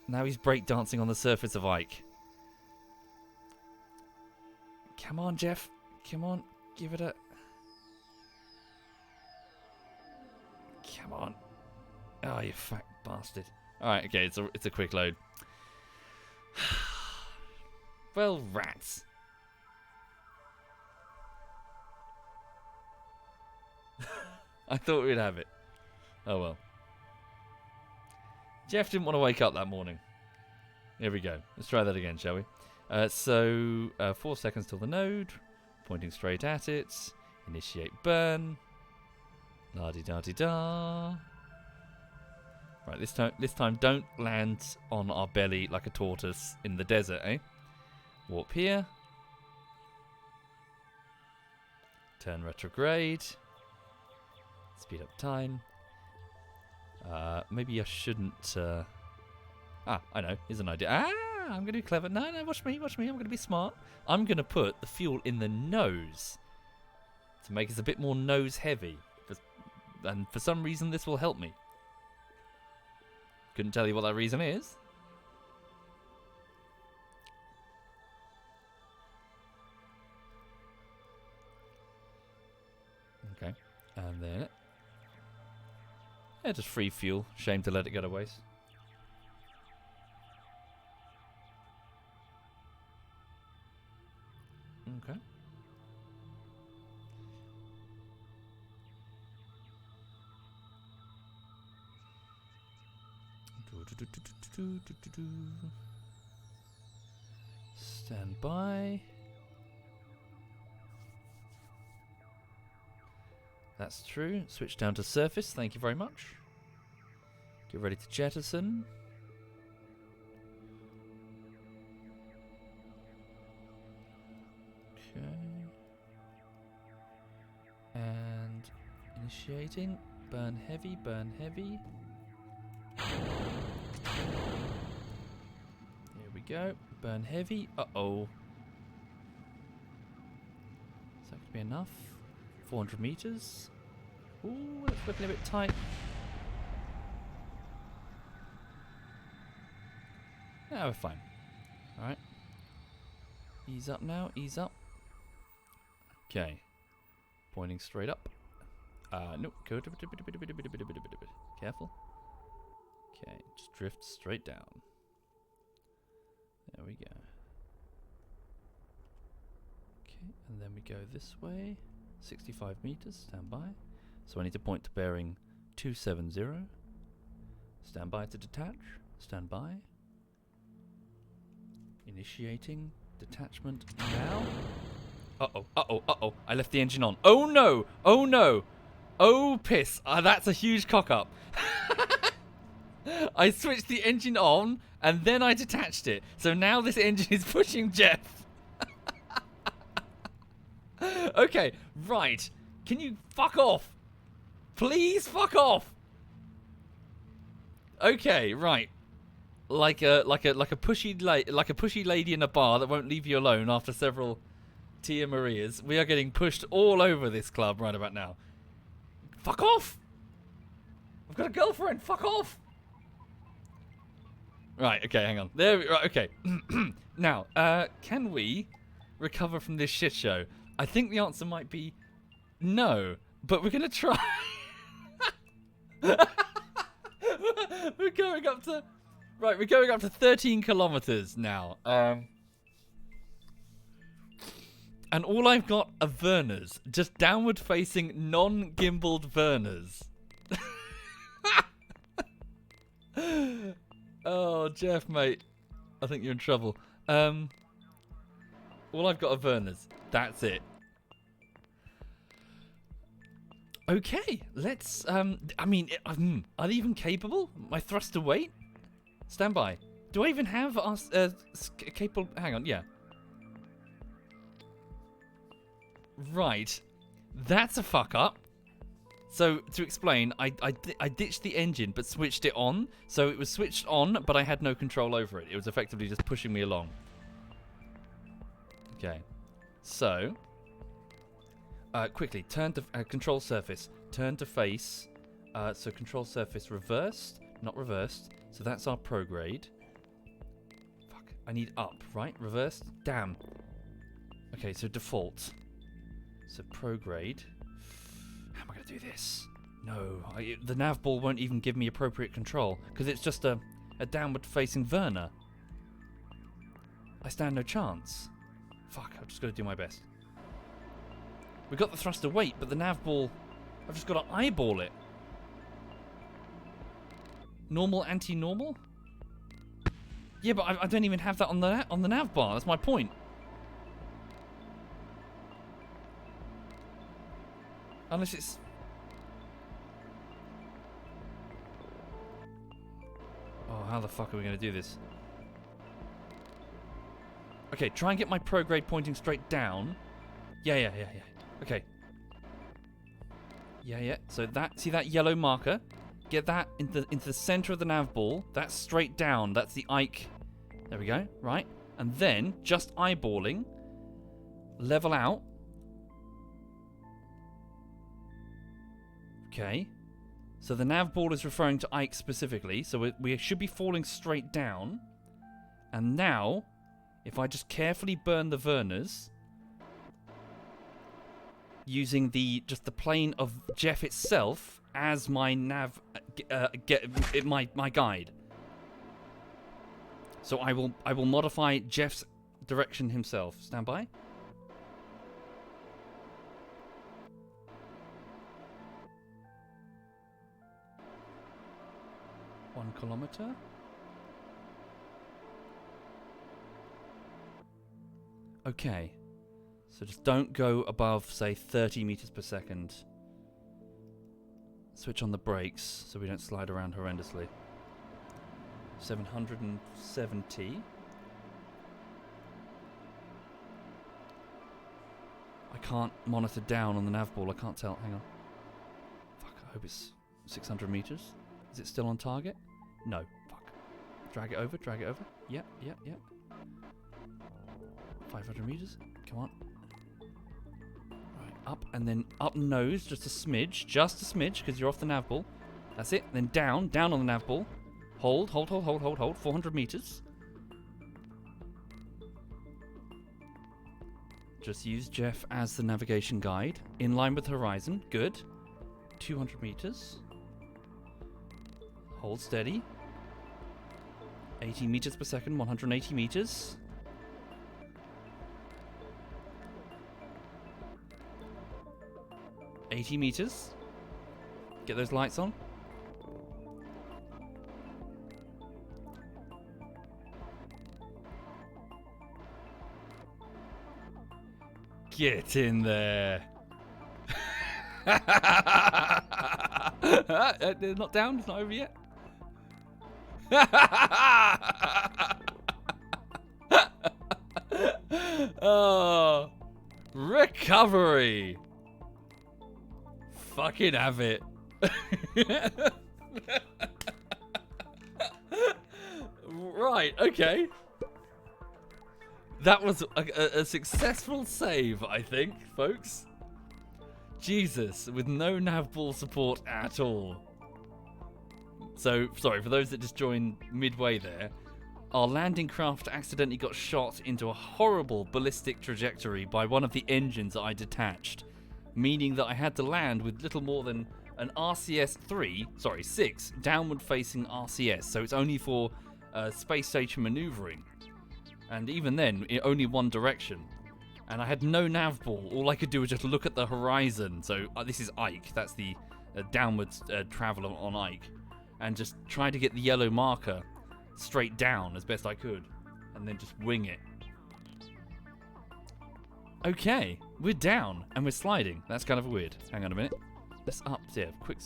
Now he's breakdancing on the surface of Ike. Come on, Jeff. Come on. Give it a... Come on. Oh, you fat bastard. Alright, okay, it's a quick load. Well, rats. I thought we'd have it. Oh well. Jeff didn't want to wake up that morning. Here we go. Let's try that again, shall we? 4 seconds till the node. Pointing straight at it. Initiate burn. La-di-da-di-da. Right, this time don't land on our belly like a tortoise in the desert, eh? Warp here. Turn retrograde. Speed up time. Maybe I shouldn't... I know. Here's an idea. I'm going to be clever. No, watch me. I'm going to be smart. I'm going to put the fuel in the nose to make us a bit more nose heavy. And for some reason, this will help me. Couldn't tell you what that reason is. Okay. And then... Yeah, just free fuel. Shame to let it go to waste. Okay. Stand by. That's true. Switch down to surface. Thank you very much. Get ready to jettison. Okay. And initiating. Burn heavy, burn heavy. Here we go. Burn heavy. Uh-oh. Is that going to be enough? 400 meters. Ooh, that's whipping a bit tight. Yeah, we're fine. Alright. Ease up now, ease up. Okay. Pointing straight up. Nope. Careful. Okay, just drift straight down. There we go. Okay, and then we go this way. 65 meters, stand by. So I need to point to bearing 270. Stand by to detach. Stand by. Initiating detachment now. Uh-oh. I left the engine on. Oh no! Oh piss. That's a huge cock up. I switched the engine on and then I detached it. So now this engine is pushing Jeff. Okay, right. Can you fuck off? Please fuck off. Okay, right. like a pushy lady in a bar that won't leave you alone after several Tia Marias. We are getting pushed all over this club right about now. Fuck off! I've got a girlfriend. Fuck off! Right. Okay. Hang on. There. Right. Okay. Now, can we recover from this shit show? I think the answer might be no, but we're gonna try. We're going up to. Right. We're going up to 13 kilometers now. And all I've got are Verners, just downward-facing, non-gimbaled Verners. Oh, Jeff, mate. I think you're in trouble. All I've got are Verners. That's it. Okay, let's... I mean, are they even capable? My thruster weight? Stand by. Do I even have capable... Hang on, yeah. Right. That's a fuck up. So, to explain, I ditched the engine but switched it on. So it was switched on, but I had no control over it. It was effectively just pushing me along. Okay. So, quickly, turn to control surface. Turn to face. So control surface reversed, not reversed. So that's our prograde. Fuck. I need up, right? Reversed? Damn. Okay, so default. So prograde. How am I going to do this? No, the nav ball won't even give me appropriate control because it's just a downward-facing Werner. I stand no chance. Fuck, I've just got to do my best. We got the thruster weight, but the nav ball, I've just got to eyeball it. Normal, anti-normal? Yeah, but I don't even have that on the nav bar. That's my point. Unless it's... Oh, how the fuck are we going to do this? Okay, try and get my prograde pointing straight down. Yeah. Okay. Yeah. So that, see that yellow marker? Get that into the center of the nav ball. That's straight down. That's the Ike. There we go. Right. And then, just eyeballing. Level out. Okay. So the nav ball is referring to Ike specifically. So we should be falling straight down. And now, if I just carefully burn the Werners, using just the plane of Jeff itself as my nav, my guide. So I will modify Jeff's direction himself. Stand by. One kilometer. Okay. So just don't go above, say, 30 meters per second. Switch on the brakes so we don't slide around horrendously. 770. I can't monitor down on the nav ball. I can't tell. Hang on. Fuck, I hope it's 600 meters. Is it still on target? No. Fuck. Drag it over. Yep. 500 meters. Come on. Right, up and then up nose, just a smidge, because you're off the nav ball. That's it. Then down on the nav ball. Hold. 400 meters. Just use Jeff as the navigation guide. In line with the horizon. Good. 200 meters. Hold steady. 80 meters per second, 180 meters. $80 meters. Get those lights on. Get in there. They're not down, it's not over yet. Oh, recovery. Fucking have it. right, okay. That was a successful save, I think, folks. Jesus, with no nav ball support at all. So, sorry, for those that just joined midway there, our landing craft accidentally got shot into a horrible ballistic trajectory by one of the engines that I detached, meaning that I had to land with little more than an RCS 6 downward-facing RCS, so it's only for space station maneuvering. And even then, in only one direction. And I had no nav ball. All I could do was just look at the horizon. So this is Ike. That's the downwards travel on Ike. And just try to get the yellow marker straight down as best I could. And then just wing it. Okay, we're down and we're sliding. That's kind of weird. Hang on a minute. Let's up there. Quick.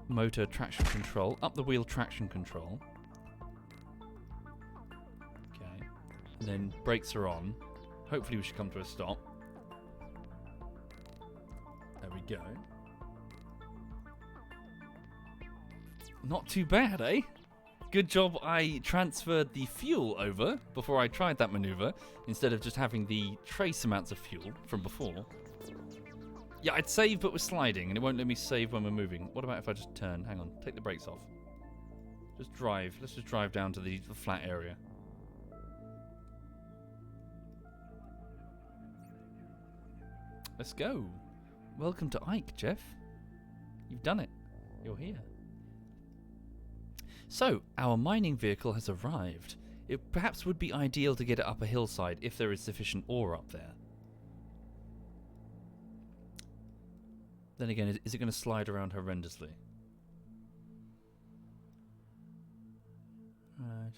Motor traction control. Up the wheel traction control. Okay. And then brakes are on. Hopefully we should come to a stop. There we go. Not too bad, eh? Good job I transferred the fuel over before I tried that maneuver, instead of just having the trace amounts of fuel from before. Yeah, I'd save, but we're sliding, and it won't let me save when we're moving. What about if I just turn? Hang on, take the brakes off. Just drive. Let's just drive down to the flat area. Let's go. Welcome to Ike, Jeff. You've done it. You're here. So, our mining vehicle has arrived. It perhaps would be ideal to get it up a hillside if there is sufficient ore up there. Then again, is it going to slide around horrendously? Right.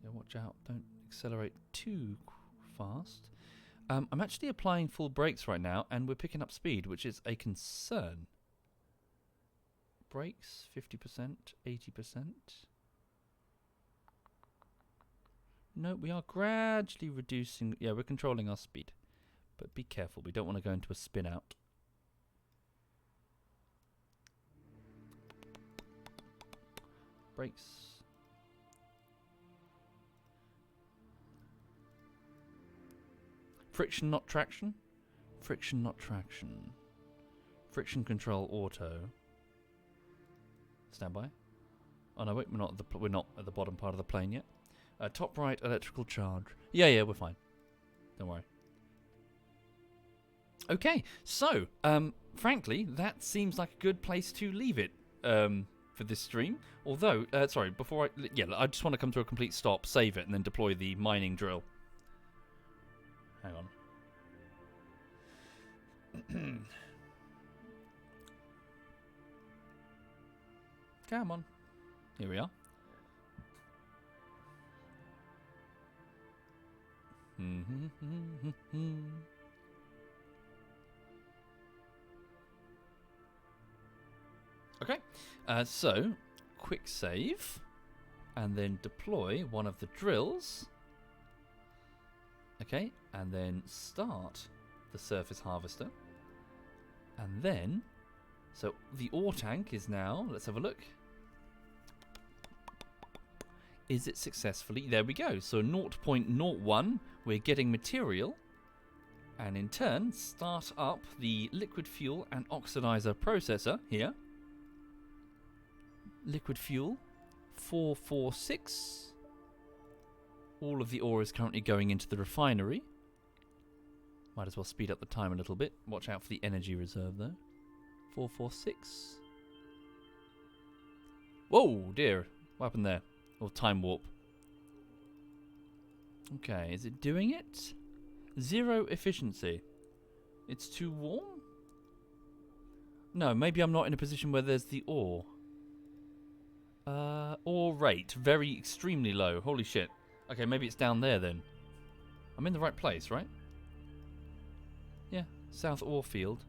Yeah, watch out. Don't accelerate too fast. I'm actually applying full brakes right now, and we're picking up speed, which is a concern. Brakes, 50%, 80%. No, we are gradually reducing. Yeah, we're controlling our speed. But be careful, we don't want to go into a spin out. Brakes. Friction, not traction. Friction, not traction. Friction control auto. Standby. Oh no, wait, we're not at the bottom part of the plane yet. Top right, electrical charge. Yeah, we're fine. Don't worry. Okay, so frankly, that seems like a good place to leave it for this stream. Although, sorry, before I just want to come to a complete stop, save it, and then deploy the mining drill. Hang on. Come on. Here we are. Okay. So, quick save. And then deploy one of the drills. Okay. And then start the surface harvester. And then... So, the ore tank is now... Let's have a look. Is it successfully... There we go. So, 0.01, we're getting material. And in turn, start up the liquid fuel and oxidizer processor here. Liquid fuel, 446. All of the ore is currently going into the refinery. Might as well speed up the time a little bit. Watch out for the energy reserve, though. 446. Whoa, dear. What happened there? Or time warp. Okay, is it doing it? 0 efficiency. It's too warm? No, maybe I'm not in a position where there's the ore. Ore rate. Very extremely low. Holy shit. Okay, maybe it's down there then. I'm in the right place, right? Yeah, South Ore Field.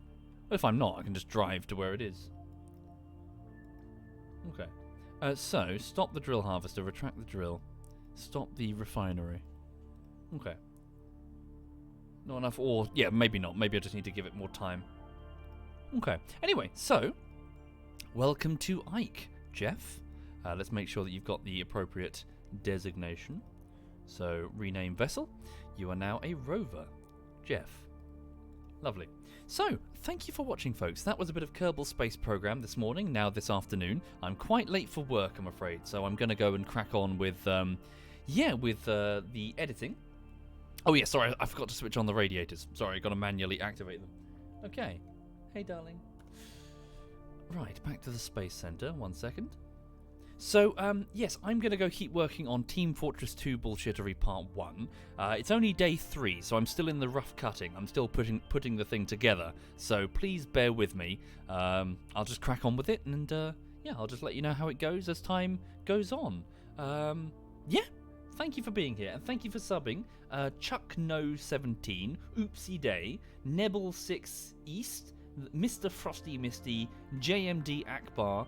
Well, if I'm not, I can just drive to where it is. Okay. So, stop the drill harvester, retract the drill. Stop the refinery. Okay. Not enough ore. Yeah, maybe not. Maybe I just need to give it more time. Okay. Anyway, so, welcome to Ike, Jeff. Let's make sure that you've got the appropriate designation. So, rename vessel. You are now a rover. Jeff. Lovely. So, thank you for watching, folks. That was a bit of Kerbal Space Program this morning, now this afternoon. I'm quite late for work, I'm afraid, so I'm going to go and crack on with, the editing. Oh, yeah, sorry, I forgot to switch on the radiators. Sorry, got to manually activate them. Okay. Hey, darling. Right, back to the Space Center. 1 second. So, yes, I'm going to go keep working on Team Fortress 2 Bullshittery Part 1. It's only day 3, so I'm still in the rough cutting. I'm still putting the thing together, so please bear with me. I'll just crack on with it, and, yeah, I'll just let you know how it goes as time goes on. Yeah, thank you for being here, and thank you for subbing. Chuck No 17, Oopsie Day, Nebel 6 East, Mr. Frosty Misty, JMD Akbar,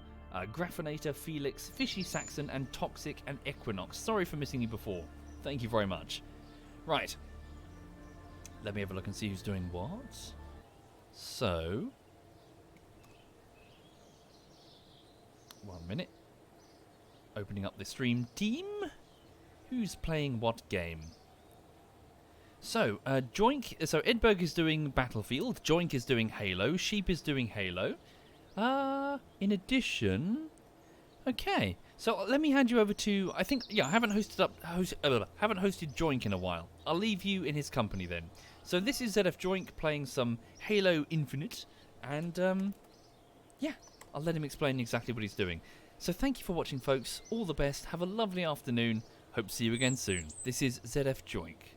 Graffinator, Felix, Fishy Saxon, and Toxic and Equinox. Sorry for missing you before. Thank you very much. Right. Let me have a look and see who's doing what. So. 1 minute. Opening up the stream team. Who's playing what game? So, Joink. So, Edberg is doing Battlefield. Joink is doing Halo. Sheep is doing Halo. In addition, okay. So let me hand you over to. I think, yeah, I haven't hosted Joink in a while. I'll leave you in his company then. So this is ZF Joink playing some Halo Infinite, and yeah, I'll let him explain exactly what he's doing. So thank you for watching, folks. All the best. Have a lovely afternoon. Hope to see you again soon. This is ZF Joink.